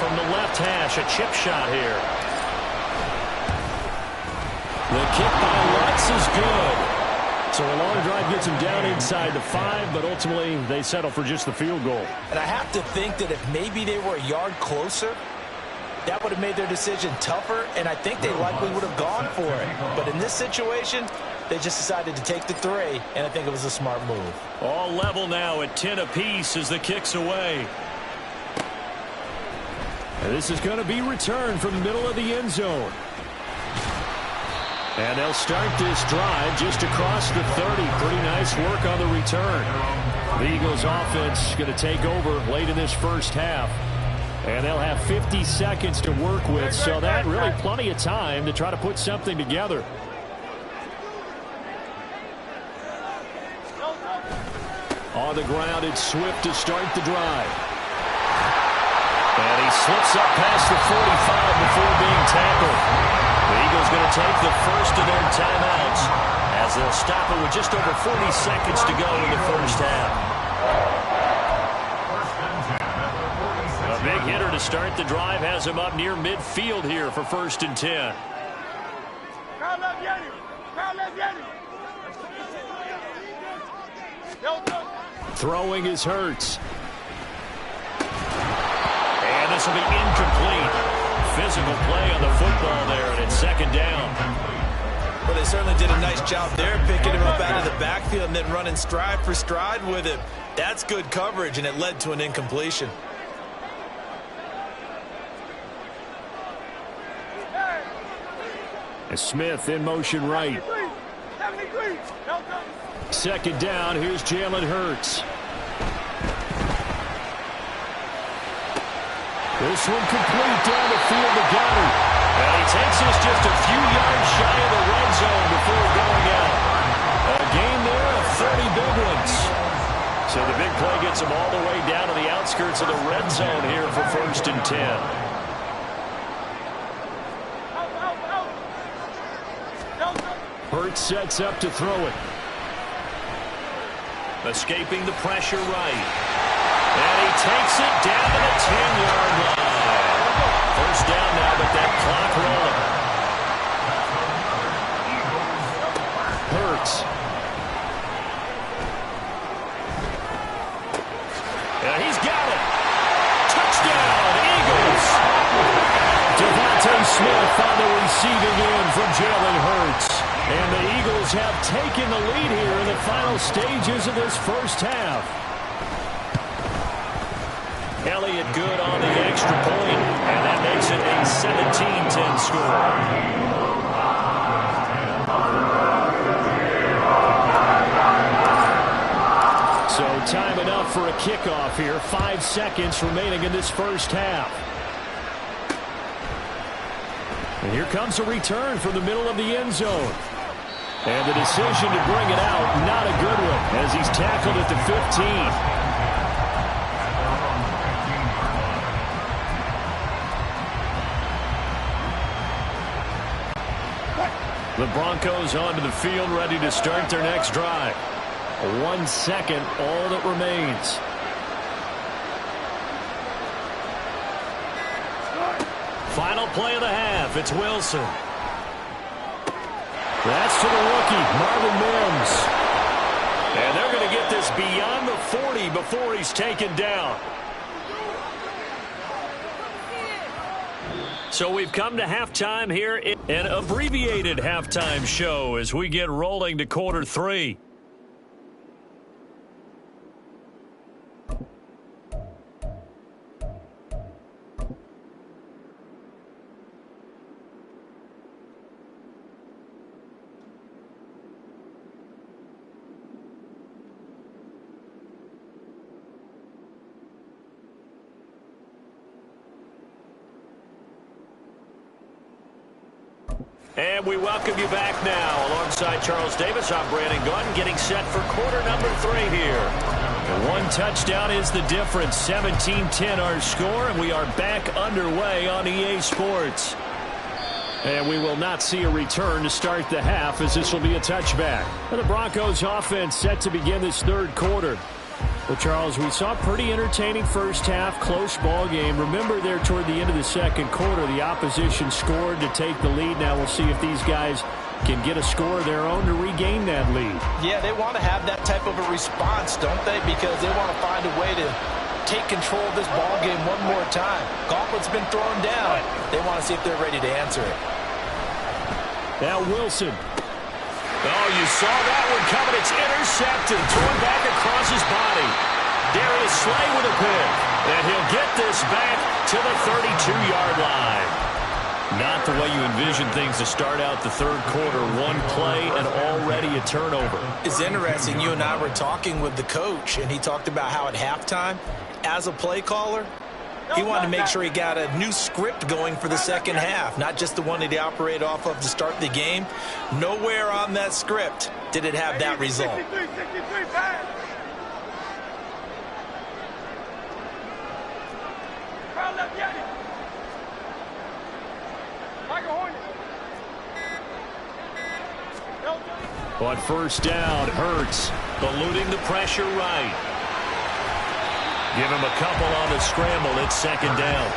From the left hash, a chip shot here. The kick by Lutz is good. So a long drive gets him down inside the 5, but ultimately they settle for just the field goal. And I have to think that if maybe they were a yard closer, that would have made their decision tougher, and I think they likely would have gone for it. But in this situation, they just decided to take the 3, and I think it was a smart move. All level now at 10 apiece as the kick's away. And this is going to be returned from the middle of the end zone. And they'll start this drive just across the 30. Pretty nice work on the return. The Eagles offense going to take over late in this first half. And they'll have 50 seconds to work with, so that really plenty of time to try to put something together. On the ground, it's Swift to start the drive. And he slips up past the 45 before being tackled. The Eagles going to take the first of their timeouts as they'll stop it with just over 40 seconds to go in the first half. A big hitter to start the drive has him up near midfield here for 1st and 10. Throwing is Hurts. And this will be incomplete. Physical play on the football there, and it's 2nd down. Well, they certainly did a nice job there, picking him up out of the backfield and then running stride for stride with him. That's good coverage, and it led to an incompletion. Smith in motion right. 2nd down. Here's Jalen Hurts. This one complete down the field to Goddard. And he takes us just a few yards shy of the red zone before going out. A gain there of 30 big ones. So the big play gets him all the way down to the outskirts of the red zone here for 1st and 10. Hurts sets up to throw it. Escaping the pressure right. And he takes it down to the 10-yard line. 1st down now, but that clock rolling. Hurts. And he's got it. Touchdown, Eagles. Devontae Smith on the receiving end from Jalen Hurts. And the Eagles have taken the lead here in the final stages of this first half. Elliott good on the extra point, and that makes it a 17-10 score. So time enough for a kickoff here. 5 seconds remaining in this first half. And here comes a return from the middle of the end zone. And the decision to bring it out, not a good one, as he's tackled at the 15. The Broncos onto the field, ready to start their next drive. 1 second, all that remains. Final play of the half, it's Wilson. That's to the rookie, Marvin Mims. And they're going to get this beyond the 40 before he's taken down. So we've come to halftime here, an abbreviated halftime show as we get rolling to quarter 3. And we welcome you back now. Alongside Charles Davis, I'm Brandon Gunn, getting set for quarter number 3 here. The one touchdown is the difference. 17-10 our score, and we are back underway on EA Sports. And we will not see a return to start the half, as this will be a touchback. And the Broncos offense set to begin this third quarter. Well, Charles, we saw a pretty entertaining first half, close ball game. Remember there toward the end of the second quarter, the opposition scored to take the lead. Now we'll see if these guys can get a score of their own to regain that lead. Yeah, they want to have that type of a response, don't they? Because they want to find a way to take control of this ball game one more time. Gauntlet's been thrown down. They want to see if they're ready to answer it. Now Wilson. Oh, you saw that one coming. It's intercepted. Thrown back across his body. Darius Slay with a pick. And he'll get this back to the 32-yard line. Not the way you envision things to start out the third quarter. One play and already a turnover. It's interesting. You and I were talking with the coach, and he talked about how at halftime, as a play caller, he wanted to make sure he got a new script going for the second half, not just the one that he operated off of to start the game. Nowhere on that script did it have that result. 63, pass. Crowd left, Yeti. Tiger Hornet. On first down, Hurts eluding the pressure right. Give him a couple on the scramble. It's second down.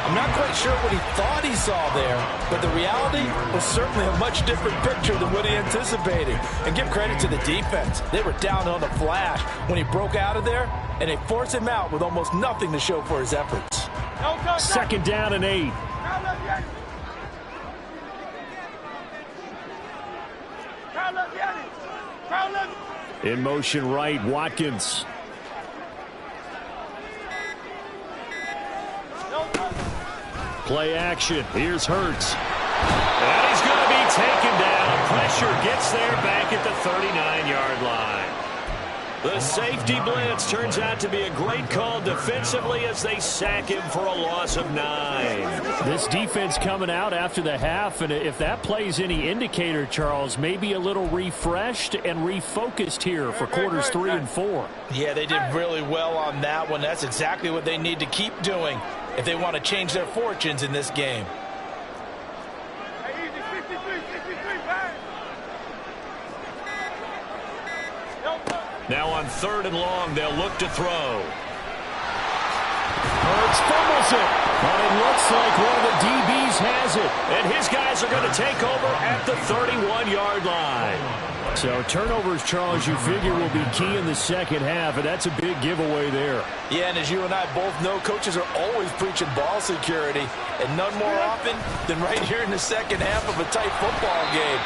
I'm not quite sure what he thought he saw there, but the reality was certainly a much different picture than what he anticipated. And give credit to the defense. They were down on the flash when he broke out of there, and they forced him out with almost nothing to show for his efforts. Second down and 8. In motion right, Watkins. Play action. Here's Hurts. And he's going to be taken down. Pressure gets there back at the 39-yard line. The safety blitz turns out to be a great call defensively as they sack him for a loss of 9. This defense coming out after the half, and if that plays any indicator, Charles, maybe a little refreshed and refocused here for quarters 3 and 4. Yeah, they did really well on that one. That's exactly what they need to keep doing if they want to change their fortunes in this game. Now on third and long, they'll look to throw. Hurts fumbles it, but it looks like one of the DBs has it. And his guys are going to take over at the 31-yard line. So turnovers, Charles, you figure will be key in the second half, and that's a big giveaway there. Yeah, and as you and I both know, coaches are always preaching ball security, and none more often than right here in the second half of a tight football game.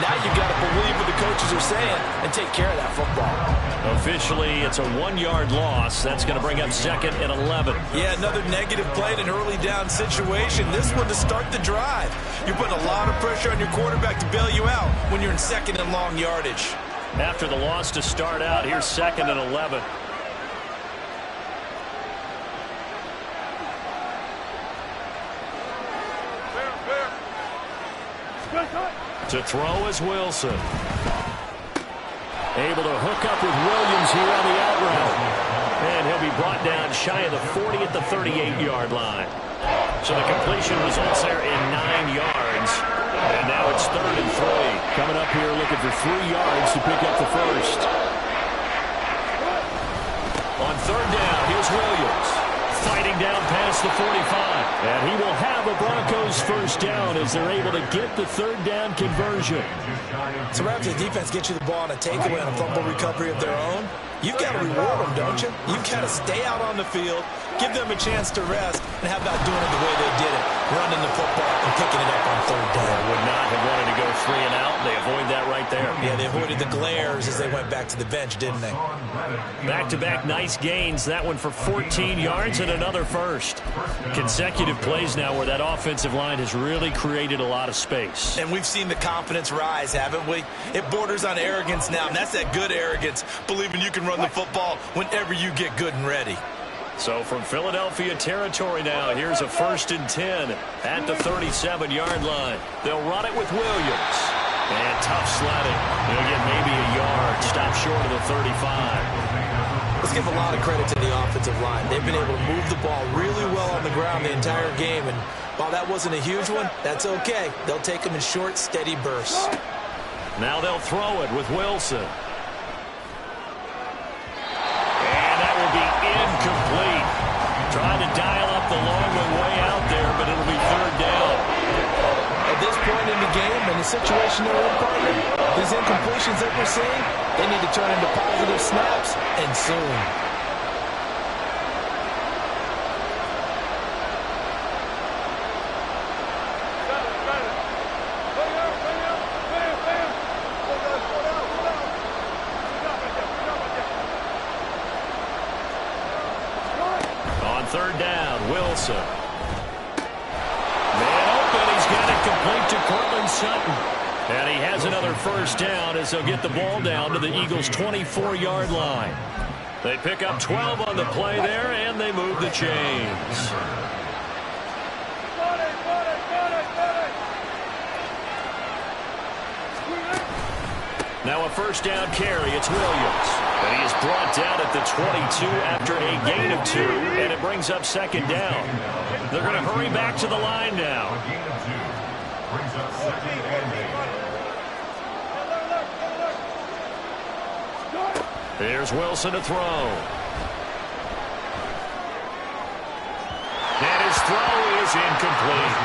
Now you got to believe what the coaches are saying and take care of that football. Officially, it's a 1-yard loss. That's going to bring up second and 11. Yeah, another negative play in an early down situation. This one to start the drive. You're putting a lot of pressure on your quarterback to bail you out when you're in second and long yardage. After the loss to start out, here's second and 11. To throw is Wilson. Able to hook up with Williams here on the out route. And he'll be brought down shy of the 40 at the 38-yard line. So the completion results there in 9 yards. And now it's third and 3. Coming up here looking for 3 yards to pick up the first. On third down, here's Williams. Fighting down past the 45. And he will have a Broncos first down as they're able to get the third down conversion. So right after the defense gets you the ball on a takeaway and a fumble recovery of their own, you've got to reward them, don't you? You've got to stay out on the field, give them a chance to rest, and how about doing it the way they did it, running the football and picking it up on third down. They would not have wanted to go 3 and out. They avoid that right there. Yeah, they avoided the glares as they went back to the bench, didn't they? Back-to-back nice gains. That one for 14 yards and another first. Consecutive plays now where that offensive line has really created a lot of space. And we've seen the confidence rise, haven't we? It borders on arrogance now, and that's that good arrogance, believing you can run the football whenever you get good and ready. So from Philadelphia territory now, here's a 1st and 10 at the 37-yard line. They'll run it with Williams. And tough sledding. He'll get maybe a yard. Stop short of the 35. Let's give a lot of credit to the offensive line. They've been able to move the ball really well on the ground the entire game. And while that wasn't a huge one, that's okay. They'll take them in short, steady bursts. Now they'll throw it with Wilson. And that will be incomplete. Trying to dial up the long way out there, but it'll be 3rd down. At this point in the game, in the situation they're in, partner, these incompletions that we're seeing, they need to turn into positive snaps, and soon. On 3rd down, Wilson. Man open, he's got it complete to Cortland Sutton. And he has another 1st down as they'll get the ball down to the Eagles' 24-yard line. They pick up 12 on the play there, and they move the chains. Now a 1st down carry, it's Williams. And he is brought down at the 22 after a gain of 2, and it brings up 2nd down. They're going to hurry back to the line now. A gain of 2 brings up 2nd and 8. Here's Wilson to throw. And his throw is incomplete.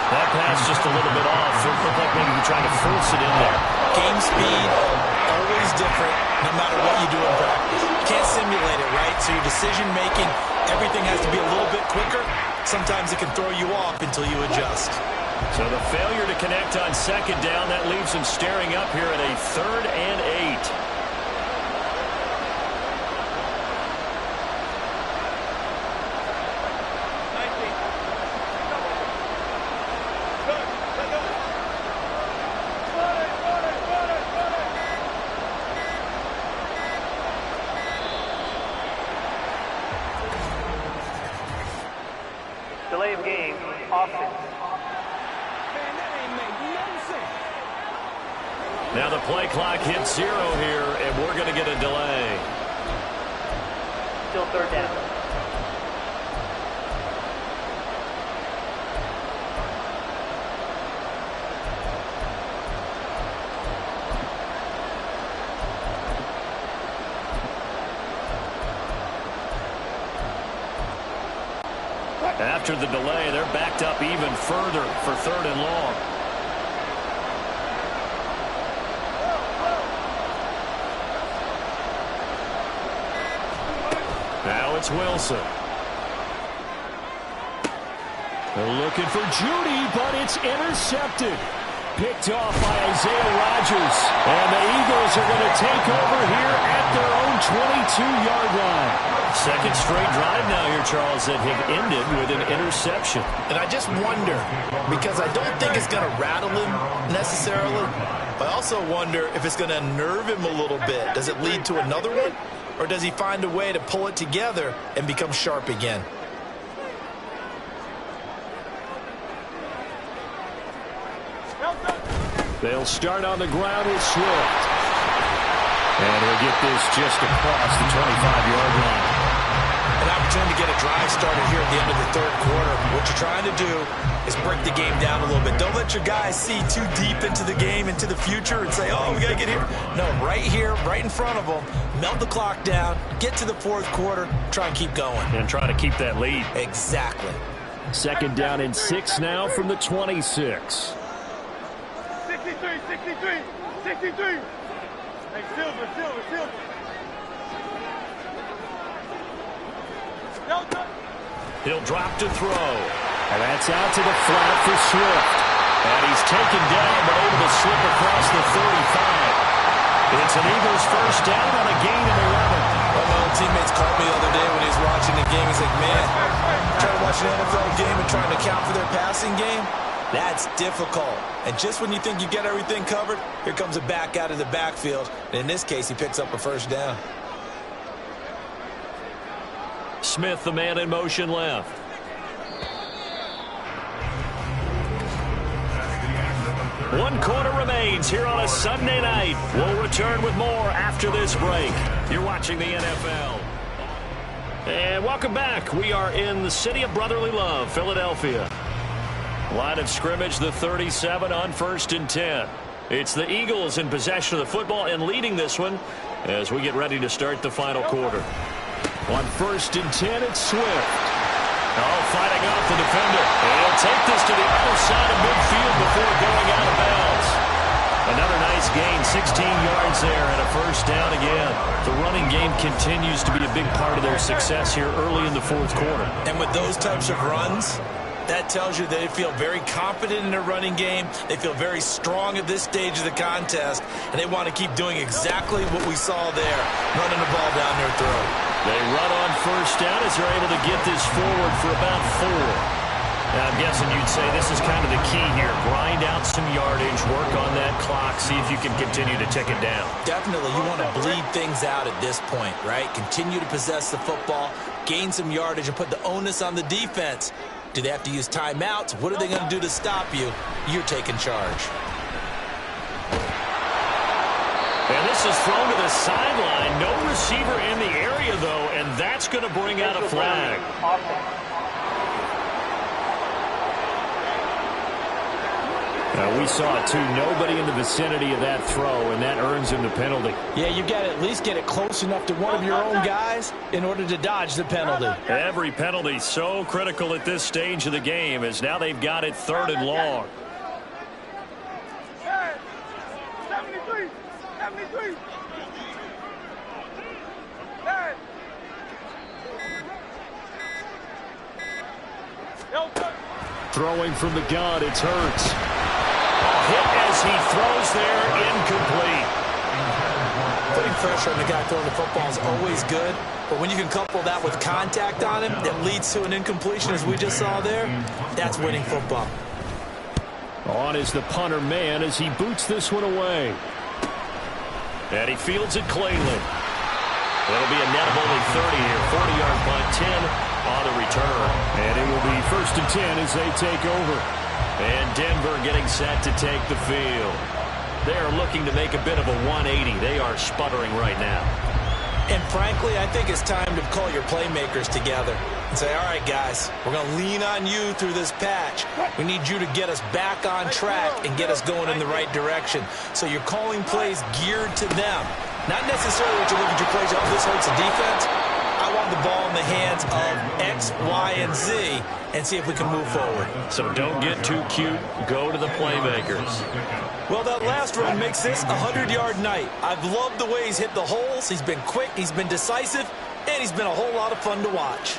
That pass just a little bit off. It looked like maybe he tried to force it in there. Game speed, always different, no matter what you do in practice. You can't simulate it, right? So your decision-making, everything has to be a little bit quicker. Sometimes it can throw you off until you adjust. So the failure to connect on 2nd down, that leaves him staring up here at a 3rd and 8. Delay of game, offense. Now the play clock hits 0 here, and we're going to get a delay. Still 3rd down. After the delay, they're backed up even further for 3rd and long. Now it's Wilson. They're looking for Judy, but it's intercepted. Picked off by Isaiah Rodgers. And the Eagles are going to take over here at their own 22-yard line. 2nd straight drive now here, Charles, that have ended with an interception. And I just wonder, because I don't think it's going to rattle him necessarily, but I also wonder if it's going to unnerve him a little bit. Does it lead to another one? Or does he find a way to pull it together and become sharp again? They'll start on the ground with Swift. And he'll get this just across the 25-yard line. An opportunity to get a drive started here at the end of the 3rd quarter. What you're trying to do is break the game down a little bit. Don't let your guys see too deep into the game, into the future, and say, oh, we got to get here. No, right here, right in front of them, melt the clock down, get to the 4th quarter, try and keep going. And try to keep that lead. Exactly. 2nd down and 6 now from the 26. 63. Hey, Silver. He'll drop to throw. And that's out to the flat for Swift. And he's taken down, but able to slip across the 35. It's an Eagles 1st down on a gain of 11. Well, my old teammates called me the other day when he was watching the game. He's like, man, trying to watch an NFL game and trying to account for their passing game? That's difficult. And just when you think you get everything covered, here comes a back out of the backfield. And in this case, he picks up a 1st down. Smith, the man in motion left. One quarter remains here on a Sunday night. We'll return with more after this break. You're watching the NFL. And welcome back. We are in the city of brotherly love, Philadelphia. Line of scrimmage, the 37 on 1st and 10. It's the Eagles in possession of the football and leading this one as we get ready to start the final quarter. On 1st and 10, it's Swift. Oh, fighting off the defender. And he'll take this to the other side of midfield before going out of bounds. Another nice gain, 16 yards there and a first down again. The running game continues to be a big part of their success here early in the fourth quarter. And with those types of runs, that tells you they feel very confident in their running game. They feel very strong at this stage of the contest, and they want to keep doing exactly what we saw there, running the ball down their throat. They run on first down as they're able to get this forward for about 4. Now, I'm guessing you'd say this is kind of the key here. Grind out some yardage, work on that clock, see if you can continue to tick it down. Definitely, you want to bleed things out at this point, right? Continue to possess the football, gain some yardage, and put the onus on the defense. Do they have to use timeouts? What are they going to do to stop you? You're taking charge. And this is thrown to the sideline. No receiver in the area, though, and that's going to bring out a flag. Now, we saw it, too. Nobody in the vicinity of that throw, and that earns him the penalty. Yeah, you got to at least get it close enough to one of your own guys in order to dodge the penalty. Every penalty so critical at this stage of the game as now they've got it 3rd and long. 73. 73. Throwing from the gun, it's Hurts. Hit as he throws there, incomplete. Putting pressure on the guy throwing the football is always good, but when you can couple that with contact on him that leads to an incompletion as we just saw there, that's winning football. On is the punter man as he boots this one away. And he fields it cleanly. It'll be a net of only 30 here. 40-yard punt, 10 on the return. And it will be 1st and 10 as they take over. And Denver getting set to take the field. They are looking to make a bit of a 180. They are sputtering right now. And frankly, I think it's time to call your playmakers together and say, all right, guys, we're going to lean on you through this patch. We need you to get us back on track and get us going in the right direction. So you're calling plays geared to them. Not necessarily that you look at your plays, oh, this hurts the defense. I want the ball in the hands of X, Y, and Z and see if we can move forward. So don't get too cute. Go to the playmakers. Well, that last run makes this a 100-yard night. I've loved the way he's hit the holes. He's been quick, he's been decisive, and he's been a whole lot of fun to watch.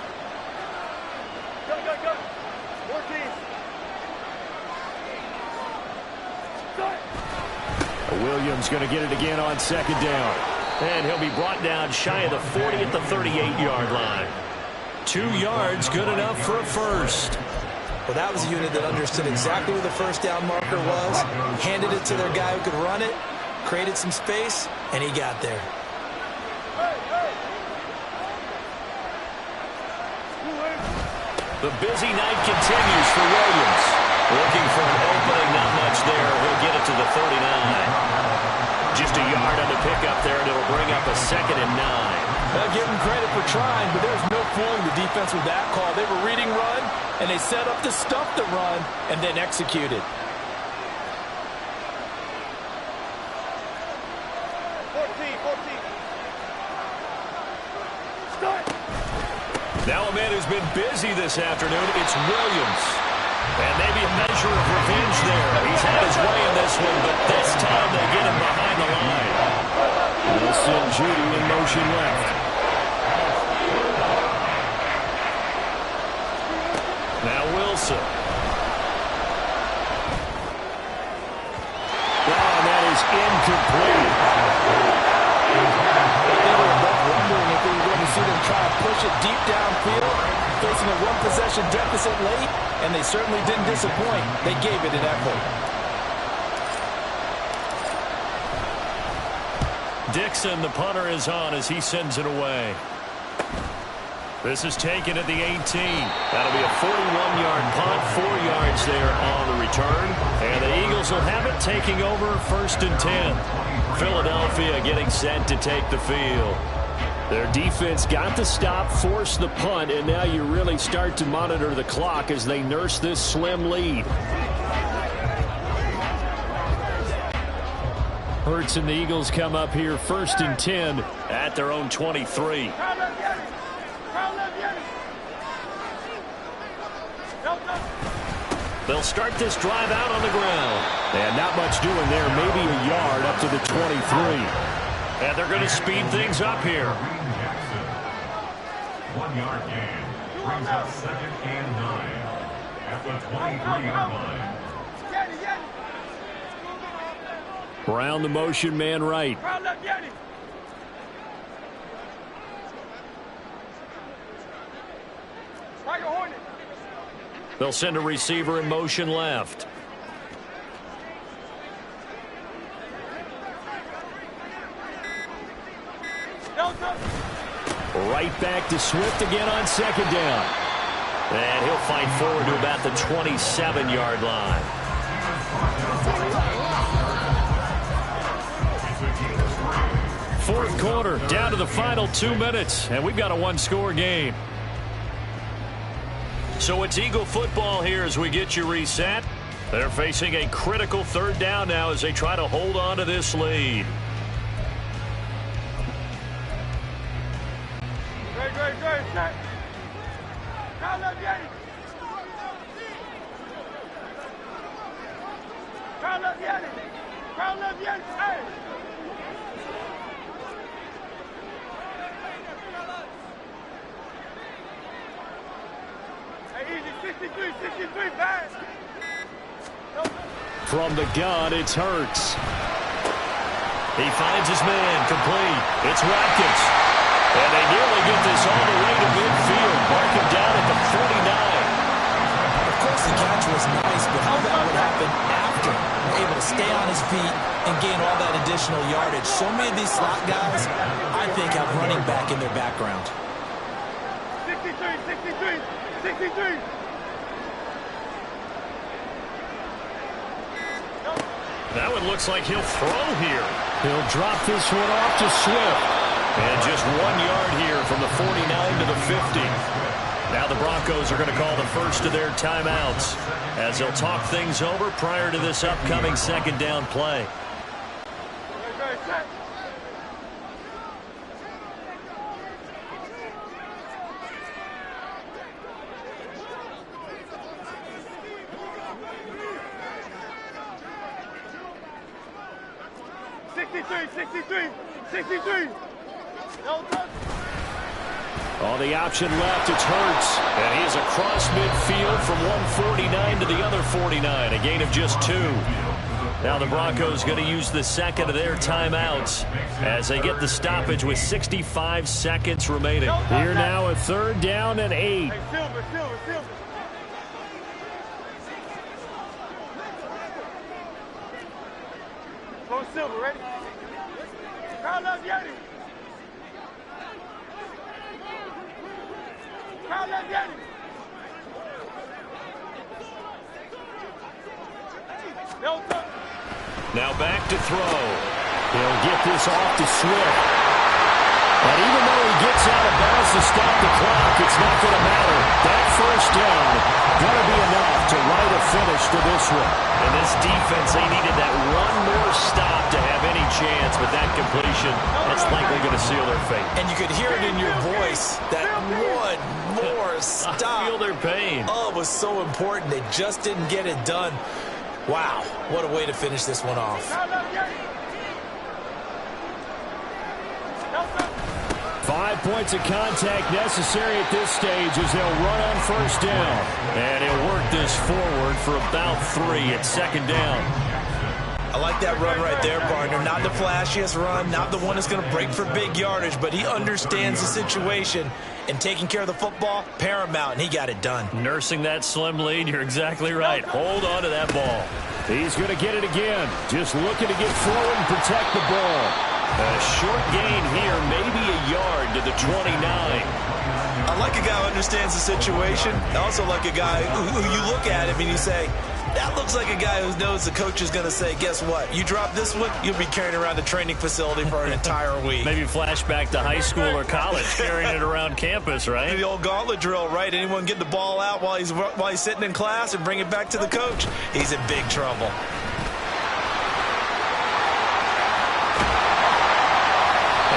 Go. 14. Williams going to get it again on 2nd down. And he'll be brought down shy of the 40 at the 38-yard line. 2 yards, good enough for a first. Well, that was a unit that understood exactly where the first down marker was, handed it to their guy who could run it, created some space, and he got there. The busy night continues for Williams. Looking for an opening, not much there. He'll get it to the 39. Just a yard on the pickup there, and it'll bring up a 2nd and 9. I'll give them credit for trying, but there's no fooling the defense with that call. They were reading run, and they set up to stuff the run, and then executed. 14. Start. Now a man who's been busy this afternoon, it's Williams. And maybe a measure of revenge there. He's had his way in this one, but this time they get him behind the line. Wilson, Judy in motion left. Now Wilson. Wow, that is incomplete. They were both wondering if they were going to see them try to push it deep downfield, facing a one-possession deficit late, and they certainly didn't disappoint. They gave it an effort. Dixon, the punter, is on as he sends it away. This is taken at the 18. That'll be a 41-yard punt, 4 yards there on the return. And the Eagles will have it taking over 1st and 10. Philadelphia getting set to take the field. Their defense got the stop, forced the punt, and now you really start to monitor the clock as they nurse this slim lead. Hurts and the Eagles come up here 1st and 10 at their own 23. They'll start this drive out on the ground. And not much doing there, maybe a yard up to the 23. And they're going to speed things up here. 1 yard gain brings up 2nd and 9 at the 23-yard line. Brown the motion man right. They'll send a receiver in motion left. Right back to Swift again on 2nd down. And he'll fight forward to about the 27-yard line. Fourth quarter, down to the final 2 minutes, and we've got a 1-score game. So it's Eagle football here as we get you reset. They're facing a critical 3rd down now as they try to hold on to this lead. From the gun, it's Hurts. He finds his man, complete. It's Watkins. And they nearly get this all the way to midfield. Mark him down at the 49. Of course, the catch was nice, but how that would happen after able to stay on his feet and gain all that additional yardage. So many of these slot guys, I think, have running back in their background. 63. That one looks like he'll throw here. He'll drop this one off to Swift. And just 1 yard here from the 49 to the 50. Now the Broncos are going to call the first of their timeouts as they'll talk things over prior to this upcoming 2nd down play. On the option left, it's Hurts. And he is across midfield from 149 to the other 49, a gain of just 2. Now the Broncos going to use the 2nd of their timeouts as they get the stoppage with 65 seconds remaining. Here now, a 3rd down and 8. Hey, Silver. Go Silver, ready? Crowd loves Yeti. Crowd loves Yeti. Now back to throw. He'll get this off to Swift. And even though he gets out of bounds to stop the clock, it's not going to matter. That 1st down going to be enough to write a finish to this one. And this defense, they needed that one more stop to have any chance, but that completion, that's likely going to seal their fate. And you could hear it in your voice, that one more stop. I feel their pain. Oh, it was so important. They just didn't get it done. Wow, what a way to finish this one off. 5 points of contact necessary at this stage as they'll run on 1st down. And he'll work this forward for about 3 at 2nd down. I like that run right there, partner. Not the flashiest run, not the one that's going to break for big yardage, but he understands the situation, and taking care of the football, paramount, and he got it done. Nursing that slim lead, you're exactly right. Hold on to that ball. He's going to get it again. Just looking to get forward and protect the ball. A short gain here, maybe a yard to the 29. I like a guy who understands the situation. I also like a guy who you look at him and you say, that looks like a guy who knows the coach is going to say, guess what? You drop this one, you'll be carrying around the training facility for an entire week. Maybe flashback to high school or college, carrying it around campus, right? The old gauntlet drill, right? Anyone get the ball out while he's sitting in class and bring it back to the coach? He's in big trouble.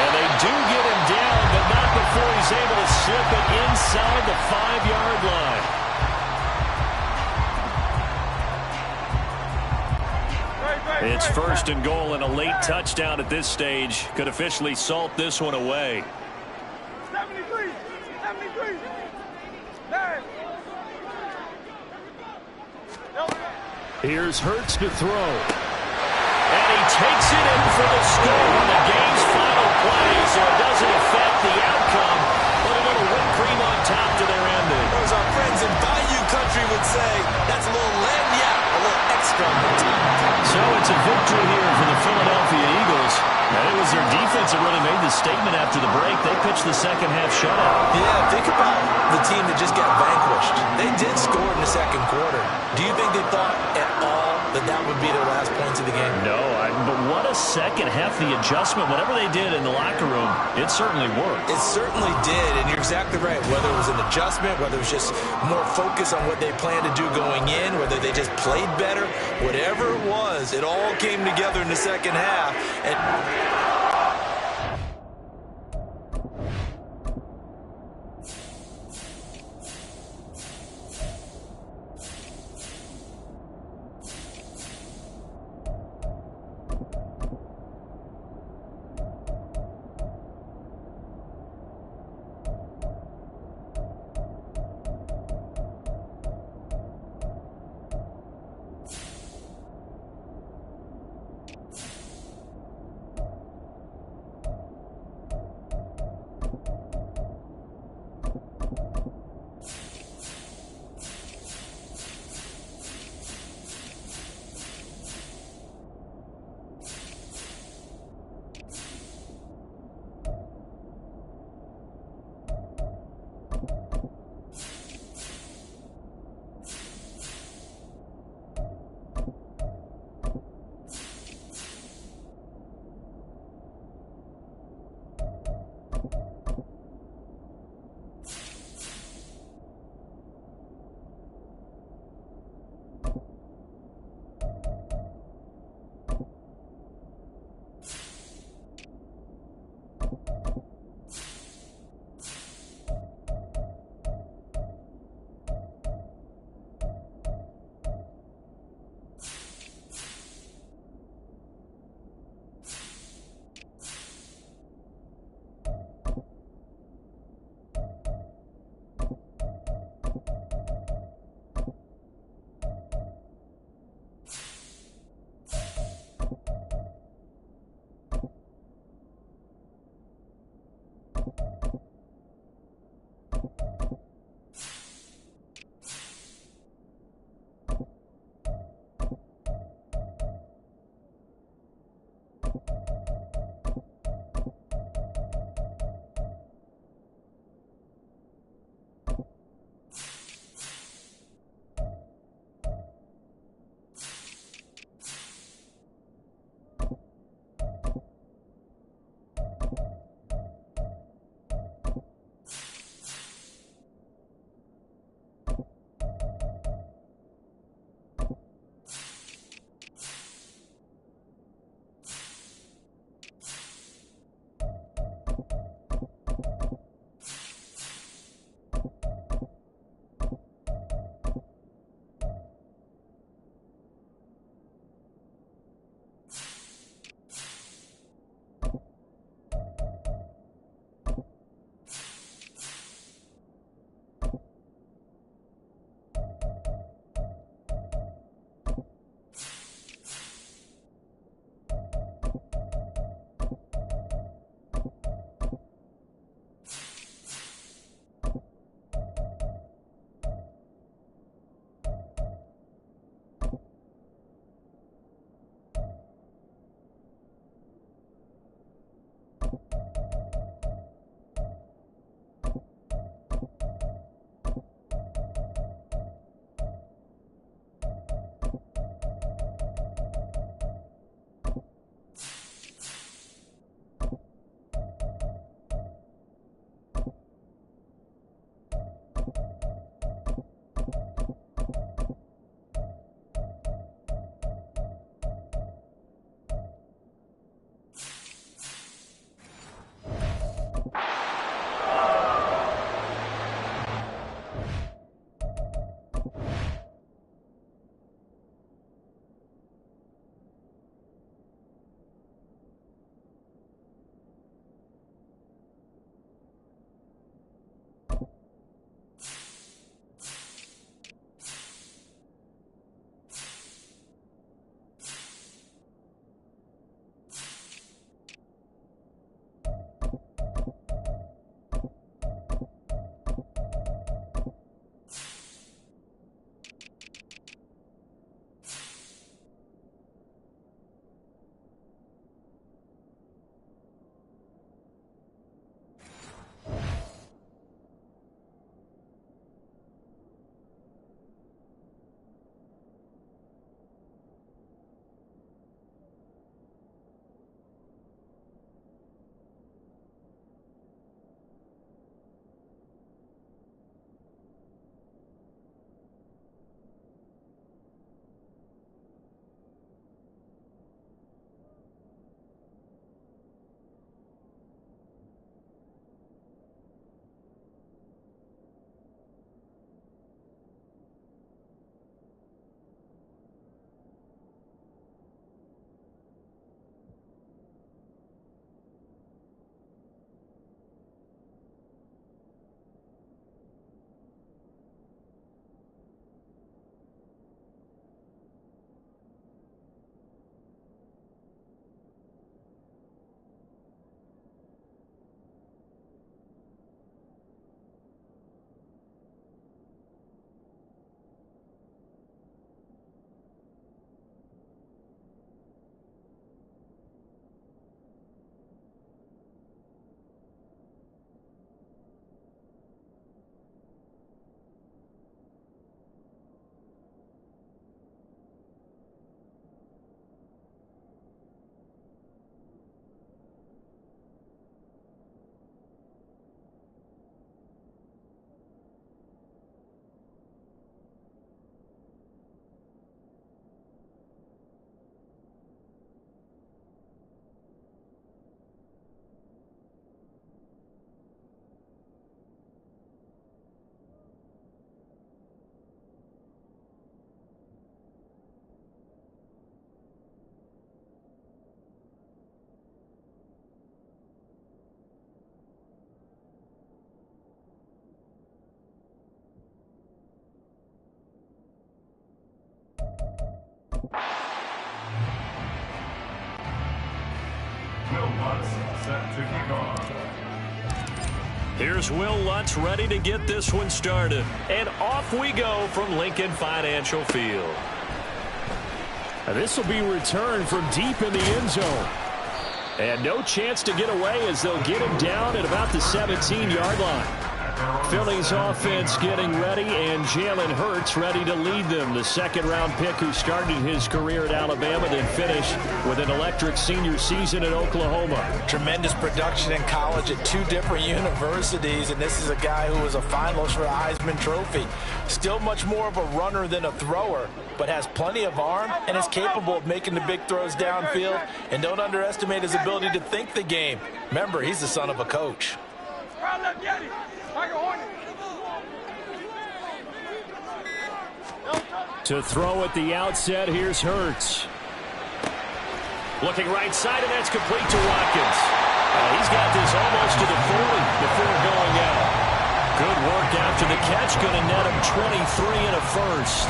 And they do get him down, but not before he's able to slip it inside the 5-yard line. It's 1st and goal, and a late touchdown at this stage could officially salt this one away. 73. Here's Hurts to throw. And he takes it in for the score on the game's final play, so it doesn't affect the outcome, but a little whipped cream on top to their ending. Or as our friends in Bayou Country would say, that's a little lagniappe, a little extra on the top. So it's a victory here for the Philadelphia Eagles. And it was their defense that really made the statement after the break. They pitched the second-half shutout. Yeah, think about the team that just got vanquished. They did score in the second quarter. Do you think they thought at all that would be their last points of the game? No, but what a second half. The adjustment, whatever they did in the locker room, it certainly worked. It certainly did, and you're exactly right. Whether it was an adjustment, whether it was just more focus on what they planned to do going in, whether they just played better, whatever it was, it all came together in the second half. And Will Lutz set to kick off. Here's Will Lutz ready to get this one started. And off we go from Lincoln Financial Field. This will be returned from deep in the end zone. And no chance to get away as they'll get him down at about the 17-yard line. Philly's offense getting ready, and Jalen Hurts ready to lead them. The second-round pick who started his career at Alabama, then finished with an electric senior season at Oklahoma. Tremendous production in college at 2 different universities, and this is a guy who was a finalist for the Heisman Trophy. Still much more of a runner than a thrower, but has plenty of arm and is capable of making the big throws downfield. And don't underestimate his ability to think the game. Remember, he's the son of a coach. To throw at the outset, here's Hurts. Looking right side, and that's complete to Watkins. He's got this almost to the 40 before going out. Good work after the catch. Going to net him 23 and a first.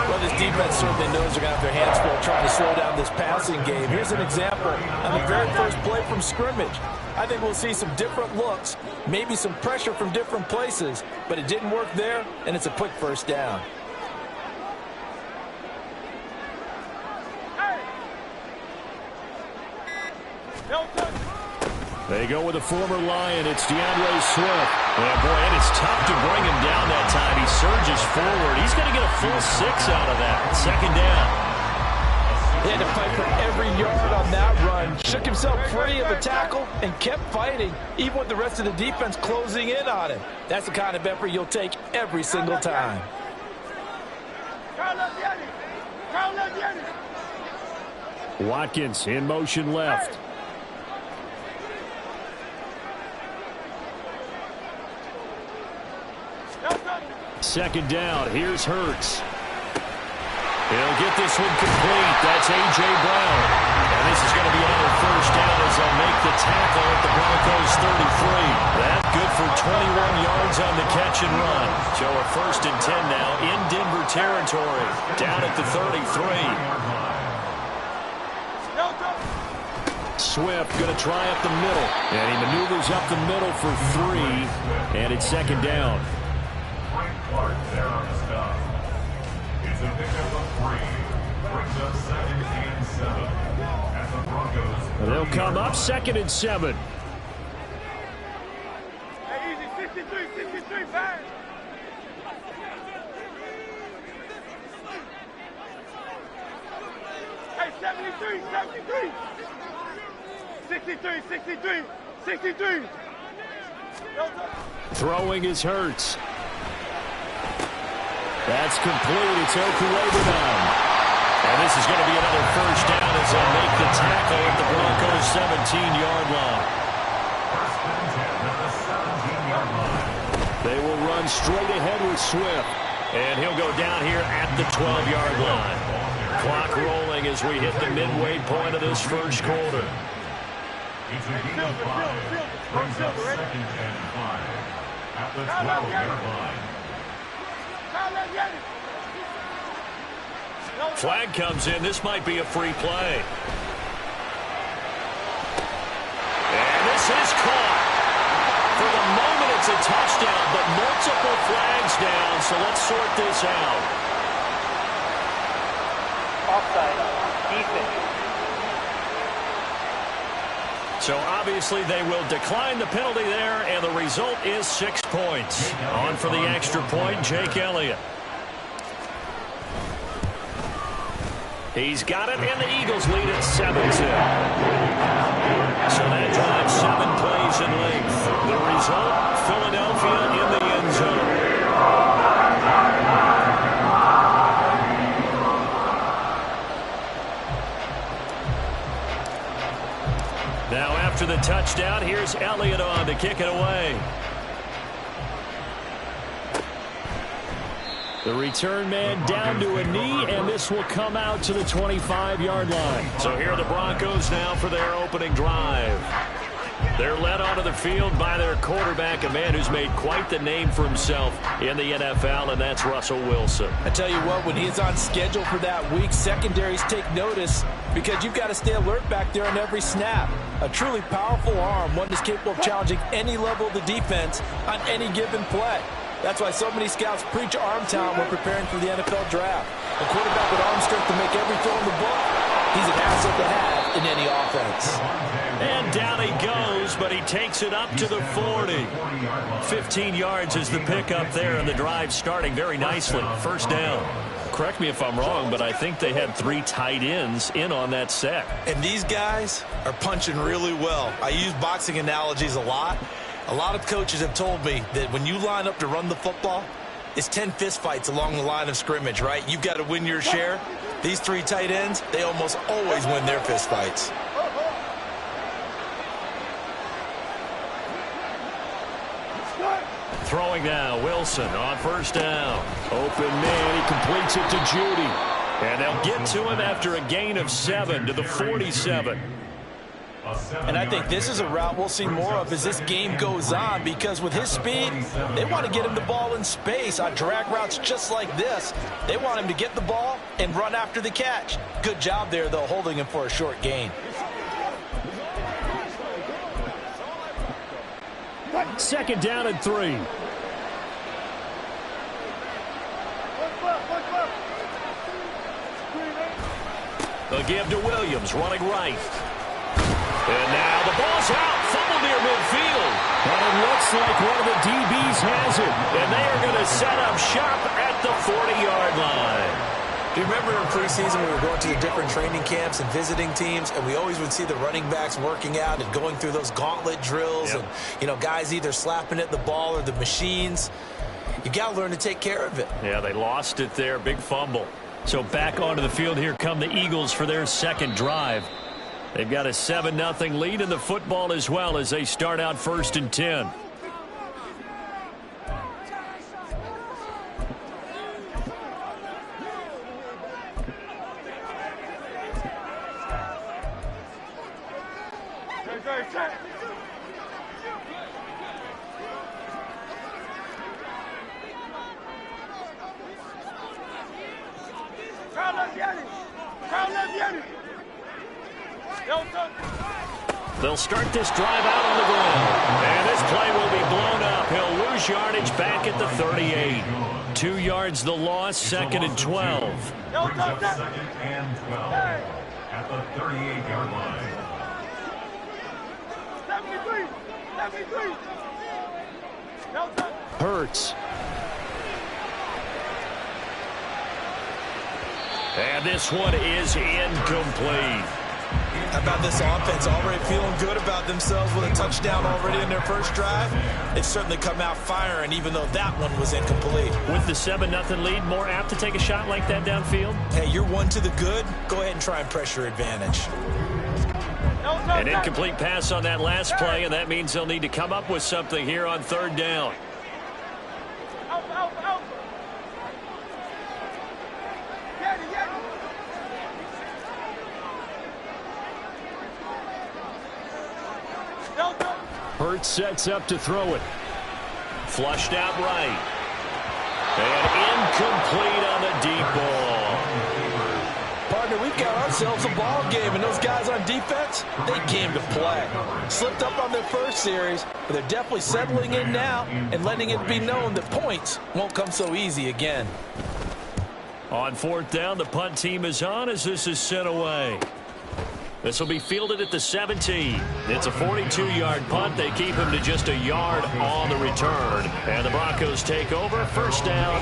Well, this defense certainly knows they're going to have their hands full trying to slow down this passing game. Here's an example on the very first play from scrimmage. I think we'll see some different looks, maybe some pressure from different places, but it didn't work there, and it's a quick first down. They go with a former Lion. It's DeAndre Swift. Yeah, boy, and it's tough to bring him down that time. He surges forward. He's going to get a full 6 out of that. Second down. He had to fight for every yard on that run. Shook himself free of the tackle and kept fighting, even with the rest of the defense closing in on him. That's the kind of effort you'll take every single time. Watkins in motion left. Second down. Here's Hurts. He'll get this one complete. That's A.J. Brown. And this is going to be another first down as they'll make the tackle at the Broncos 33. That good for 21 yards on the catch and run. So a 1st and 10 now in Denver territory. Down at the 33. Swift going to try up the middle. And he maneuvers up the middle for 3. And it's second down. Clark there on the stop. It's a pickup of 3. Brings up 2nd and 7. At the Broncos. They'll come up 2nd and 7. Hey, easy, 63, back. Hey, 63. Throwing is Hurts. That's complete. It's Okulebanon. And this is going to be another first down as they'll make the tackle at the Broncos' 17-yard line. They will run straight ahead with Swift. And he'll go down here at the 12-yard line. Clock rolling as we hit the midway point of this first quarter. It's a gain of 5. Brings up 2nd and 5. At the 12-yard line. Flag comes in. This might be a free play. And this is caught. For the moment, it's a touchdown, but multiple flags down, so let's sort this out. Offside. Defense. So obviously they will decline the penalty there, and the result is 6 points. On for the extra point, Jake Elliott. He's got it, and the Eagles lead at 7-2. So that drives 7 plays in length. The result, Philadelphia in the end zone. Now after the touchdown, here's Elliott on to kick it away. The return man down to a knee, and this will come out to the 25-yard line. So here are the Broncos now for their opening drive. They're led onto the field by their quarterback, a man who's made quite the name for himself in the NFL, and that's Russell Wilson. I tell you what, when he's on schedule for that week, secondaries take notice because you've got to stay alert back there on every snap. A truly powerful arm, one that's capable of challenging any level of the defense on any given play. That's why so many scouts preach arm talent when preparing for the NFL draft. A quarterback with arm strength to make every throw in the book, he's an asset to have in any offense. And down he goes, but he takes it up to the 40. 15 yards is the pickup there, and the drive starting very nicely. First down. Correct me if I'm wrong, but I think they had 3 tight ends in on that set. And these guys are punching really well. I use boxing analogies a lot. A lot of coaches have told me that when you line up to run the football, it's 10 fistfights along the line of scrimmage, right? You've got to win your share. These 3 tight ends, they almost always win their fistfights. Throwing now, Wilson on first down. Open man, he completes it to Judy. And they'll get to him after a gain of 7 to the 47. And I think this is a route we'll see more of as this game goes on, because with his speed, they want to get him the ball in space on drag routes just like this. They want him to get the ball and run after the catch. Good job there, though, holding him for a short gain. Second down and 3. They'll give to Williams, running right. And now the ball's out, fumbled near midfield. And it looks like one of the DBs has it. And they are going to set up shop at the 40-yard line. Do you remember in preseason we were going to the different training camps and visiting teams, and we always would see the running backs working out and going through those gauntlet drills, and, you know, guys either slapping at the ball or the machines. You got to learn to take care of it. Yeah, they lost it there, big fumble. So back onto the field, here come the Eagles for their second drive. They've got a 7-0 lead in the football as well as they start out 1st and 10. They'll start this drive out on the ground. And this play will be blown up. He'll lose yardage back at the 38. 2 yards the loss, 2nd and 12. Second and 12 at the 38-yard line. 73. Hurts. And this one is incomplete. How about this offense already feeling good about themselves with a touchdown already in their first drive? They've certainly come out firing, even though that one was incomplete. With the 7-0 lead, more apt to take a shot like that downfield? Hey, you're one to the good. Go ahead and try and pressure advantage. An incomplete pass on that last play, and that means they'll need to come up with something here on 3rd down. Hurts sets up to throw it. Flushed out right. And incomplete on the deep ball. Partner, we've got ourselves a ball game, and those guys on defense, they came to play. Slipped up on their first series, but they're definitely settling in now and letting it be known that points won't come so easy again. On 4th down, the punt team is on as this is sent away. This will be fielded at the 17. It's a 42-yard punt. They keep him to just a yard on the return. And the Broncos take over. 1st down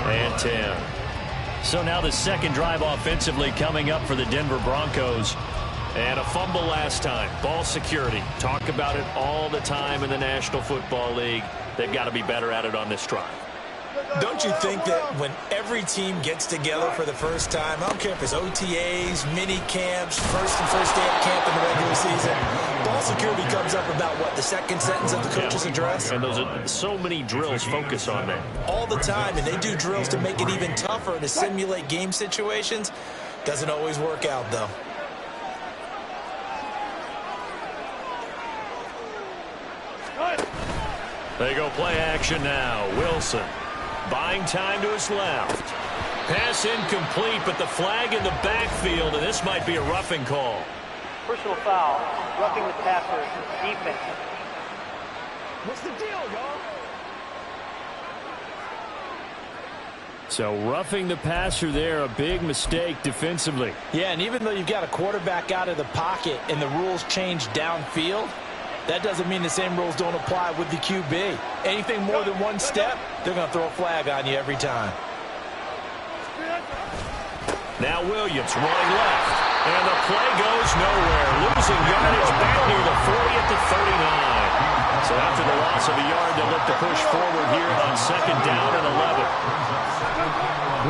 and 10. So now the second drive offensively coming up for the Denver Broncos. And a fumble last time. Ball security. Talk about it all the time in the National Football League. They've got to be better at it on this drive. Don't you think that when every team gets together for the first time, I don't care if it's OTAs, mini camps, first day of camp in the regular season, ball security comes up about, what, the second sentence of the coach's address? And those are so many drills focus on that. All the time, and they do drills to make it even tougher to simulate game situations. Doesn't always work out, though. They go play action now. Wilson buying time to his left. Pass incomplete, but the flag in the backfield, and this might be a roughing call. Personal foul, roughing the passer, defense. What's the deal, y'all? So roughing the passer there, a big mistake defensively. Yeah, and even though you've got a quarterback out of the pocket and the rules change downfield, that doesn't mean the same rules don't apply with the QB. Anything more than one step, they're going to throw a flag on you every time. Now Williams running left, and the play goes nowhere. Losing yardage back near the 40 at the 39. So after the loss of a yard, they'll look to push forward here on 2nd down and 11.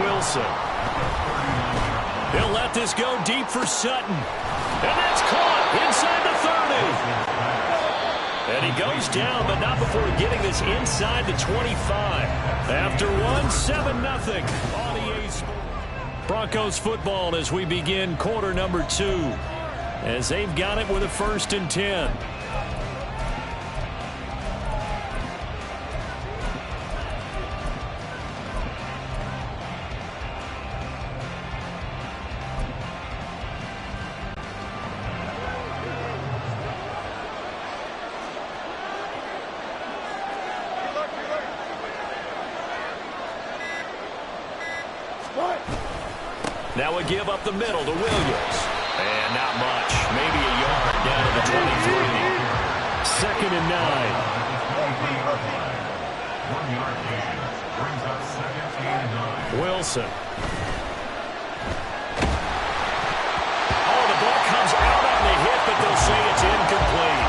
Wilson. He'll let this go deep for Sutton. And that's caught inside the 30. And he goes down, but not before getting this inside the 25. After one, 7-0 on EA Sports. Broncos football as we begin quarter number 2. As they've got it with a 1st and 10. Now a give up the middle to Williams. And not much. Maybe a yard down to the 23. 2nd and 1 yard gain brings up 2nd and 9. Wilson. Oh, the ball comes out on the hit, but they'll say it's incomplete.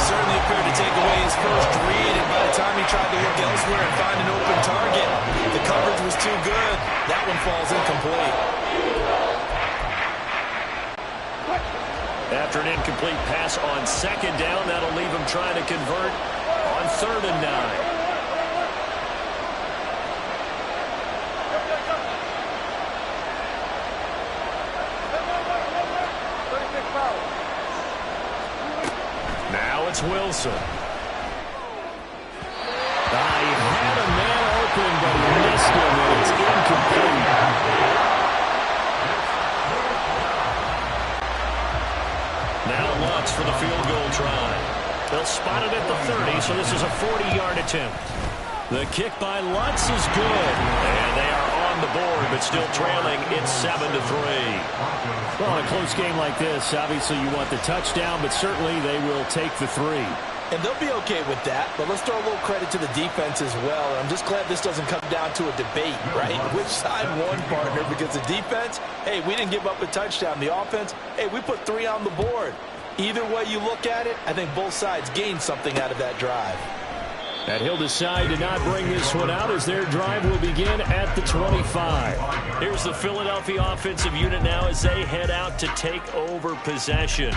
Certainly appeared to take away his first read, and by the time he tried to look elsewhere and find an open target, the coverage was too good. That one falls incomplete. After an incomplete pass on 2nd down, that'll leave him trying to convert on 3rd and 9. Now it's Wilson. He had a man open, but he missed him, and it's incomplete. Now Lutz for the field goal try. They'll spot it at the 30, so this is a 40-yard attempt. The kick by Lutz is good, and they are on the board, but still trailing. It's 7-3. Well, in a close game like this, obviously you want the touchdown, but certainly they will take the 3. And they'll be okay with that, but let's throw a little credit to the defense as well. And I'm just glad this doesn't come down to a debate, right? Which side won, partner? Because the defense, hey, we didn't give up a touchdown. The offense, hey, we put 3 on the board. Either way you look at it, I think both sides gained something out of that drive. And he'll decide to not bring this one out as their drive will begin at the 25. Here's the Philadelphia offensive unit now as they head out to take over possession.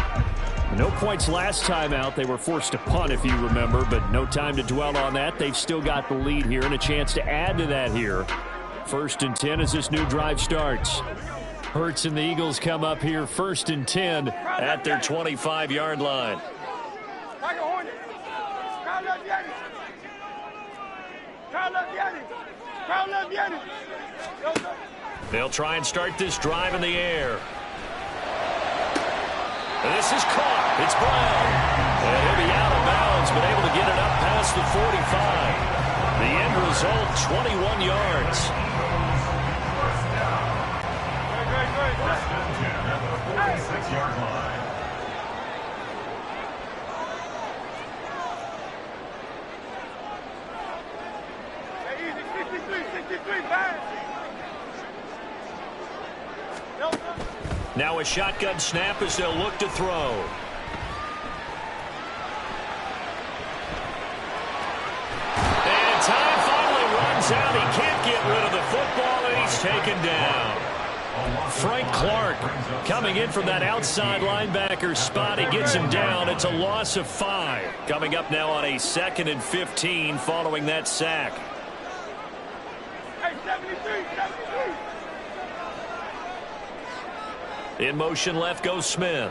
No points last time out. They were forced to punt, if you remember, but no time to dwell on that. They've still got the lead here and a chance to add to that here. 1st and 10 as this new drive starts. Hurts and the Eagles come up here 1st and 10 at their 25-yard line. They'll try and start this drive in the air. And this is caught. It's Brown. And he'll be out of bounds, but able to get it up past the 45. The end result, 21 yards. First and 10 at the 46-yard line. Now a shotgun snap as they'll look to throw. And time finally runs out. He can't get rid of the football, and he's taken down. Frank Clark coming in from that outside linebacker spot. He gets him down. It's a loss of 5. Coming up now on a 2nd and 15 following that sack. In motion left goes Smith.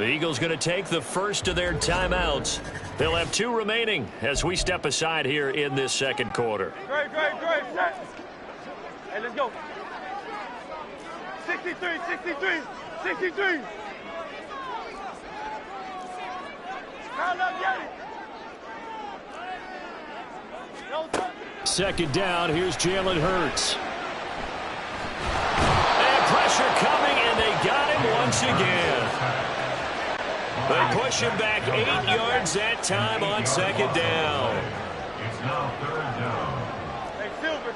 The Eagles going to take the first of their timeouts. They'll have 2 remaining as we step aside here in this second quarter. Great. Set. Hey, let's go. 63. Count up, get it. Second down, here's Jalen Hurts. And pressure coming, and they got him once again. They push him back 8 yards that time on second down. It's now 3rd down. Hey, Silver.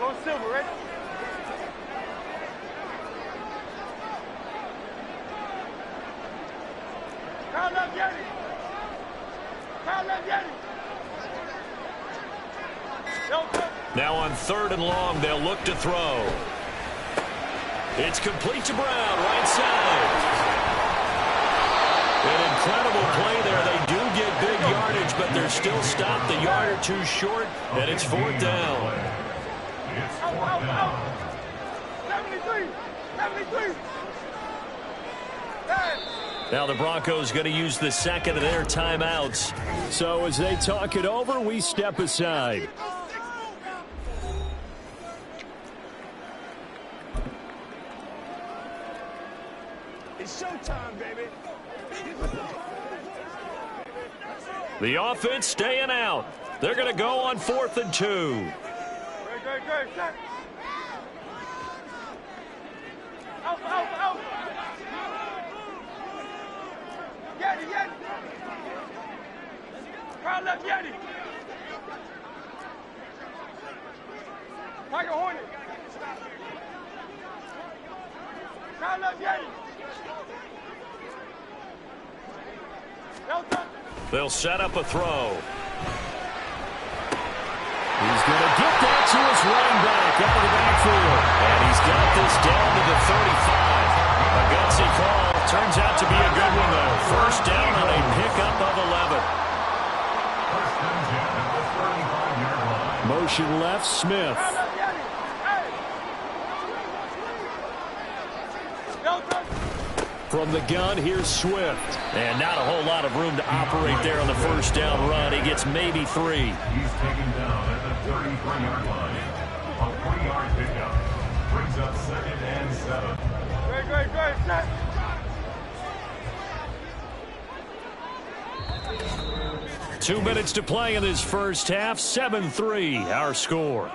Go Silver, ready? Count up, get it. Now on 3rd and long, they'll look to throw. It's complete to Brown, right side. An incredible play there. They do get big yardage, but they're still stopped a yard or 2 short, and it's 4th down. It's 4th down. 73. Now the Broncos going to use the second of their timeouts. So as they talk it over, we step aside. It's showtime, baby. The offense staying out. They're going to go on 4th and 2. Great. Set. Out. Yeti. Crowd left Yeti. Tiger Hornet. Crowd left Yeti. They'll set up a throw. He's going to get that to his running back out of the backfield. And he's got this down to the 35. A gutsy call. Turns out to be a good one, though. First down on a pickup of 11. First and 10 at the 35-yard line. Motion left, Smith. From the gun, here's Swift. And not a whole lot of room to operate there on the first down run. He gets maybe 3. He's taken down at the 33-yard line. A 3-yard pickup brings up 2nd and 7. Great. Set. Two minutes to play in this first half. 7-3, our score.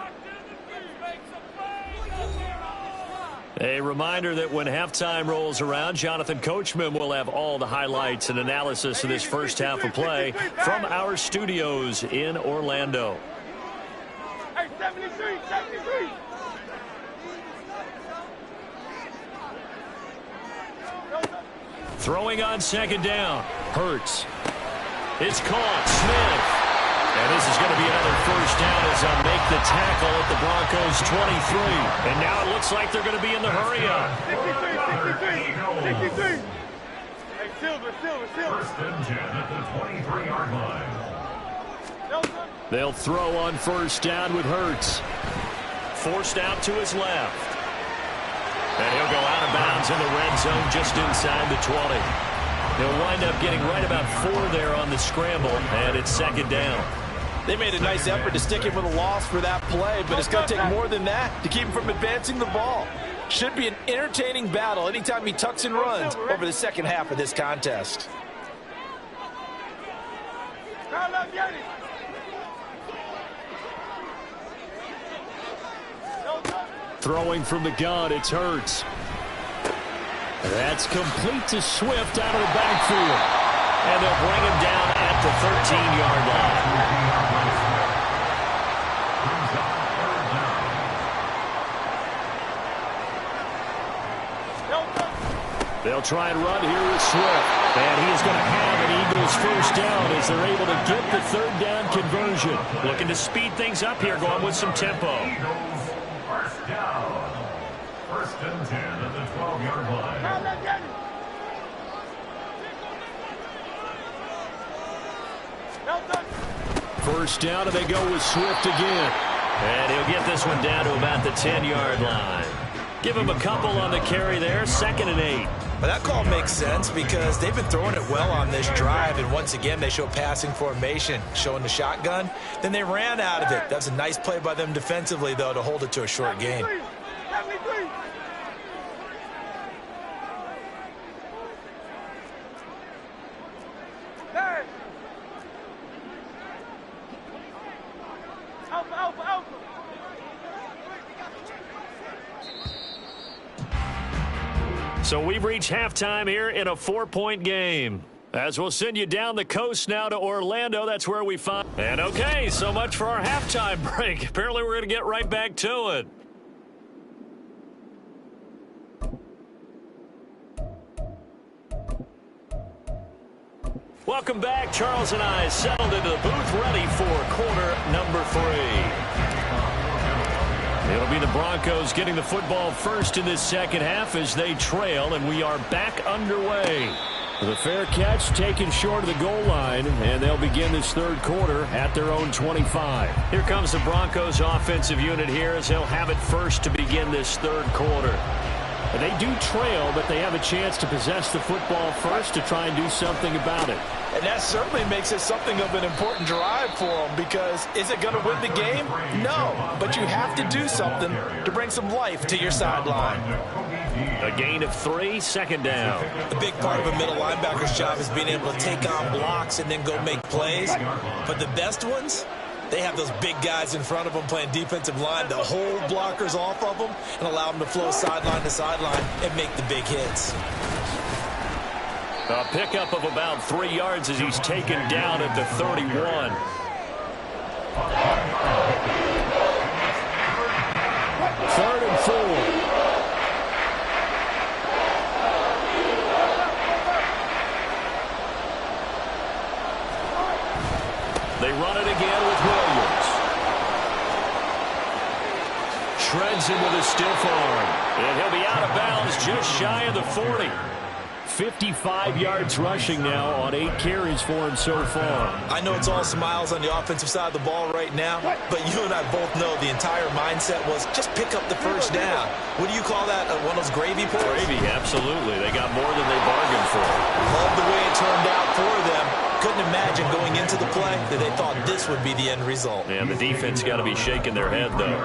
A reminder that when halftime rolls around, Jonathan Coachman will have all the highlights and analysis of this first half of play from our studios in Orlando. Hey, 73. Throwing on second down. Hurts. It's caught. Smith. And this is going to be another first down as they'll make the tackle at the Broncos' 23. And now it looks like they're going to be in the hurry-up. 63. Hey, Silver. First and 10 at the 23-yard line. They'll throw on first down with Hurts. Forced out to his left. And he'll go out of bounds in the red zone just inside the 20. They'll wind up getting right about 4 there on the scramble, and it's second down. They made a nice effort to stick him with a loss for that play, but it's going to take more than that to keep him from advancing the ball. Should be an entertaining battle anytime he tucks and runs over the second half of this contest. Throwing from the gun, it's Hurts. That's complete to Swift out of the backfield. And they'll bring him down at the 13-yard line. They'll try and run here with Swift. And he's going to have an Eagles first down as they're able to get the third down conversion. Looking to speed things up here, going with some tempo. Eagles first down. First and 10 at the 12-yard line. First down, and they go with Swift again. And he'll get this one down to about the 10-yard line. Give him a couple on the carry there. 2nd and 8. Well, that call makes sense because they've been throwing it well on this drive, and once again they show passing formation, showing the shotgun. Then they ran out of it. That's a nice play by them defensively, though, to hold it to a short game. So we've reached halftime here in a 4-point game. As we'll send you down the coast now to Orlando. That's where we find. And okay, so much for our halftime break. Apparently we're going to get right back to it. Welcome back. Charles and I settled into the booth, ready for quarter number 3. It'll be the Broncos getting the football first in this second half as they trail, and we are back underway. The fair catch taken short of the goal line, and they'll begin this third quarter at their own 25. Here comes the Broncos offensive unit here as they'll have it first to begin this third quarter. And they do trail, but they have a chance to possess the football first to try and do something about it. And that certainly makes it something of an important drive for them, because is it going to win the game? No, but you have to do something to bring some life to your sideline. A gain of 3, second down. The big part of a middle linebacker's job is being able to take on blocks and then go make plays. But the best ones, they have those big guys in front of them playing defensive line to hold blockers off of them and allow them to flow sideline to sideline and make the big hits. A pickup of about 3 yards as he's taken down at the 31. Third and 4. They run it again with Williams. Shreds him with a stiff arm. And he'll be out of bounds just shy of the 40. 55 yards rushing now on 8 carries for him so far. I know it's all smiles on the offensive side of the ball right now, but you and I both know the entire mindset was just pick up the first down. What do you call that? One of those gravy pulls? Gravy, absolutely. They got more than they bargained for. Love the way it turned out for them. Couldn't imagine going into the play that they thought this would be the end result. And the defense got to be shaking their head, though.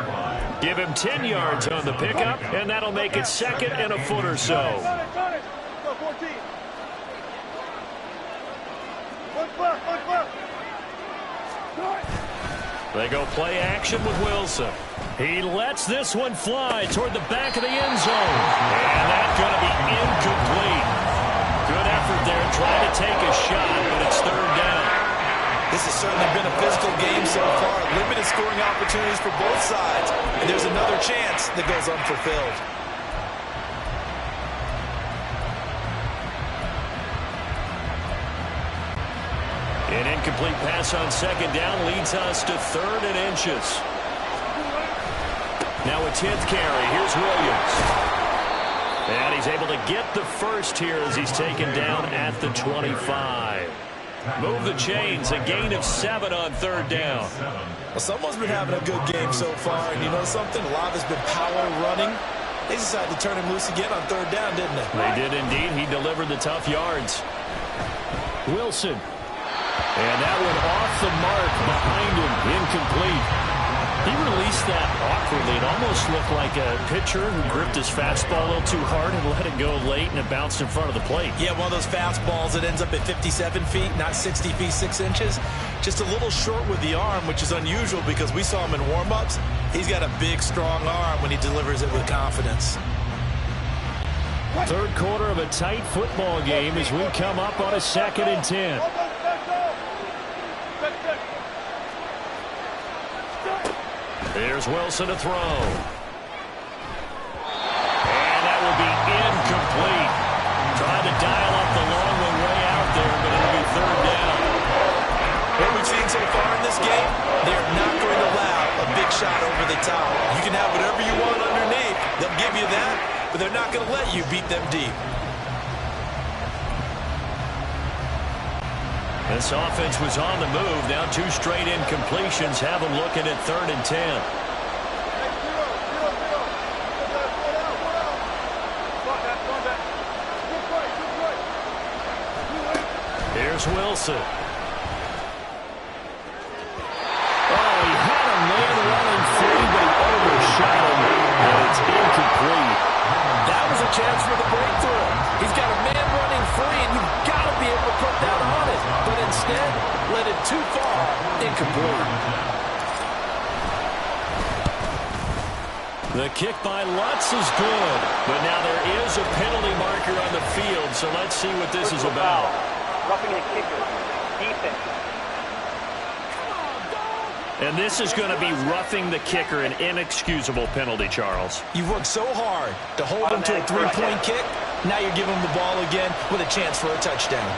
Give him 10 yards on the pickup, and that'll make it second and a foot or so. They go play action with Wilson. He lets this one fly toward the back of the end zone. And that's going to be incomplete. Good effort there trying to take a shot, but it's third down. This has certainly been a physical game so far. Limited scoring opportunities for both sides. And there's another chance that goes unfulfilled. An incomplete pass on second down leads us to third and inches. Now a 10th carry. Here's Williams. And he's able to get the first here as he's taken down at the 25. Move the chains. A gain of 7 on third down. Well, someone's been having a good game so far. And you know something? A lot has been power running. They decided to turn him loose again on third down, didn't they? They did indeed. He delivered the tough yards. Wilson. And that one off the mark behind him, incomplete. He released that awkwardly. It almost looked like a pitcher who gripped his fastball a little too hard and let it go late, and it bounced in front of the plate. Yeah, one of those fastballs that ends up at 57 feet, not 60 feet, 6 inches. Just a little short with the arm, which is unusual because we saw him in warm-ups. He's got a big, strong arm when he delivers it with confidence. Third quarter of a tight football game as we come up on a 2nd and 10. There's Wilson to throw. And that will be incomplete. Trying to dial up the long one way out there, but it'll be third down. What we've seen so far in this game, they're not going to allow a big shot over the top. You can have whatever you want underneath. They'll give you that, but they're not going to let you beat them deep. This offense was on the move. Now 2 straight incompletions have them looking at 3rd and 10. Here's Wilson. Oh, he had a man running free, but he overshot him, and it's incomplete. That was a chance for the breakthrough. He's got a man running free, and you've got to be able to put that on it. But instead, let it too far, incomplete. The kick by Lutz is good, but now there is a penalty marker on the field, so let's see what this is about. Roughing the kicker. Defense. And this is going to be roughing the kicker, an inexcusable penalty, Charles. You've worked so hard to hold him to a three-point kick. Now you're giving him the ball again with a chance for a touchdown.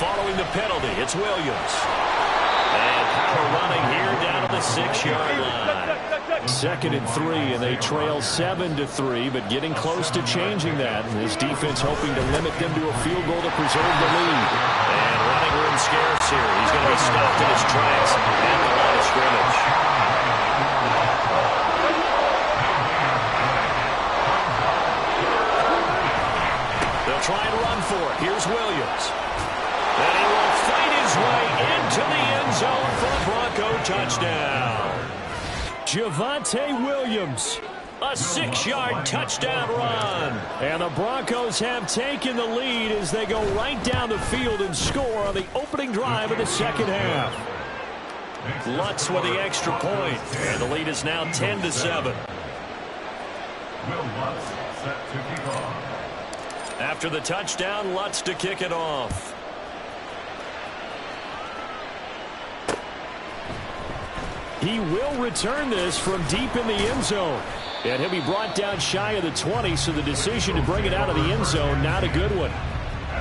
Following the penalty, it's Williams. And power running here down to the 6-yard line. 2nd and 3, and they trail 7-3, but getting close to changing that. And his defense hoping to limit them to a field goal to preserve the lead. And running room scarce here. He's going to be stopped in his tracks at the line of scrimmage. They'll try and run for it. Here's Williams. And he will fight his way into the end zone for a Bronco touchdown. Javonte Williams, A 6-yard touchdown run. and the Broncos have taken the lead as they go right down the field and score on the opening drive of the second half. Lutz with the extra point, and the lead is now 10-7. Will Lutz set to kick off. After the touchdown, Lutz to kick it off. He will return this from deep in the end zone. And he'll be brought down shy of the 20, so the decision to bring it out of the end zone, not a good one.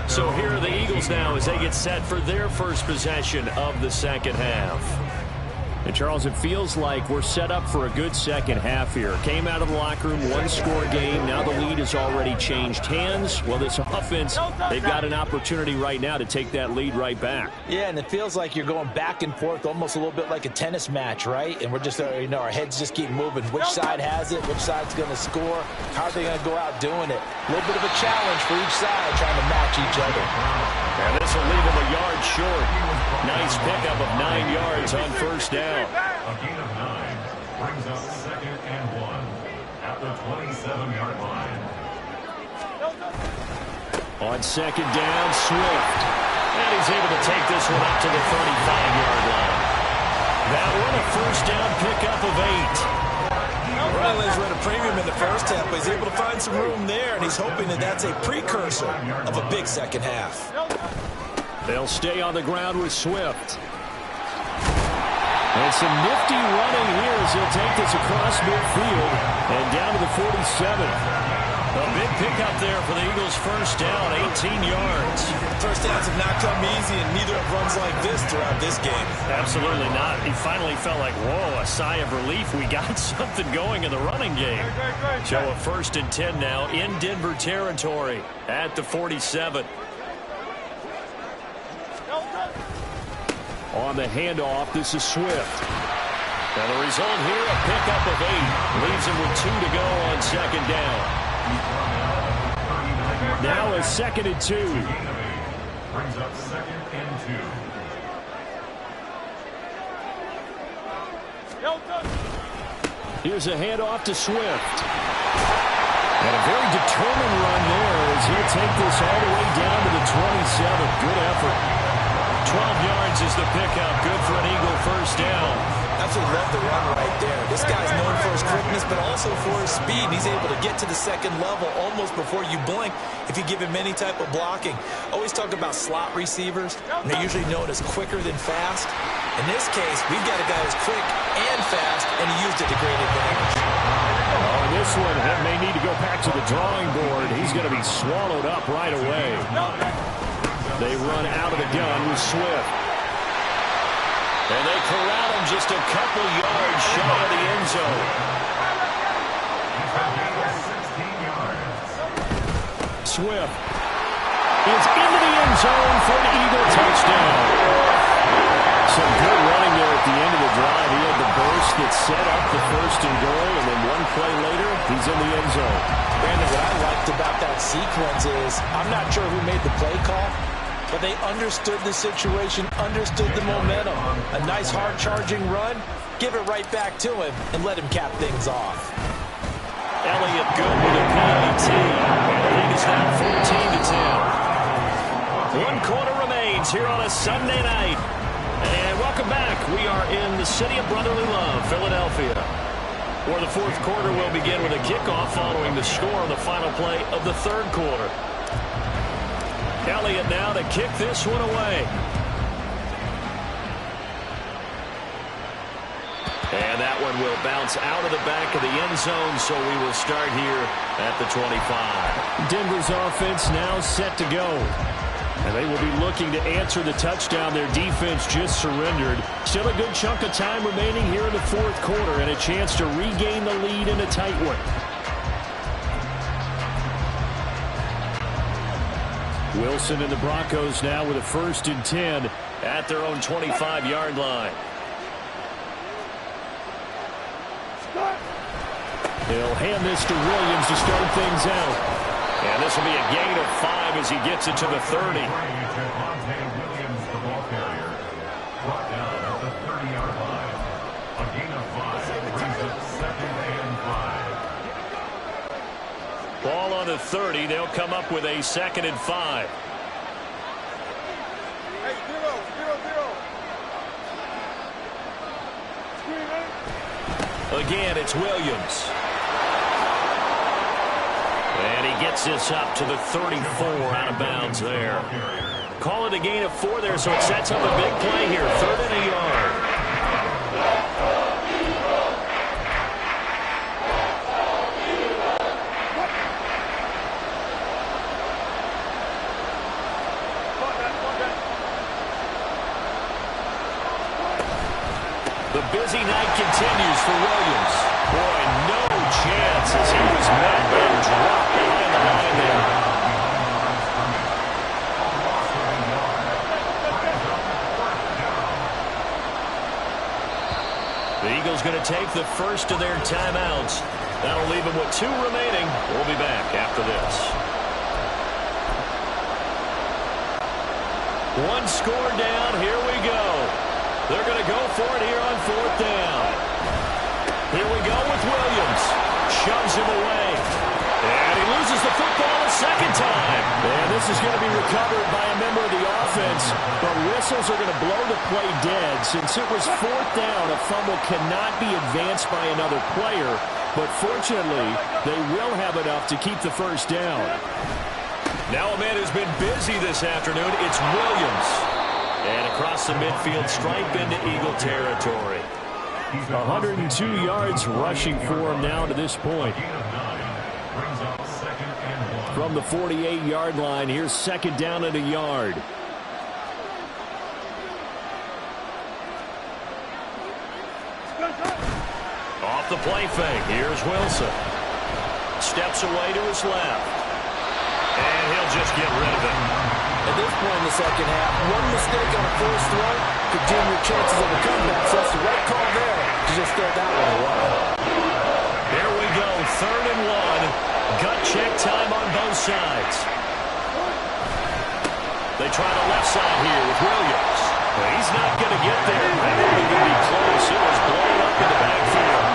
So here are the Eagles now as they get set for their first possession of the second half. And, Charles, it feels like we're set up for a good second half here. Came out of the locker room, one-score game. Now the lead has already changed hands. Well, this offense, they've got an opportunity right now to take that lead right back. Yeah, and it feels like you're going back and forth, almost a little bit like a tennis match, right? And we're just, our heads just keep moving. Which side has it? Which side's going to score? How are they going to go out doing it? A little bit of a challenge for each side, trying to match each other. And this will leave him a yard short. Nice pickup of 9 yards on first down. A gain of 9 brings up 2nd and 1 at the 27-yard line. On second down, Swift. And he's able to take this one up to the 35-yard line. That one a first down pickup of 8. Running lays read a premium in the first half, but he's able to find some room there, and he's hoping that that's a precursor of a big second half. They'll stay on the ground with Swift. And some nifty running here as he'll take this across midfield and down to the 47. A big pickup there for the Eagles' first down, 18 yards. First downs have not come easy, and neither have runs like this throughout this game. Absolutely not. He finally felt like, whoa, a sigh of relief. We got something going in the running game. So a 1st and 10 now in Denver territory at the 47. On the handoff, this is Swift. And the result here, a pickup of 8. Leaves him with 2 to go on second down. Now a 2nd and 2. Brings up 2nd and 2. Here's a handoff to Swift. And a very determined run there as he'll take this all the way down to the 27. Good effort. 12 yards is the pickup. Good for an Eagle first down. Absolutely love the run right there. This guy's known for his quickness, but also for his speed. He's able to get to the second level almost before you blink if you give him any type of blocking. Always talk about slot receivers, and they're usually known as quicker than fast. In this case, we've got a guy who's quick and fast, and he used it to great advantage. Oh, this one may need to go back to the drawing board. He's going to be swallowed up right away. They run out of the gun with Swift. And they corral him just a couple yards shy of the end zone. Swift is into the end zone for an Eagle touchdown. Some good running there at the end of the drive. He had the burst that set up the 1st and goal, and then one play later, he's in the end zone. Brandon, what I liked about that sequence is, I'm not sure who made the play call, but they understood the situation, understood the momentum. A nice hard-charging run, give it right back to him, and let him cap things off. Elliott good with a PAT. And the lead is now 14-10. 1 quarter remains here on a Sunday night. And welcome back. We are in the city of brotherly love, Philadelphia, where the fourth quarter will begin with a kickoff following the score on the final play of the third quarter. Elliott now to kick this one away. And that one will bounce out of the back of the end zone, so we will start here at the 25. Denver's offense now set to go. And they will be looking to answer the touchdown their defense just surrendered. Still a good chunk of time remaining here in the fourth quarter and a chance to regain the lead in a tight one. Wilson and the Broncos now with a 1st and 10 at their own 25-yard line. They'll hand this to Williams to start things out. And this will be a gain of 5 as he gets it to the 30. Gtowncapp, the ball carrier, brought down at the 30-yard line. A gain of 5 brings up 2nd and 5. Ball on the 30. They'll come up with a 2nd and 5. Hey, 0, 0, 0. Again, it's Williams. And he gets this up to the 34 out of bounds there. Call it a gain of 4 there, so it sets up a big play here. 3rd and a yard. The busy night continues for Williams. Boy, no chance as he was met and dropped behind the line there. The Eagles going to take the first of their timeouts. That'll leave them with 2 remaining. We'll be back after this. 1 score down. Here we go. They're going to go for it here on 4th down. Here we go with Williams. Shoves him away. And he loses the football a 2nd time. And this is going to be recovered by a member of the offense. But whistles are going to blow the play dead. Since it was 4th down, a fumble cannot be advanced by another player. But fortunately, they will have enough to keep the 1st down. Now a man who's been busy this afternoon, it's Williams. And across the midfield, stripe into Eagle territory. 102 yards rushing for him now to this point. From the 48-yard line, here's 2nd down and a yard. Off the play fake, here's Wilson. Steps away to his left. And he'll just get rid of it. At this point in the second half, one mistake on a first throw could dim your chances of a comeback. So that's the right call there to just throw that one away. There we go, 3rd and 1. Gut check time on both sides. They try the left side here with Williams. But he's not going to get there. That won't even be close. It was blown up in the backfield.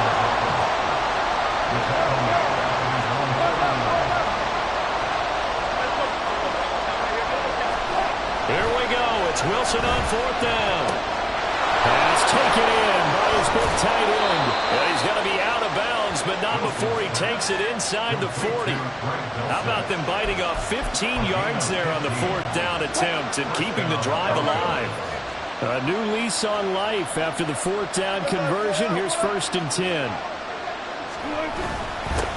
Here we go. It's Wilson on 4th down. Pass taken in by his big tight end. Well, he's going to be out of bounds, but not before he takes it inside the 40. How about them biting off 15 yards there on the 4th down attempt and keeping the drive alive? A new lease on life after the 4th down conversion. Here's 1st and 10.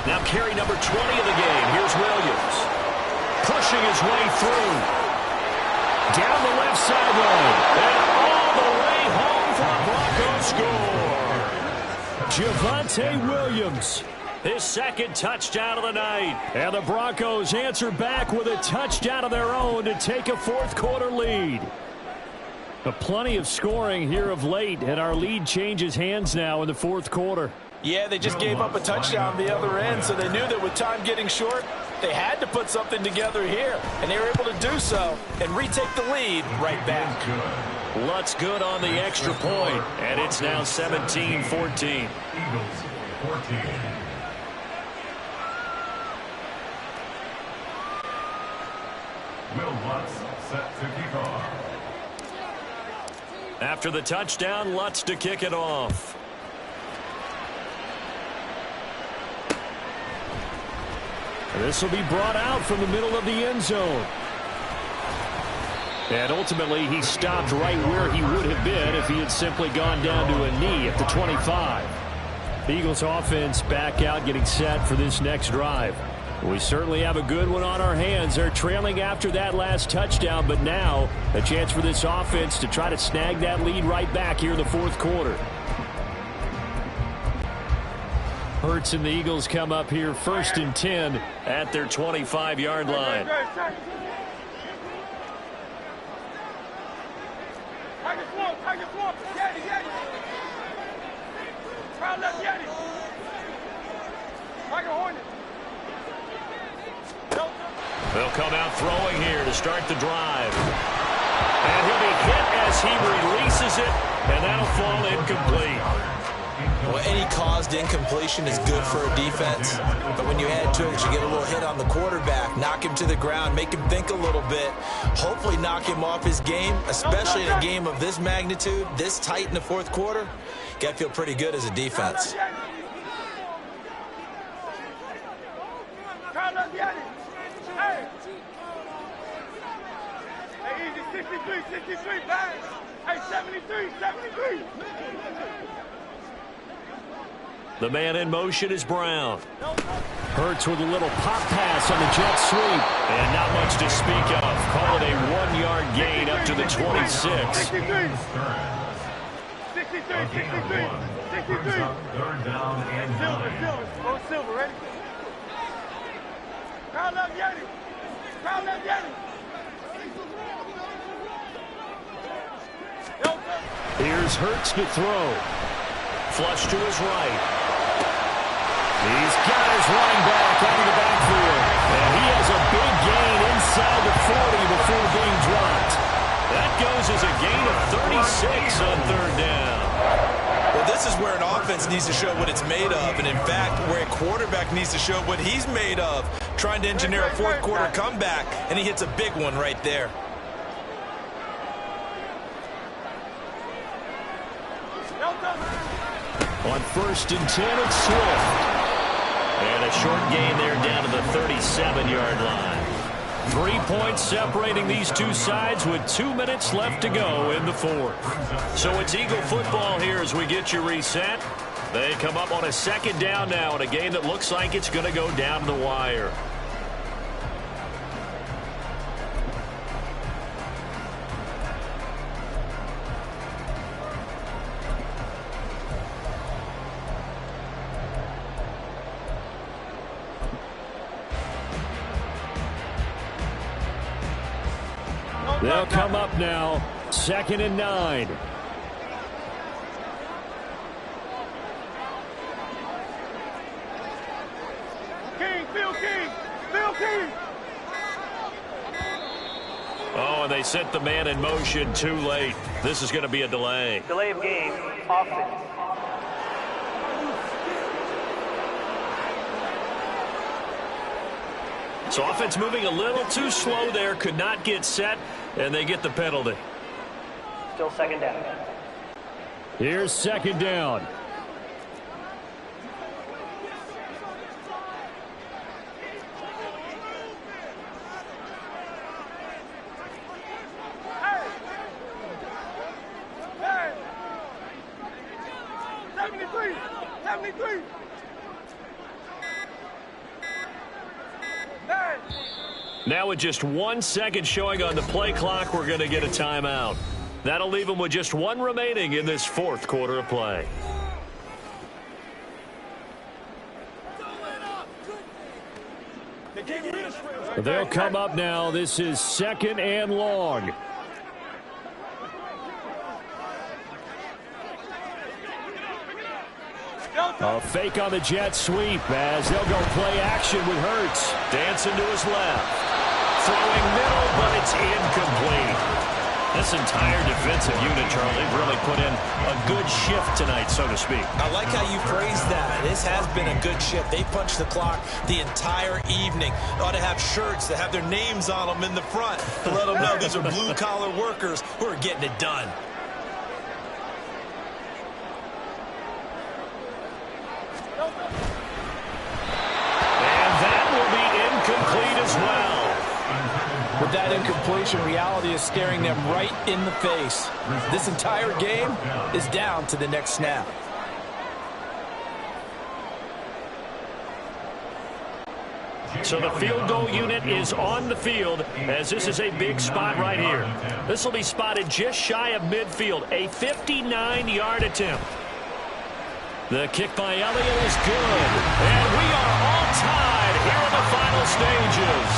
Now carry number 20 of the game. Here's Williams. Pushing his way through. Down the left sideline. And all the way home for a Bronco score. Javonte Williams. His 2nd touchdown of the night. And the Broncos answer back with a touchdown of their own to take a 4th quarter lead. Plenty of scoring here of late, and our lead changes hands now in the 4th quarter. Yeah, they just gave up a touchdown the other end, so they knew that with time getting short, they had to put something together here, and they were able to do so and retake the lead right back. Lutz good on the extra point, and it's now 17-14. Eagles 14. Will Lutz set to kick off. After the touchdown, Lutz to kick it off. This will be brought out from the middle of the end zone. And ultimately, he stopped right where he would have been if he had simply gone down to a knee at the 25. The Eagles offense back out, getting set for this next drive. We certainly have a good one on our hands. They're trailing after that last touchdown, but now a chance for this offense to try to snag that lead right back here in the fourth quarter. Hurts and the Eagles come up here 1st and 10 at their 25-yard line. They'll come out throwing here to start the drive. And he'll be hit as he releases it, and that'll fall incomplete. Well, any caused incompletion is good for a defense, but when you add to it, you get a little hit on the quarterback, knock him to the ground, make him think a little bit, hopefully knock him off his game, especially in a game of this magnitude, this tight in the fourth quarter. You got to feel pretty good as a defense. Hey, easy, 63, bang. Hey, 73. The man in motion is Brown. Hurts with a little pop pass on the jet sweep. And not much to speak of. Call it a 1-yard gain up to the 26. 63. 63. Third down and 9. Silver, ready? Crowd left Yeti. Here's Hurts to throw. Flush to his right. He's got his running back out of the backfield. And he has a big gain inside the 40 before being dropped. That goes as a gain of 36 on third down. Well, this is where an offense needs to show what it's made of, and in fact, where a quarterback needs to show what he's made of, trying to engineer a fourth quarter comeback, and he hits a big one right there. On 1st and 10, it's Swift. And a short gain there down to the 37-yard line. 3 points separating these two sides with 2 minutes left to go in the fourth. So it's Eagle football here as we get you reset. They come up on a 2nd down now in a game that looks like it's going to go down the wire. They'll come up now, 2nd and 9. Phil King. Oh, and they sent the man in motion too late. This is going to be a delay. Delay of game, offense. So offense moving a little too slow there, could not get set, and they get the penalty. Still 2nd down. Here's 2nd down. Hey. 73. Now with just 1 second showing on the play clock, we're going to get a timeout. That'll leave them with just 1 remaining in this fourth quarter of play. They'll come up now. This is 2nd and long. A fake on the jet sweep as they'll go play action with Hurts. Dancing to his left. Throwing middle, but it's incomplete. This entire defensive unit, Charlie, they've really put in a good shift tonight, so to speak. I like how you phrased that. This has been a good shift. They punched the clock the entire evening. They ought to have shirts that have their names on them in the front to let them know these are blue-collar workers who are getting it done. And that will be incomplete as well. With that incompletion, reality is staring them right in the face. This entire game is down to the next snap. So the field goal unit is on the field as this is a big spot right here. This will be spotted just shy of midfield, a 59-yard attempt. The kick by Elliott is good. And we are all tied here in the final stages.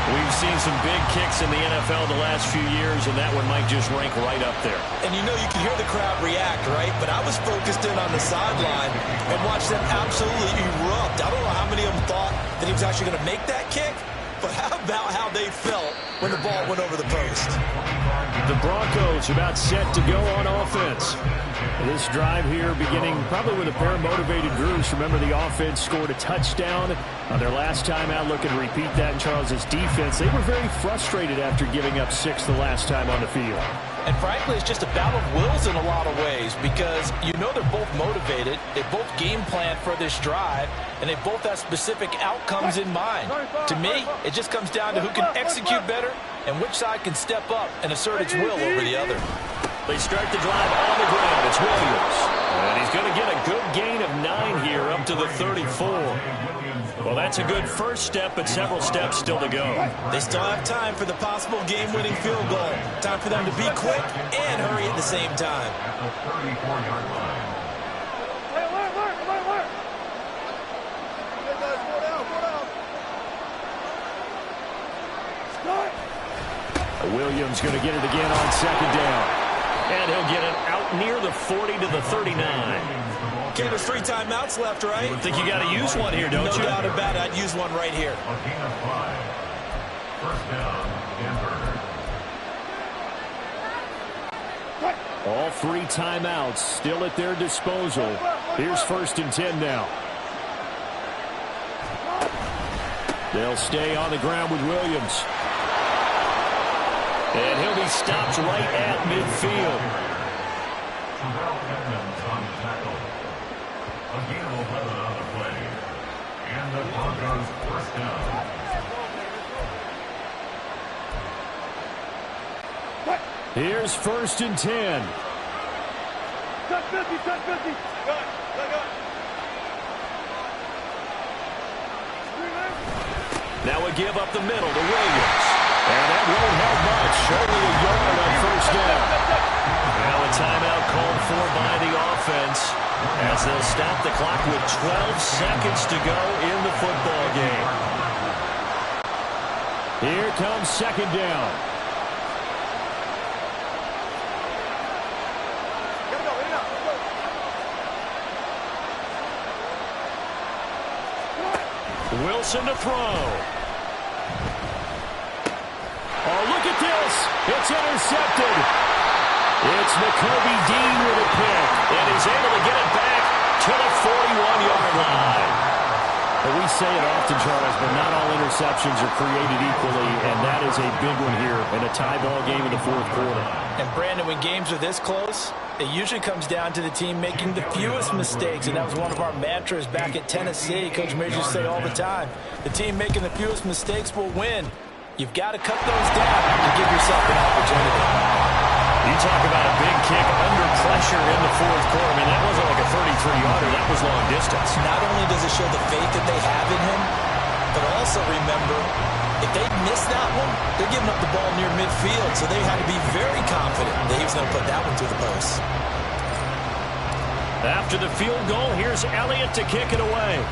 We've seen some big kicks in the NFL the last few years, and that one might just rank right up there. And you know you can hear the crowd react, right? But I was focused in on the sideline and watched them absolutely erupt. I don't know how many of them thought that he was actually going to make that kick, but how about how they felt when the ball went over the post? The Broncos about set to go on offense. This drive here beginning probably with a pair of motivated groups. Remember, the offense scored a touchdown on their last time out. Looking to repeat that in Charles's defense. They were very frustrated after giving up 6 the last time on the field. And frankly, it's just a battle of wills in a lot of ways because you know they're both motivated. They both game plan for this drive, and they both have specific outcomes in mind. To me, it just comes down to who can execute better and which side can step up and assert its will over the other. They start the drive on the ground. It's Williams. And he's going to get a good gain of 9 here up to the 34. Well, that's a good first step, but several steps still to go. They still have time for the possible game-winning field goal. Time for them to be quick and hurry at the same time. At the 34-yard line. Williams going to get it again on second down. And he'll get it out near the 40 to the 39. Okay, there's 3 timeouts left, right? I think you got to use one here, don't you? No doubt about it. I'd use one right here. A gain of 5. First down, Denver. All 3 timeouts still at their disposal. Here's 1st and 10 now. They'll stay on the ground with Williams. And he'll be stopped right at midfield. Terrell Edmonds on the tackle. A gain of 11 on the play. And the Broncos first down. Here's 1st and 10. Touch 50, touch 50. Now a give up the middle to Williams. And that won't help much. Only a yard on first down. Now a timeout called for by the offense as they'll stop the clock with 12 seconds to go in the football game. Here comes second down. Wilson to throw. Oh, look at this. It's intercepted. It's McCoby Dean with a pick. And he's able to get it back to the 41-yard line. Well, we say it often, Charles, but not all interceptions are created equally, and that is a big one here in a tie ball game in the 4th quarter. And Brandon, when games are this close, it usually comes down to the team making the fewest mistakes, and that was one of our mantras back at Tennessee. Coach Mears used to say all the time, the team making the fewest mistakes will win. You've got to cut those down and give yourself an opportunity. You talk about a big kick under pressure in the 4th quarter. I mean, that wasn't like a 33-yarder. That was long distance. Not only does it show the faith that they have in him, but also remember, if they miss that one, they're giving up the ball near midfield, so they had to be very confident that he was going to put that one through the post. After the field goal, here's Elliott to kick it away.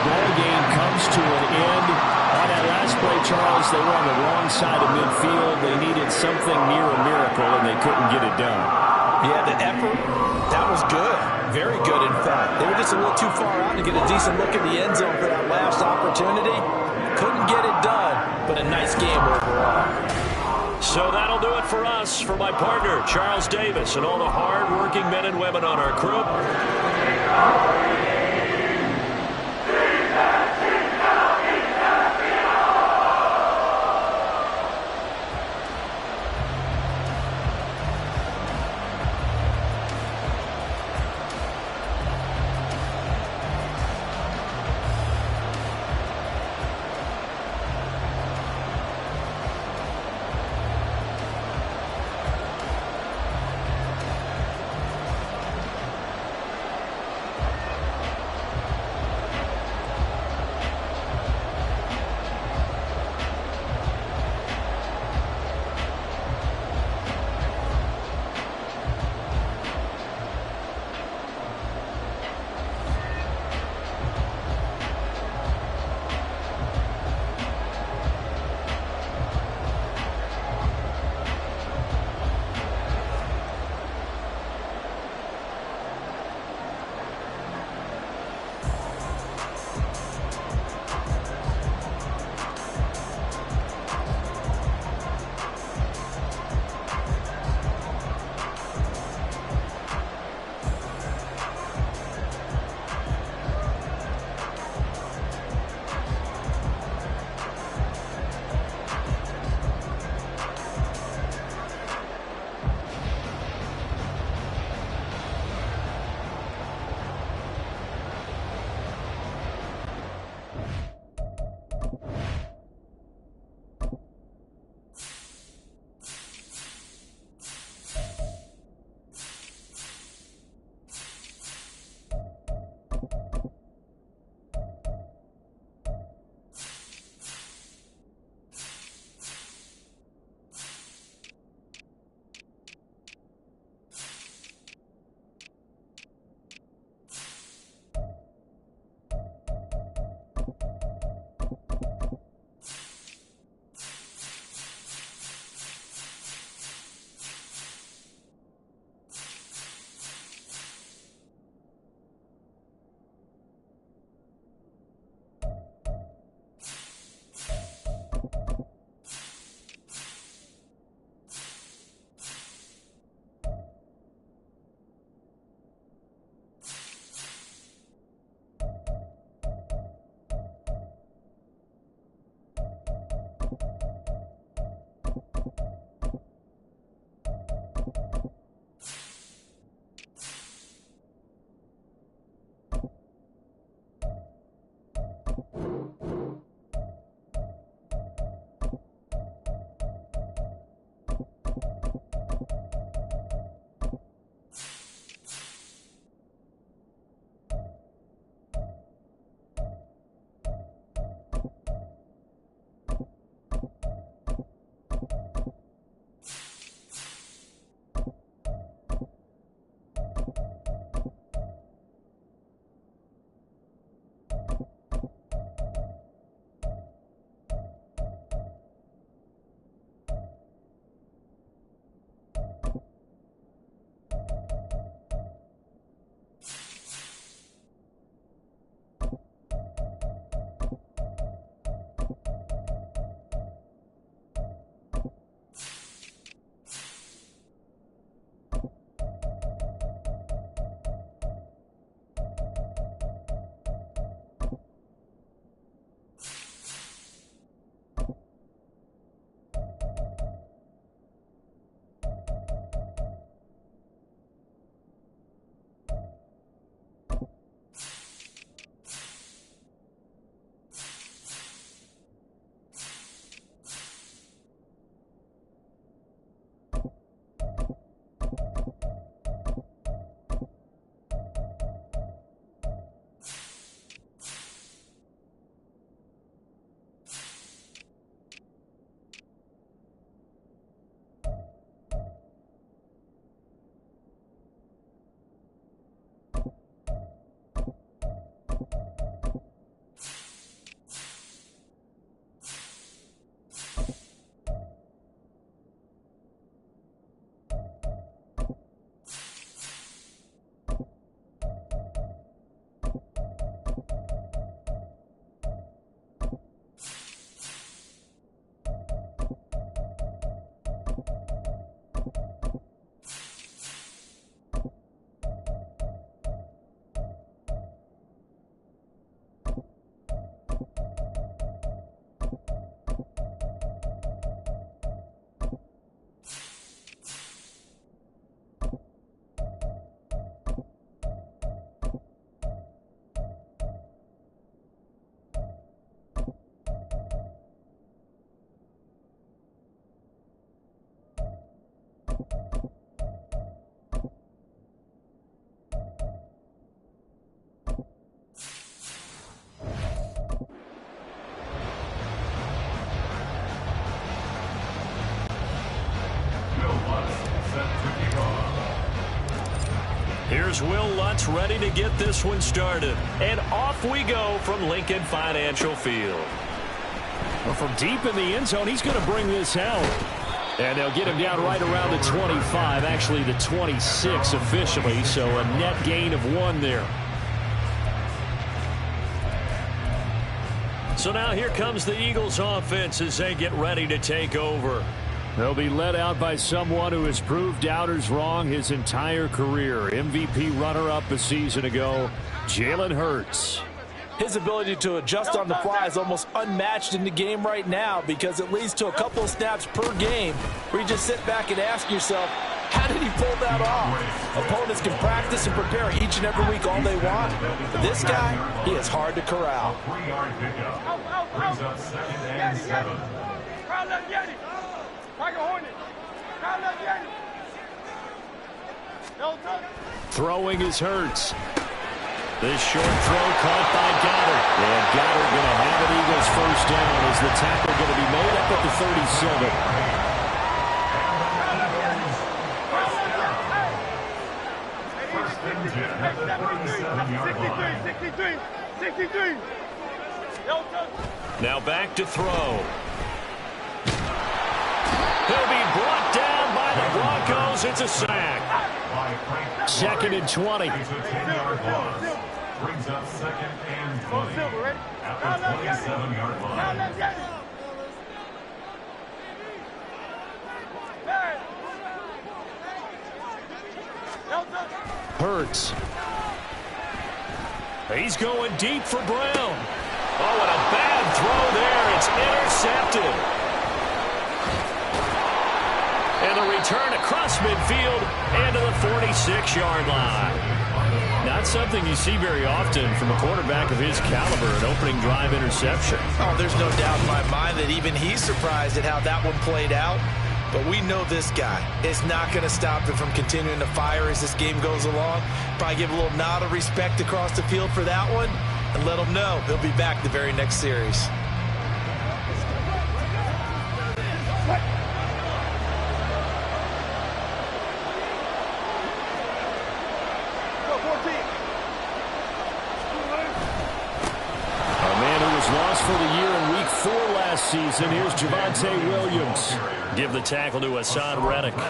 ball game comes to an end. On that last play, Charles, they were on the wrong side of midfield. They needed something near a miracle, and they couldn't get it done. Yeah, the effort, that was good. Very good, in fact. They were just a little too far out to get a decent look at the end zone for that last opportunity. Couldn't get it done, but a nice game overall. So that'll do it for us. For my partner, Charles Davis, and all the hard-working men and women on our crew. Here's Will Lutz ready to get this one started. And off we go from Lincoln Financial Field. Well, from deep in the end zone, he's going to bring this out. And they'll get him down right around the 25, actually the 26 officially, so a net gain of 1 there. So now here comes the Eagles offense as they get ready to take over. They'll be led out by someone who has proved doubters wrong his entire career. MVP runner-up a season ago, Jalen Hurts. His ability to adjust on the fly is almost unmatched in the game right now because it leads to a couple of snaps per game where you just sit back and ask yourself, how did he pull that off? Opponents can practice and prepare each and every week all they want. But this guy, he is hard to corral. 3-yard pickup. Brings up 2nd and 7. Throwing is Hurts. This short throw caught by Goddard. And Goddard going to have an Eagles first down as the tackle going to be made up at the 37. Now back to throw. He'll be brought down by the Broncos. It's a sack. 2nd and 20. It's a 10-yard loss. Brings up 2nd and 20 at the 27-yard line. Hurts. He's going deep for Brown. Oh, and a bad throw there. It's intercepted. And the return across midfield and to the 46-yard line. Not something you see very often from a quarterback of his caliber, an opening drive interception. Oh, there's no doubt in my mind that even he's surprised at how that one played out. But we know this guy is not going to stop him from continuing to fire as this game goes along. Probably give a little nod of respect across the field for that one and let him know he'll be back the very next series. For the year in Week 4 last season, here's Javonte Williams. Give the tackle to Hassan Reddick. It's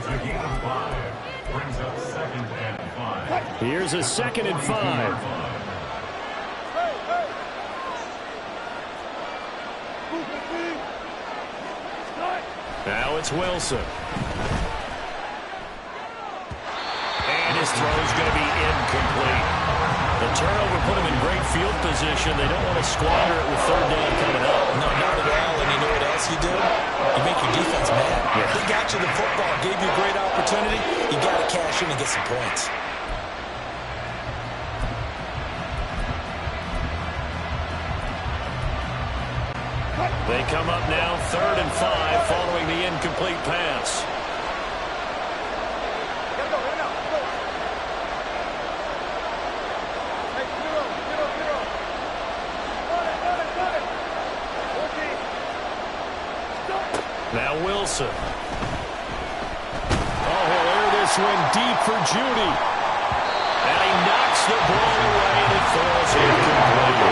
a gain of 5. Brings up 2nd and 5. Here's a 2nd and 5. Now it's Wilson. And his throw's going to be incomplete. The turnover put him in great field position. They don't want to squander it with 3rd down coming up. No, not at all. And you know what else you do? You make your defense mad. Yeah. He got you the football, gave you a great opportunity. You got to cash in and get some points. They come up now 3rd and 5 following the incomplete pass. Now Wilson. Oh, he'll air this one deep for Judy. And he knocks the ball away and it falls incomplete.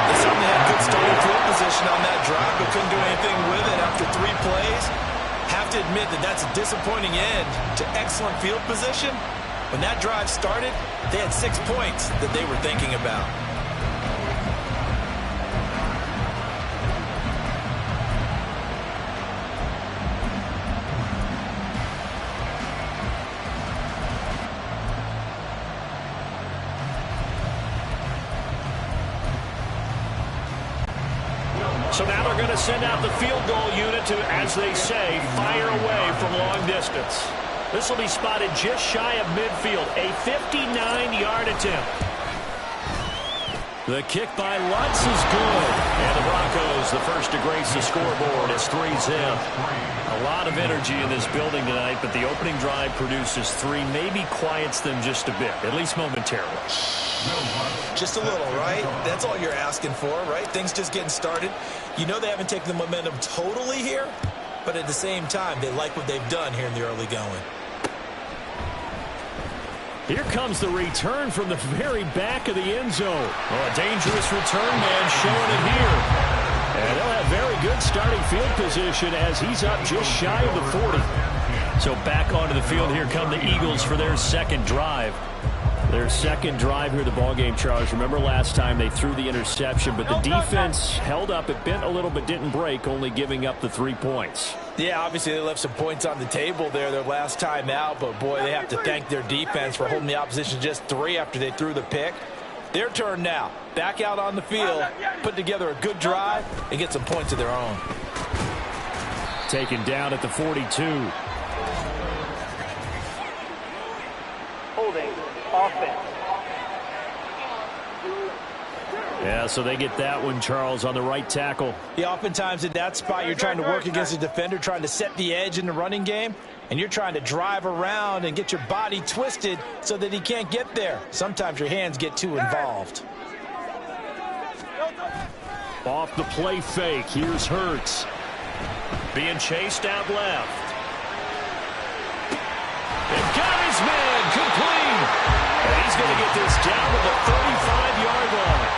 They certainly had good starting field position on that drive, but couldn't do anything with it after 3 plays. Have to admit that that's a disappointing end to excellent field position. When that drive started, they had 6 points that they were thinking about. So now they're going to send out the field goal unit to, as they say, fire away from long distance. This will be spotted just shy of midfield, a 59-yard attempt. The kick by Lutz is good. And the Broncos, the first to grace the scoreboard. It's 3-zip. A lot of energy in this building tonight, but the opening drive produces 3, maybe quiets them just a bit, at least momentarily. Just a little, right? That's all you're asking for, right? Things just getting started. You know they haven't taken the momentum totally here, but at the same time, they like what they've done here in the early going. Here comes the return from the very back of the end zone. Oh, a dangerous return man showing it here. And they'll have very good starting field position as he's up just shy of the 40. So back onto the field, here come the Eagles for their second drive. Their second drive here in the ballgame, Charles. Remember last time they threw the interception, but the defense held up. It bent a little but didn't break, only giving up the 3 points. Yeah, obviously they left some points on the table there their last time out, but boy, they have to thank their defense for holding the opposition just 3 after they threw the pick. Their turn now. Back out on the field, put together a good drive, and get some points of their own. Taken down at the 42. Holding. Offense. Yeah, so they get that one, Charles, on the right tackle. Yeah, oftentimes in that spot, you're trying to work against a defender, trying to set the edge in the running game, and you're trying to drive around and get your body twisted so that he can't get there. Sometimes your hands get too involved. Off the play fake, here's Hurts. Being chased out left. And got his man complete. And he's going to get this down to the 35-yard line.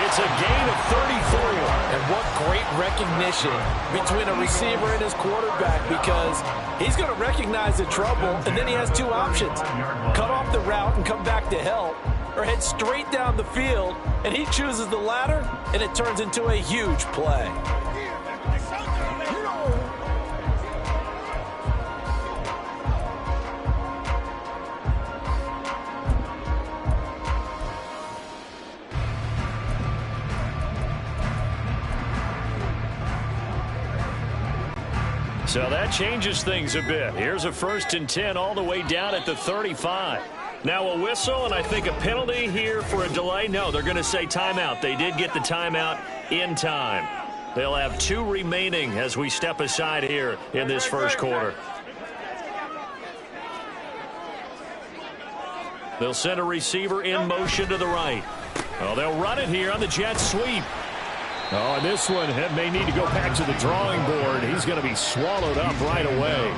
It's a gain of 34. And what great recognition between a receiver and his quarterback, because he's going to recognize the trouble, and then he has 2 options. Cut off the route and come back to help, or head straight down the field, and he chooses the latter, and it turns into a huge play. So that changes things a bit. Here's a 1st and 10 all the way down at the 35. Now a whistle and I think a penalty here for a delay. No, they're going to say timeout. They did get the timeout in time. They'll have 2 remaining as we step aside here in this first quarter. They'll send a receiver in motion to the right. Oh, they'll run it here on the jet sweep. Oh, and this one may need to go back to the drawing board. He's going to be swallowed up right away.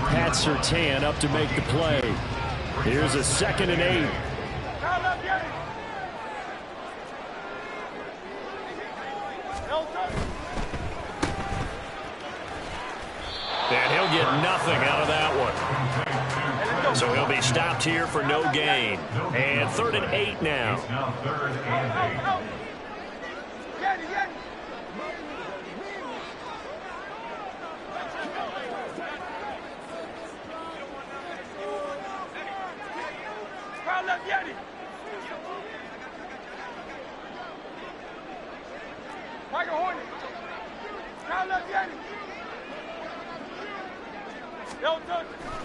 Pat Surtain up to make the play. Here's a 2nd and 8. And he'll get nothing out of that one. So he'll be stopped here for no gain. And 3rd and 8 now.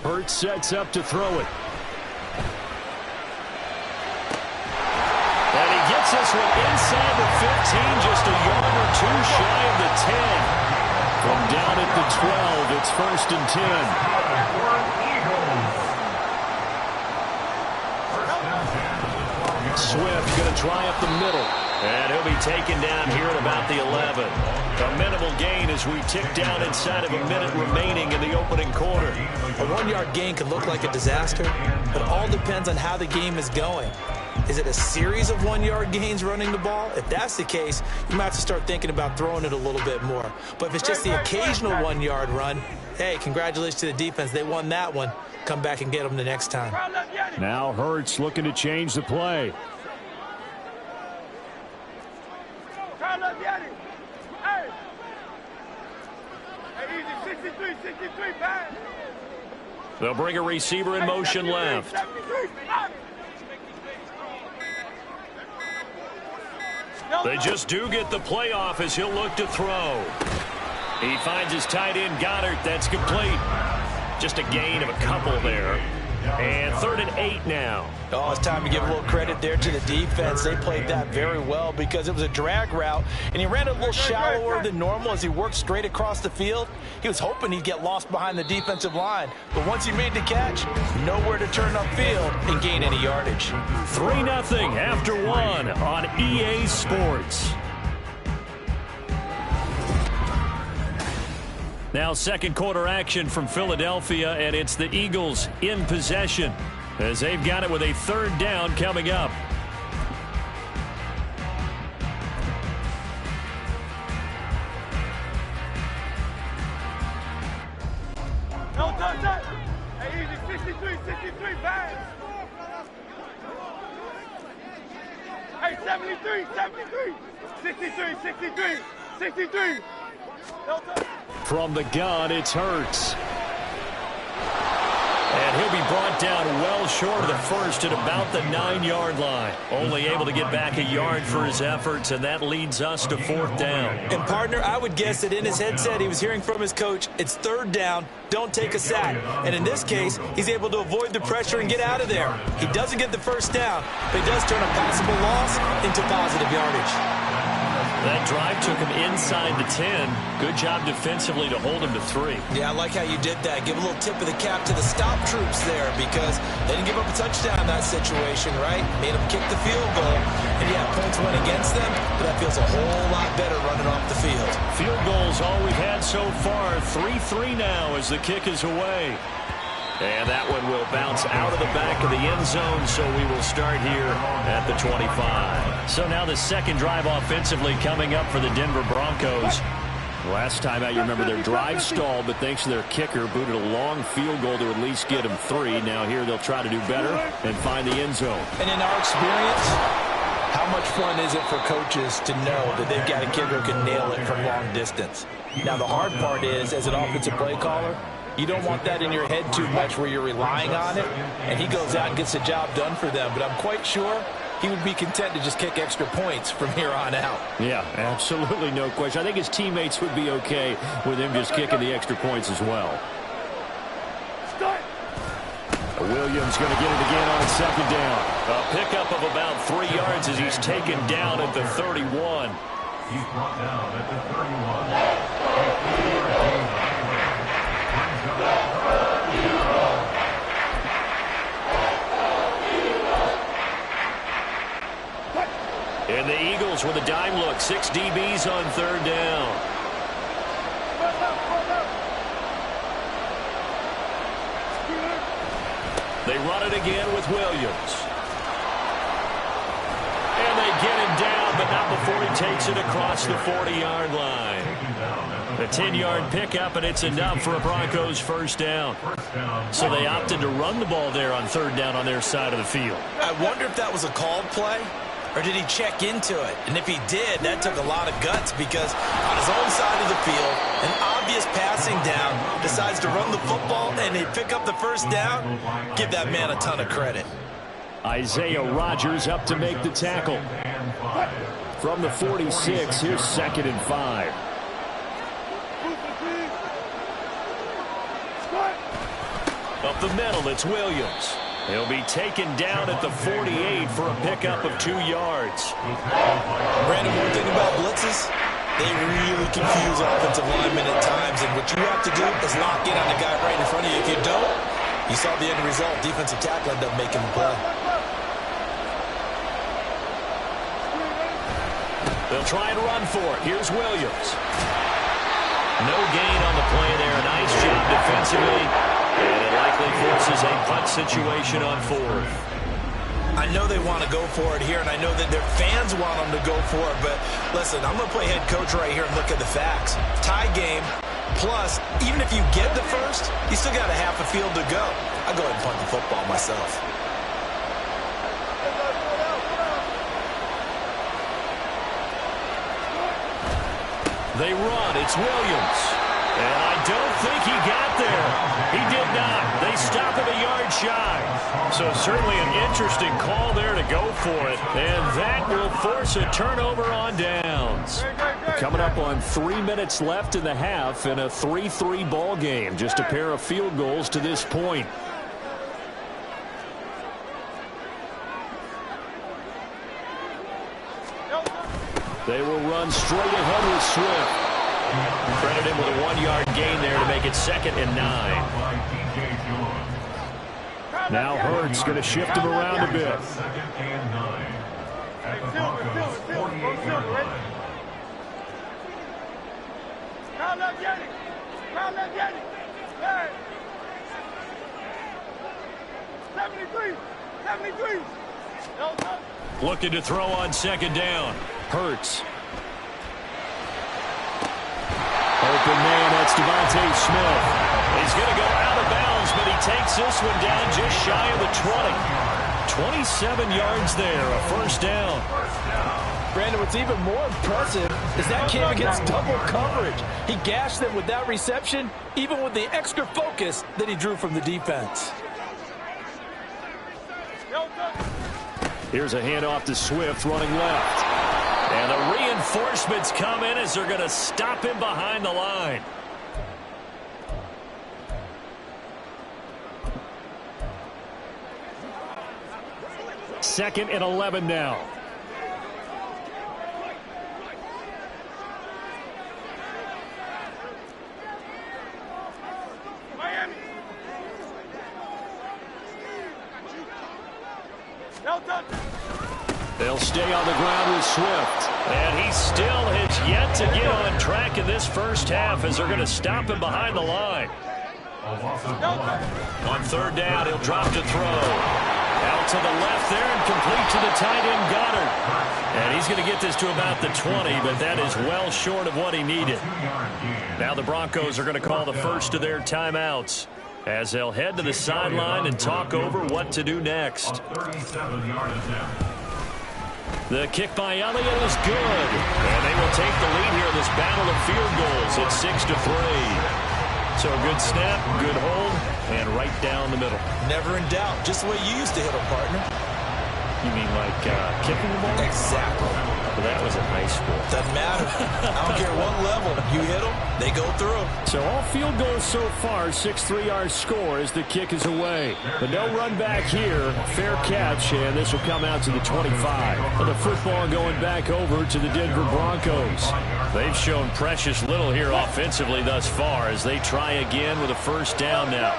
Hurts sets up to throw it. And he gets this one inside the 15, just a yard or 2 shy of the 10. From down at the 12, it's 1st and 10. Swift going to try up the middle. And he'll be taken down here at about the 11. A minimal gain as we tick down inside of a minute remaining in the opening quarter. A 1-yard gain could look like a disaster, but all depends on how the game is going. Is it a series of 1-yard gains running the ball? If that's the case, you might have to start thinking about throwing it a little bit more. But if it's just the occasional 1-yard run, hey, congratulations to the defense. They won that one. Come back and get them the next time. Now Hurts looking to change the play. They'll bring a receiver in motion left. They just do get the playoff as he'll look to throw. He finds his tight end, Goddard. That's complete. Just a gain of a couple there. And 3rd and 8 now. Oh, it's time to give a little credit there to the defense. They played that very well because it was a drag route, and he ran a little shallower than normal as he worked straight across the field. He was hoping he'd get lost behind the defensive line, but once he made the catch, nowhere to turn upfield and gain any yardage. 3-0 after 1 on EA Sports. Now second quarter action from Philadelphia, and it's the Eagles in possession as they've got it with a 3rd down coming up. No touch. Hey, easy. 63, bang. Hey, 73. 63. No touch. From the gun, it's Hurts. And he'll be brought down well short of the first at about the 9-yard line. Only able to get back a yard for his efforts, and that leads us to 4th down. And, partner, I would guess that in his headset he was hearing from his coach, it's 3rd down, don't take a sack. And in this case, he's able to avoid the pressure and get out of there. He doesn't get the 1st down, but he does turn a possible loss into positive yardage. That drive took him inside the 10. Good job defensively to hold him to 3. Yeah, I like how you did that. Give a little tip of the cap to the stop troops there because they didn't give up a touchdown in that situation, right? Made them kick the field goal. And, yeah, points went against them, but that feels a whole lot better running off the field. Field goals all we've had so far. 3-3 now as the kick is away. And that one will bounce out of the back of the end zone, so we will start here at the 25. So now the second drive offensively coming up for the Denver Broncos. Last time out, you remember their drive stalled, but thanks to their kicker, booted a long field goal to at least get them 3. Now here they'll try to do better and find the end zone. And in our experience, how much fun is it for coaches to know that they've got a kicker who can nail it from long distance? Now the hard part is, as an offensive play caller, you don't want that in your head too much where you're relying on it, and he goes out and gets the job done for them. But I'm quite sure he would be content to just kick extra points from here on out. Yeah, absolutely no question. I think his teammates would be okay with him just kicking the extra points as well. Williams going to get it again on 2nd down. A pickup of about 3 yards as he's taken down at the 31. He's brought down at the 31. And the Eagles with a dime look. 6 DBs on 3rd down. They run it again with Williams. And they get him down, but not before he takes it across the 40-yard line. A 10-yard pickup, and it's enough for a Broncos 1st down. So they opted to run the ball there on 3rd down on their side of the field. I wonder if that was a called play, or did he check into it? And if he did, that took a lot of guts because on his own side of the field, an obvious passing down, decides to run the football, and they pick up the 1st down. Give that man a ton of credit. Isaiah Rodgers up to make the tackle. From the 46, here's 2nd and 5. Up the middle, it's Williams. He'll be taken down at the 48 for a pickup of 2 yards. Brandon, one thing about blitzes, they really confuse offensive linemen at times, and what you have to do is lock in on the guy right in front of you. If you don't, you saw the end result. Defensive tackle ended up making the play. They'll try and run for it. Here's Williams. No gain on the play there. Nice job defensively. And it likely forces a punt situation on 4th. I know they want to go for it here, and I know that their fans want them to go for it, but listen, I'm going to play head coach right here and look at the facts. Tie game, plus, even if you get the 1st, you still got a half a field to go. I'll go ahead and punt the football myself. They run. It's Williams. And I don't think he got there. He did not. They stop him a yard shy. So certainly an interesting call there to go for it. And that will force a turnover on downs. Coming up on 3 minutes left in the half in a 3-3 ball game. Just a pair of field goals to this point. They will run straight ahead with Swift. Credit him with a 1-yard gain there to make it 2nd and 9. Now Hurts going to shift him around a bit. 2nd and 9 at the Broncos' 48-yard line. Crowd left Yanni. Crowd left Yanni. Hey. 73. 73. Looking to throw on 2nd down. Hurts. Open man, that's Devontae Smith. He's going to go out of bounds, but he takes this one down just shy of the 20. 27 yards there, a 1st down. Brandon, what's even more impressive is that came against double coverage. He gashed them with that reception, even with the extra focus that he drew from the defense. Here's a handoff to Swift running left. And the reinforcements come in as they're going to stop him behind the line. Second and 11 now. Miami. They'll stay on the ground with Swift. And he still has yet to get on track in this first half as they're going to stop him behind the line. On 3rd down, he'll drop to throw. Out to the left there and complete to the tight end Goddard. And he's going to get this to about the 20, but that is well short of what he needed. Now the Broncos are going to call the first of their timeouts as they'll head to the sideline and talk over what to do next. The kick by Elliott is good. And they will take the lead here in this battle of field goals at 6-3. So a good snap, good hold, and right down the middle. Never in doubt. Just the way you used to hit them, partner. You mean like kicking the ball? Exactly. Well, that was in high school. Doesn't matter. I don't care what level. You hit them, they go through. So all field goals so far, 6-3 our score as the kick is away. But no run back here. Fair catch, and this will come out to the 25. And the football going back over to the Denver Broncos. They've shown precious little here offensively thus far as they try again with a 1st down now.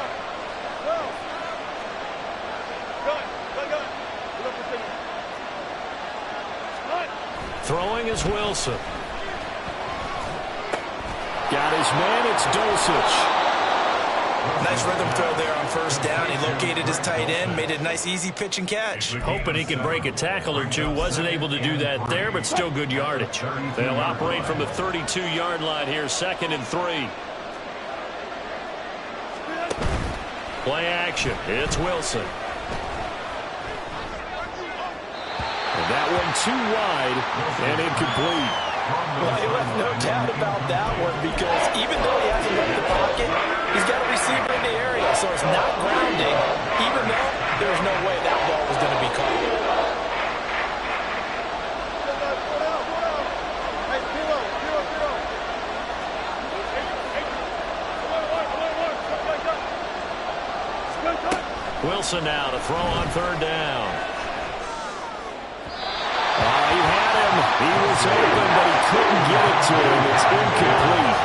Throwing is Wilson. Got his man, it's Dulcich. Nice rhythm throw there on 1st down. He located his tight end, made it a nice easy pitch and catch. Hoping he can break a tackle or two. Wasn't able to do that there, but still good yardage. They'll operate from the 32-yard line here, 2nd and 3. Play action. It's Wilson. And that one too wide and incomplete. Well, he left no doubt about that one because even though he hasn't left the pocket, he's got a receiver in the area, so it's not grounding, even though there's no way that ball was going to be caught. Wilson now to throw on 3rd down. He had him. He was open, but he couldn't get it to him. It's incomplete.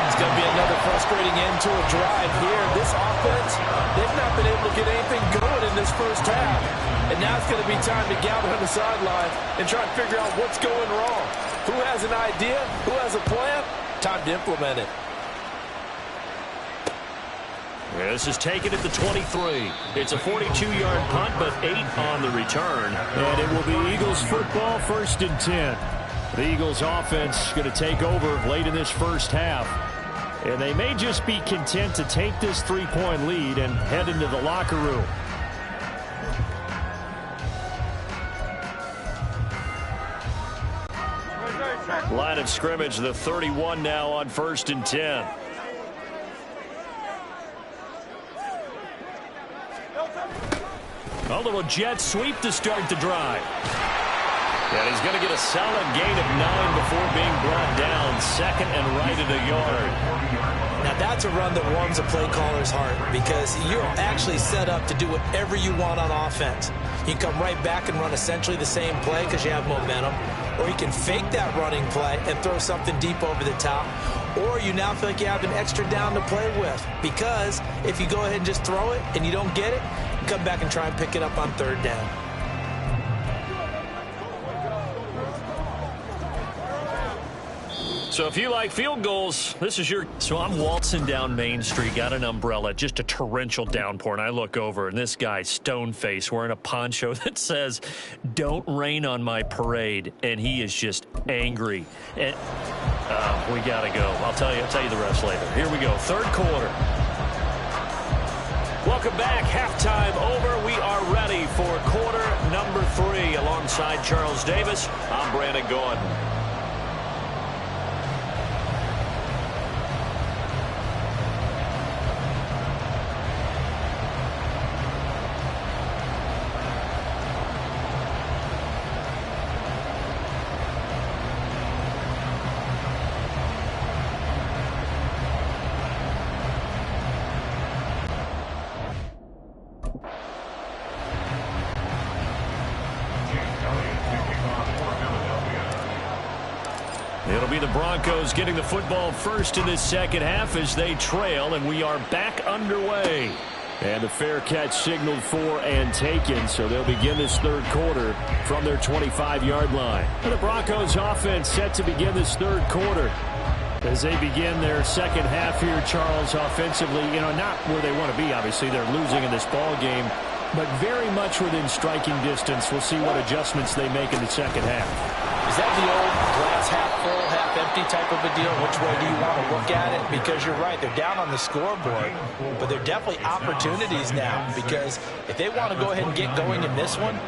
It's going to be another frustrating end to a drive here. This offense, they've not been able to get anything going in this first half. And now it's going to be time to gather on the sideline and try to figure out what's going wrong. Who has an idea? Who has a plan? Time to implement it. This is taken at the 23. It's a 42-yard punt, but 8 on the return. And it will be Eagles football, 1st and 10. The Eagles offense going to take over late in this first half. And they may just be content to take this 3-point lead and head into the locker room. Line of scrimmage, the 31 now on 1st and 10. A little jet sweep to start the drive. And he's going to get a solid gain of 9 before being brought down. 2nd and right at a yard. Now That's a run that warms a play caller's heart because you're actually set up to do whatever you want on offense. You can come right back and run essentially the same play because you have momentum, or you can fake that running play and throw something deep over the top, or you now feel like you have an extra down to play with because if you go ahead and just throw it and you don't get it, you come back and try and pick it up on third down. So if you like field goals, this is your... So I'm waltzing down Main Street, got an umbrella, just a torrential downpour, and I look over, and this guy's stone-faced wearing a poncho that says, "Don't rain on my parade," and he is just angry. And we got to go. I'll tell you the rest later. Here we go, third quarter. Welcome back. Halftime over. We are ready for quarter number 3. Alongside Charles Davis, I'm Brandon Gordon. It'll be the Broncos getting the football first in this second half as they trail, and we are back underway. And the fair catch signaled for and taken, so they'll begin this third quarter from their 25-yard line. And the Broncos offense set to begin this third quarter. As they begin their second half here, Charles, offensively, not where they want to be, obviously. They're losing in this ball game, but very much within striking distance. We'll see what adjustments they make in the second half. Is that the old glass half full, half empty type of a deal? Which way do you want to look at it? Because you're right, they're down on the scoreboard, but there are definitely opportunities now because if they want to go ahead and get going in this one,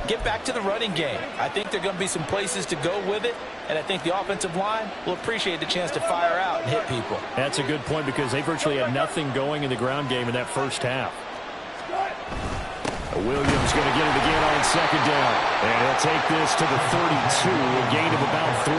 get back to the running game. I think there are going to be some places to go with it, and I think the offensive line will appreciate the chance to fire out and hit people. That's a good point because they virtually had nothing going in the ground game in that first half. Williams going to get it again on second down. And he'll take this to the 32, a gain of about 3.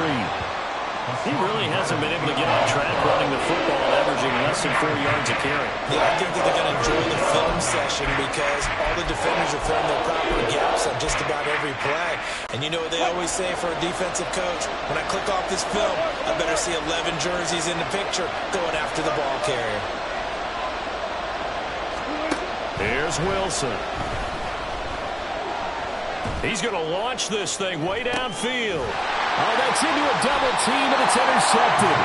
He really hasn't been able to get on track running the football, averaging less than 4 yards a carry. Yeah, I think that they're going to enjoy the film session because all the defenders are filling their proper gaps on just about every play. And you know what they always say for a defensive coach? When I click off this film, I better see 11 jerseys in the picture going after the ball carrier. Here's Wilson. He's going to launch this thing way downfield. Oh, that's into a double team, and it's intercepted.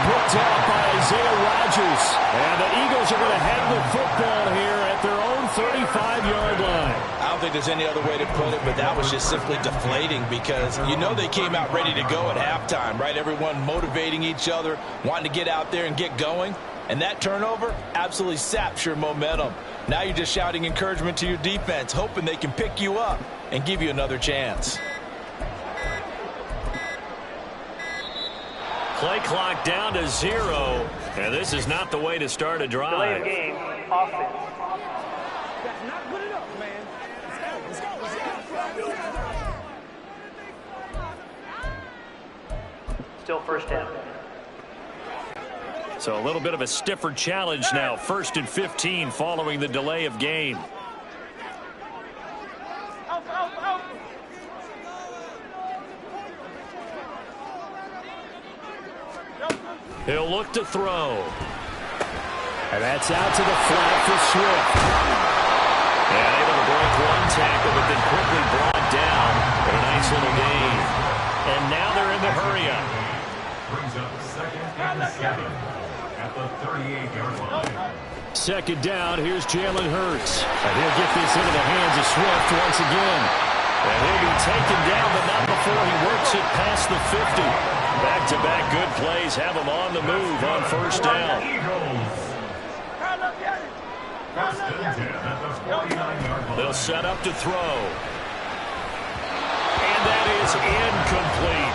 Picked off by Isaiah Rodgers. And the Eagles are going to have the football here at their own 35-yard line. I don't think there's any other way to put it, but that was just simply deflating because they came out ready to go at halftime, right? Everyone motivating each other, wanting to get out there and get going. And that turnover absolutely saps your momentum. Now you're just shouting encouragement to your defense, hoping they can pick you up and give you another chance. Play clock down to 0. And this is not the way to start a drive. Delay of game, offense. Still first down. So a little bit of a stiffer challenge now. 1st and 15 following the delay of game. He'll look to throw. And that's out to the flat for Swift. And able to break one tackle, but then quickly brought down. But a nice little gain. And now they're in the hurry-up. Brings up 2nd and 7 at the 38-yard line. Second down, here's Jalen Hurts. And he'll get this into the hands of Swift once again. And he'll be taken down, but not before he works it past the 50. Back-to-back good plays have him on the move on first down. They'll set up to throw. And that is incomplete.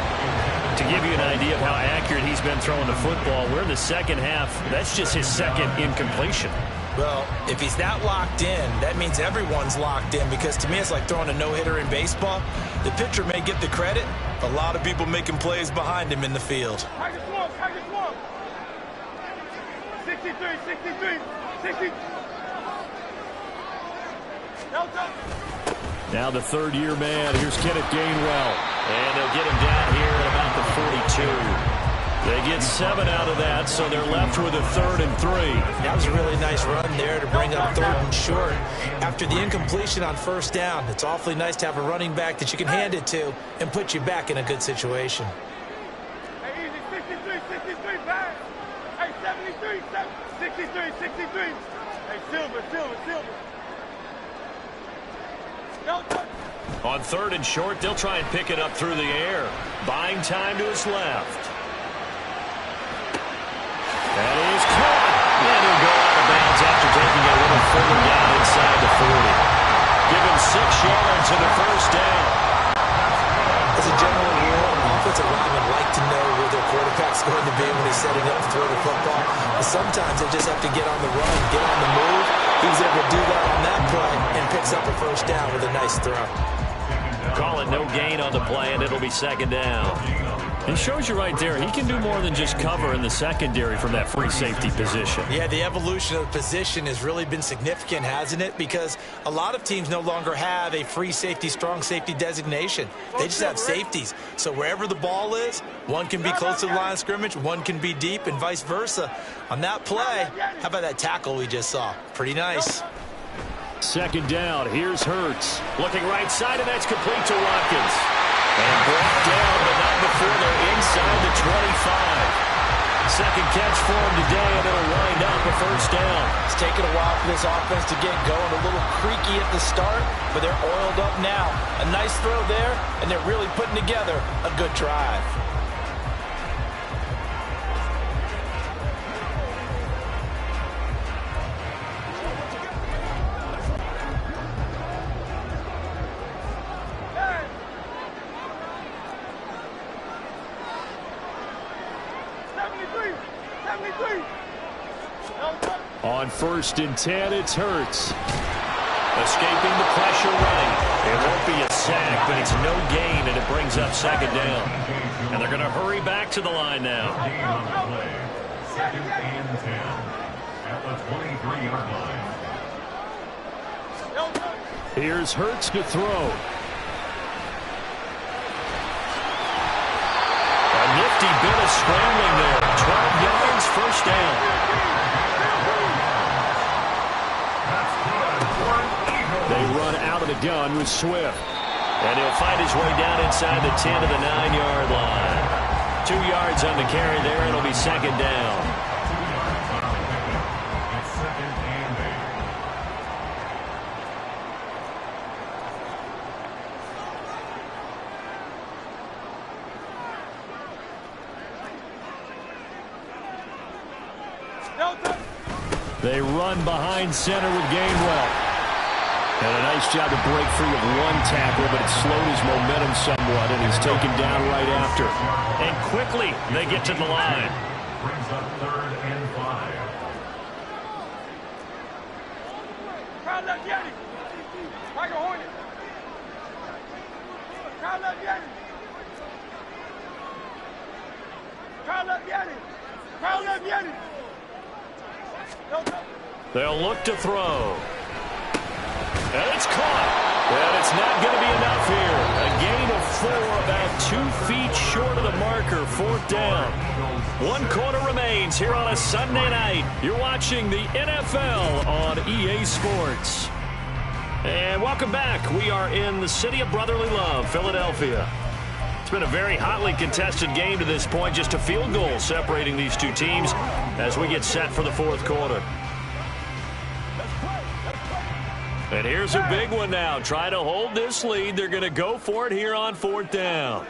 To give you an idea of how accurate he's been throwing the football, we're in the second half. That's just his second incompletion. Well, if he's that locked in, that means everyone's locked in because to me it's like throwing a no-hitter in baseball. The pitcher may get the credit. A lot of people making plays behind him in the field. 63, 63, 60. Now the third-year man. Here's Kenneth Gainwell. And they'll get him down here at about the 42. They get 7 out of that, so they're left with a 3rd and 3. That was a really nice run there to bring up 3rd and short. After the incompletion on 1st down, it's awfully nice to have a running back that you can hand it to and put you back in a good situation. Hey, easy, 63, 63, back. Hey, 73, 63, 63. Hey, silver. On 3rd and short, they'll try and pick it up through the air. Buying time to his left. That is caught. And he'll go out of bounds after taking a little further down inside the 40. Give him 6 yards to the 1st down. As a general rule, offensive linemen like to know where their quarterback's going to be when he's setting up to throw the football. But sometimes they just have to get on the run, get on the move. He was able to do that on that play and picks up a 1st down with a nice throw. Call it no gain on the play, and it'll be 2nd down. It shows you right there, he can do more than just cover in the secondary from that free safety position. Yeah, the evolution of the position has really been significant, hasn't it? Because a lot of teams no longer have a free safety, strong safety designation. They just have safeties. So wherever the ball is, one can be close to the line of scrimmage, one can be deep, and vice versa. On that play, how about that tackle we just saw? Pretty nice. 2nd down, here's Hurts. Looking right side, and that's complete to Watkins. And brought down, but not before they're inside the 25. 2nd catch for him today, and it'll wind up a 1st down. It's taken a while for this offense to get going. A little creaky at the start, but they're oiled up now. A nice throw there, and they're really putting together a good drive. On 1st and 10, it's Hurts. Escaping the pressure running. It won't be a sack, but it's no gain, and it brings up 2nd down. And they're going to hurry back to the line now. 2nd and 10 at the 23-yard line. Here's Hurts to throw. A nifty bit of scrambling there. 12 yards, 1st down. They run out of the gun with Swift. And he'll find his way down inside the 10 to the 9-yard line. 2 yards on the carry there, and it'll be 2nd down. They run behind center with Gainwell. And a nice job to break free of one tackle, but it slowed his momentum somewhat, and he's taken down right after. And quickly, they get to the line. Brings up 3rd and 5. Crowd left Yeti. Tiger Hornet. Crowd left Yeti. Crowd left Yeti. Crowd left Yeti. They'll look to throw. And it's caught. And it's not going to be enough here. A gain of 4, about 2 feet short of the marker. 4th down. 1 quarter remains here on a Sunday night. You're watching the NFL on EA Sports. And welcome back. We are in the city of brotherly love, Philadelphia. It's been a very hotly contested game to this point. Just a field goal separating these two teams as we get set for the 4th quarter. And here's a big one now. Trying to hold this lead. They're going to go for it here on 4th down.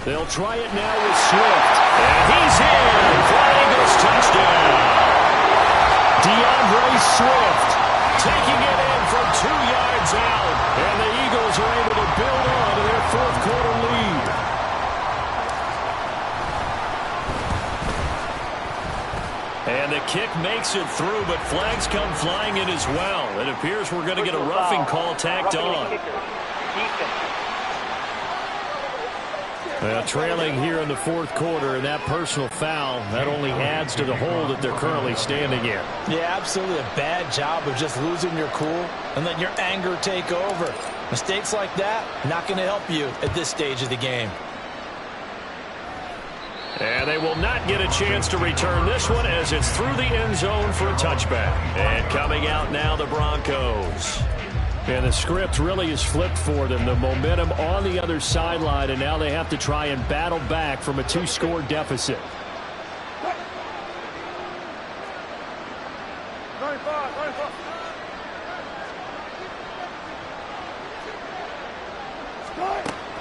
They'll try it now with Swift. And he's in. Flying Eagles touchdown. DeAndre Swift taking it in from 2 yards out. And the Eagles are able to build on to their 4th quarter lead. And the kick makes it through, but flags come flying in as well. It appears we're going to get a roughing call tacked on. Well, trailing here in the fourth quarter, and that personal foul, that only adds to the hole that they're currently standing in. Yeah, absolutely a bad job of just losing your cool and letting your anger take over. Mistakes like that, not going to help you at this stage of the game. And they will not get a chance to return this one as it's through the end zone for a touchback. And coming out now, the Broncos. And the script really is flipped for them. The momentum on the other sideline, and now they have to try and battle back from a 2-score deficit. 95.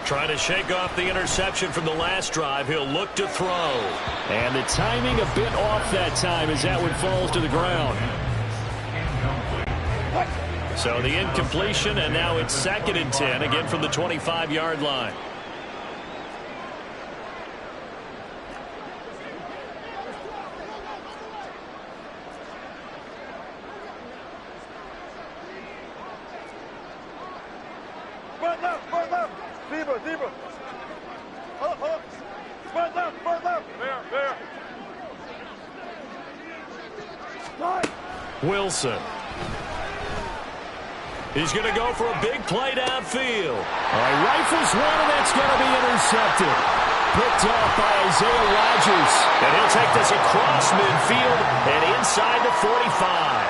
Trying to shake off the interception from the last drive. He'll look to throw. And the timing a bit off that time as that one falls to the ground. So the incompletion, and now it's 2nd and 10, again from the 25-yard line. Spread left. Zebra. Hold up. Spread left. There. Wilson. He's going to go for a big play downfield. All right, rifles one, and that's going to be intercepted. Picked off by Isaiah Rodgers. And he'll take this across midfield and inside the 45.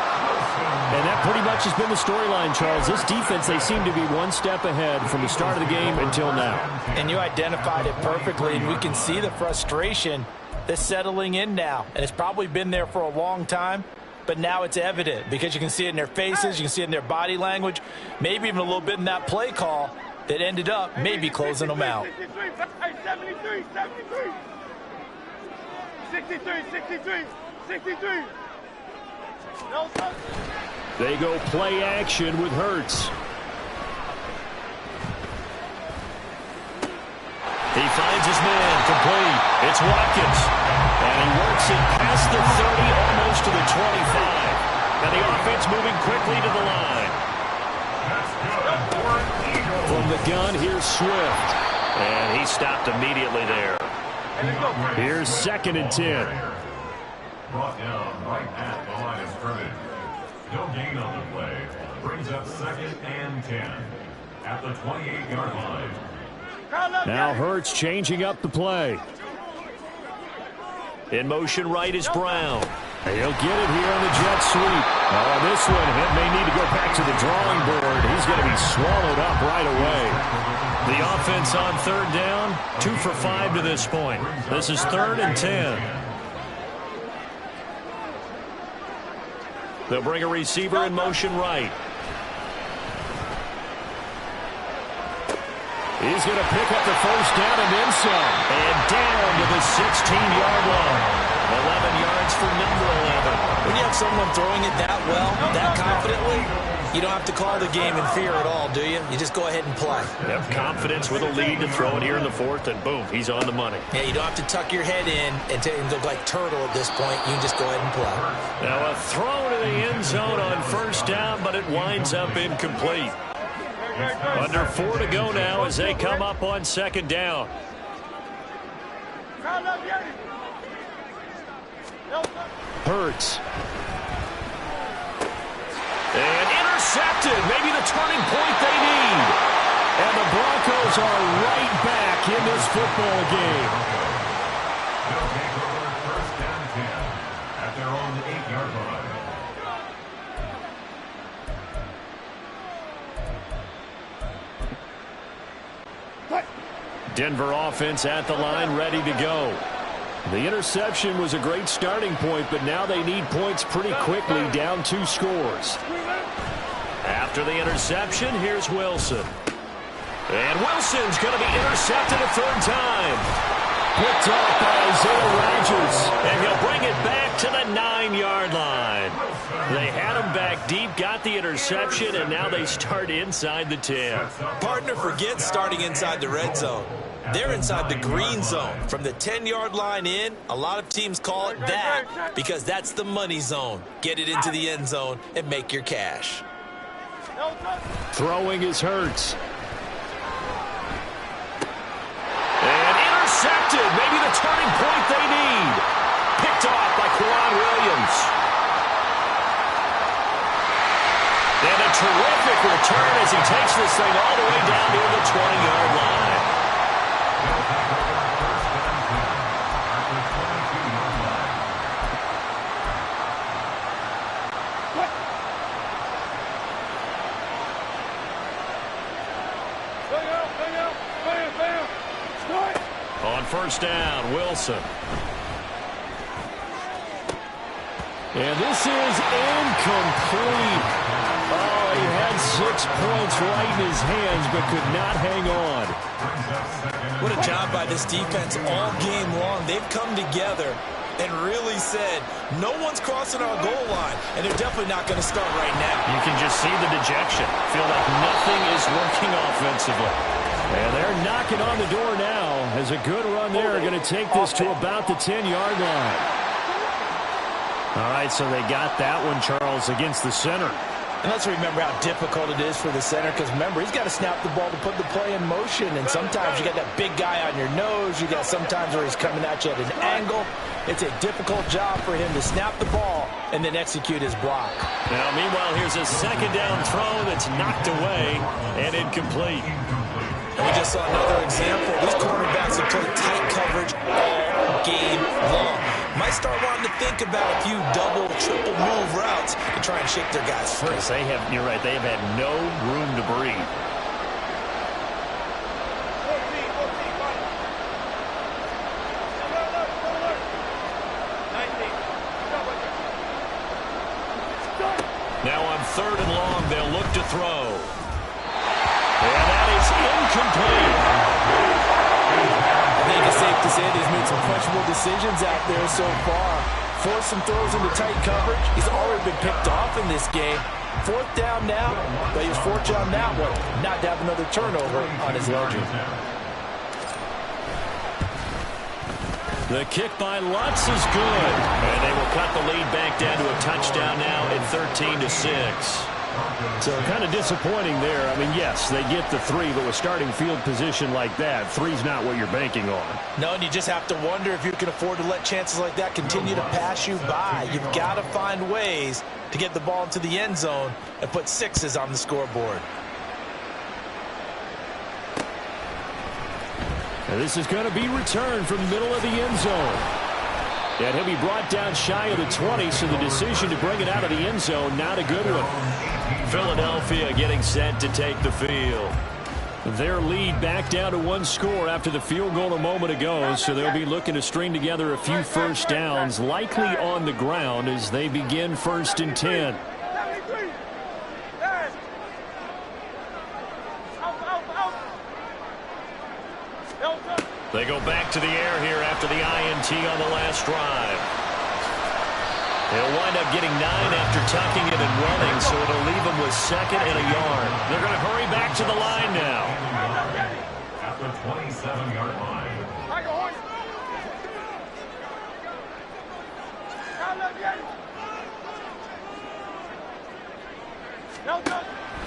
And that pretty much has been the storyline, Charles. This defense, they seem to be one step ahead from the start of the game until now. And you identified it perfectly, and we can see the frustration that's settling in now. And it's probably been there for a long time. But now it's evident because you can see it in their faces, you can see it in their body language, maybe even a little bit in that play call that ended up maybe closing them out. 63. They go play action with Hurts. He finds his man complete. It's Watkins. And he works it past the 30, almost to the 25. And the offense moving quickly to the line. From the gun, here's Swift. And he stopped immediately there. Here's 2nd and 10. Brought down right at the line of scrimmage. No gain on the play. Brings up 2nd and 10 at the 28-yard line. Now Hurts changing up the play. In motion right is Brown. He'll get it here on the jet sweep. Oh, this one, he may need to go back to the drawing board. He's going to be swallowed up right away. The offense on 3rd down, 2 for 5 to this point. This is 3rd and 10. They'll bring a receiver in motion right. He's going to pick up the 1st down and then some. And down to the 16-yard line. 11 yards for number 11. When you have someone throwing it that well, that confidently, you don't have to call the game in fear at all, do you? You just go ahead and play. Have confidence with a lead to throw it here in the 4th, and boom, he's on the money. Yeah, you don't have to tuck your head in and look like turtle at this point. You can just go ahead and play. Now a throw to the end zone on 1st down, but it winds up incomplete. Under 4 to go now as they come up on 2nd down. Hurts. And intercepted. Maybe the turning point they need. And the Broncos are right back in this football game. They'll take over 1st and 10 at their own 8-yard line. Denver offense at the line, ready to go. The interception was a great starting point, but now they need points pretty quickly, down 2 scores. After the interception, here's Wilson. And Wilson's going to be intercepted a 3rd time. Picked off by Isaiah Rodgers. And he'll bring it back to the 9-yard line. They had him back deep, got the interception, and now they start inside the 10. Partner forgets starting inside the red zone. They're inside the green zone. From the 10-yard line in, a lot of teams call it that because that's the money zone. Get it into the end zone and make your cash. Throwing is Hurts. And intercepted. Maybe the turning point they need. Picked off by Quran Williams. And a terrific return as he takes this thing all the way down near the 20-yard line. On first down, Wilson. And this is incomplete. Oh, he had 6 points right in his hands, but could not hang on. What a job by this defense all game long. They've come together and really said, no one's crossing our goal line, and they're definitely not going to start right now. You can just see the dejection. Feel like nothing is working offensively. And they're knocking on the door now as a good run there. Going to take this to about the 10-yard line. All right, so they got that one, Charles, against the center. And let's remember how difficult it is for the center because, remember, he's got to snap the ball to put the play in motion. And sometimes you got that big guy on your nose. You got sometimes where he's coming at you at an angle. It's a difficult job for him to snap the ball and then execute his block. Now, meanwhile, here's a second down throw that's knocked away and incomplete. And we just saw another example. These cornerbacks have played tight coverage all game long. Might start wanting to think about a few double, triple move routes to try and shake their guys free. You're right, they have had no room to breathe. Now on third and long, they'll look to throw. And that is incomplete. I think it's safe to say he's made some questionable decisions out there so far. Forced some throws into tight coverage. He's already been picked off in this game. Fourth down now, but he was fortunate on that one not to have another turnover on his ledger. The kick by Lutz is good. And they will cut the lead back down to a touchdown now at 13-6. So kind of disappointing there. I mean, yes, they get the 3, but with starting field position like that, 3's not what you're banking on. No, and you just have to wonder if you can afford to let chances like that continue to pass you by. You've got to find ways to get the ball into the end zone and put 6s on the scoreboard. And this is going to be returned from the middle of the end zone. And he'll be brought down shy of the 20, so the decision to bring it out of the end zone, not a good one. Philadelphia getting set to take the field. Their lead back down to 1 score after the field goal a moment ago, so they'll be looking to string together a few first downs, likely on the ground as they begin 1st and 10. They go back to the air here after the INT on the last drive. They'll wind up getting 9 after tucking it and running, so it'll leave them with 2nd and a yard. They're going to hurry back to the line now. At the 27-yard line.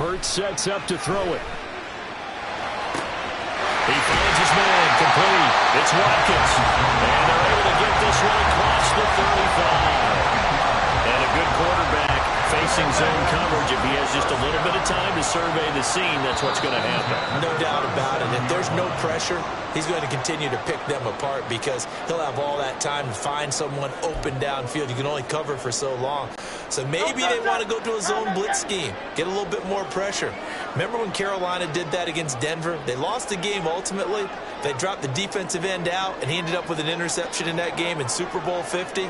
Hurts sets up to throw it. He finds his man, complete. It's Watkins. And they're able to get this one across the 35. And a good quarterback facing zone coverage. If he has just a little bit of time to survey the scene, that's what's going to happen. No doubt about it. If there's no pressure, he's going to continue to pick them apart because he'll have all that time to find someone open downfield. You can only cover for so long. So maybe they want to go to a zone blitz scheme, get a little bit more pressure. Remember when Carolina did that against Denver? They lost the game ultimately. They dropped the defensive end out, and he ended up with an interception in that game in Super Bowl 50.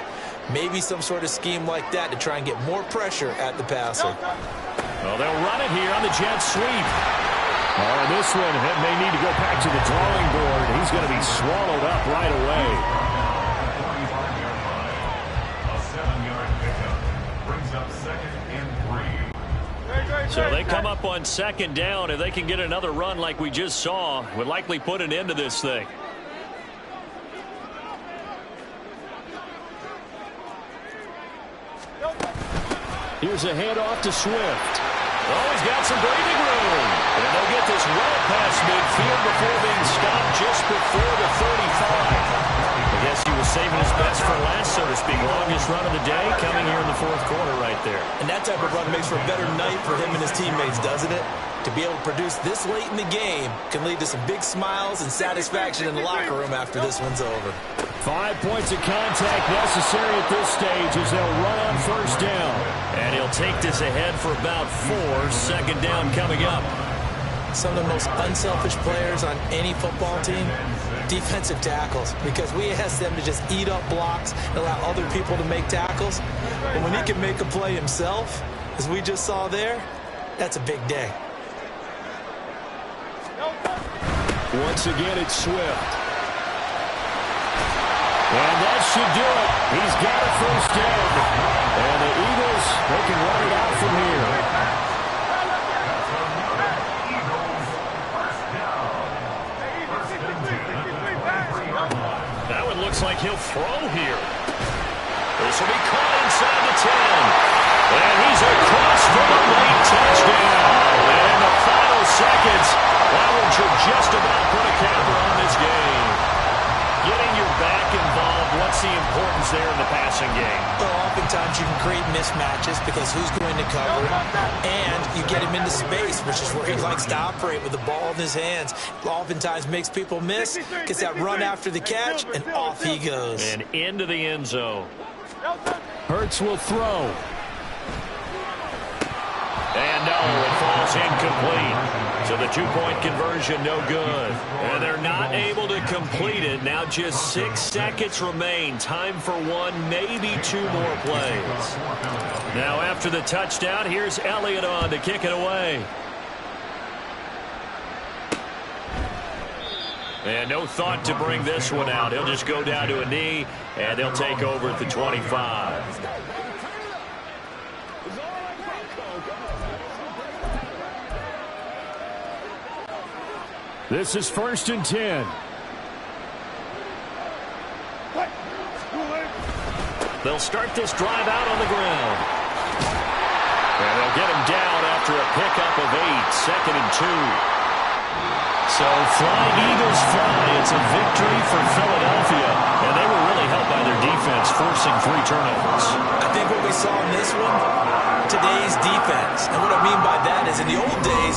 Maybe some sort of scheme like that to try and get more pressure at the passer. Well, they'll run it here on the jet sweep. Oh, this one may need to go back to the drawing board. He's going to be swallowed up right away. A 7-yard pickup brings up 2nd and 3. So they come up on 2nd down. If they can get another run like we just saw, would likely put an end to this thing. Here's a handoff to Swift. Oh, he's got some breathing room. And they'll get this well past midfield before being stopped just before the 35. I guess he was saving his best for last, so to speak. Longest run of the day coming here in the 4th quarter right there. And that type of run makes for a better night for him and his teammates, doesn't it? To be able to produce this late in the game can lead to some big smiles and satisfaction in the locker room after this one's over. 5 points of contact necessary at this stage as they'll run on 1st down. And he'll take this ahead for about 4. 2nd down coming up. Some of the most unselfish players on any football team, defensive tackles, because we ask them to just eat up blocks and allow other people to make tackles. But when he can make a play himself, as we just saw there, that's a big day. Once again, it's Swift. And that should do it. He's got a 1st down. And the Eagles, they can run it out from here. That one looks like he'll throw here. This will be caught inside the 10. And he's across for the late touchdown. And the final seconds, that one should just about put a capper on this game. Getting your back involved, what's the importance there in the passing game? Well, oftentimes you can create mismatches because who's going to cover him, and you get him into space, which is where he likes to operate with the ball in his hands. Oftentimes makes people miss, gets that run after the catch, and off he goes. And into the end zone. Hurts will throw. And no, it falls incomplete. So the 2-point conversion no good. And they're not able to complete it. Now just 6 seconds remain. Time for 1, maybe 2 more plays. Now after the touchdown, here's Elliott on to kick it away. And no thought to bring this one out. He'll just go down to a knee, and they'll take over at the 25. This is 1st and 10. They'll start this drive out on the ground. And they'll get him down after a pickup of 8. 2nd and 2. So flying Eagles fly. It's a victory for Philadelphia. And they were really helped by their defense, forcing 3 turnovers. I think what we saw in this one, today's defense. And what I mean by that is in the old days,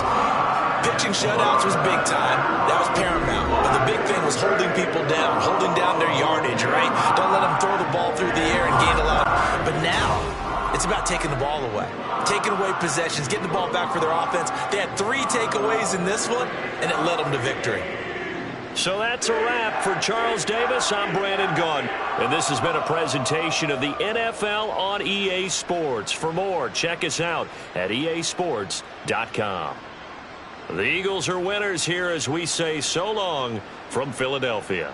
pitching shutouts was big time. That was paramount. But the big thing was holding people down, holding down their yardage, right? Don't let them throw the ball through the air and gain a lot. But now, it's about taking the ball away. Taking away possessions, getting the ball back for their offense. They had 3 takeaways in this one, and it led them to victory. So that's a wrap for Charles Davis. I'm Brandon Gunn. And this has been a presentation of the NFL on EA Sports. For more, check us out at easports.com. The Eagles are winners here as we say so long from Philadelphia.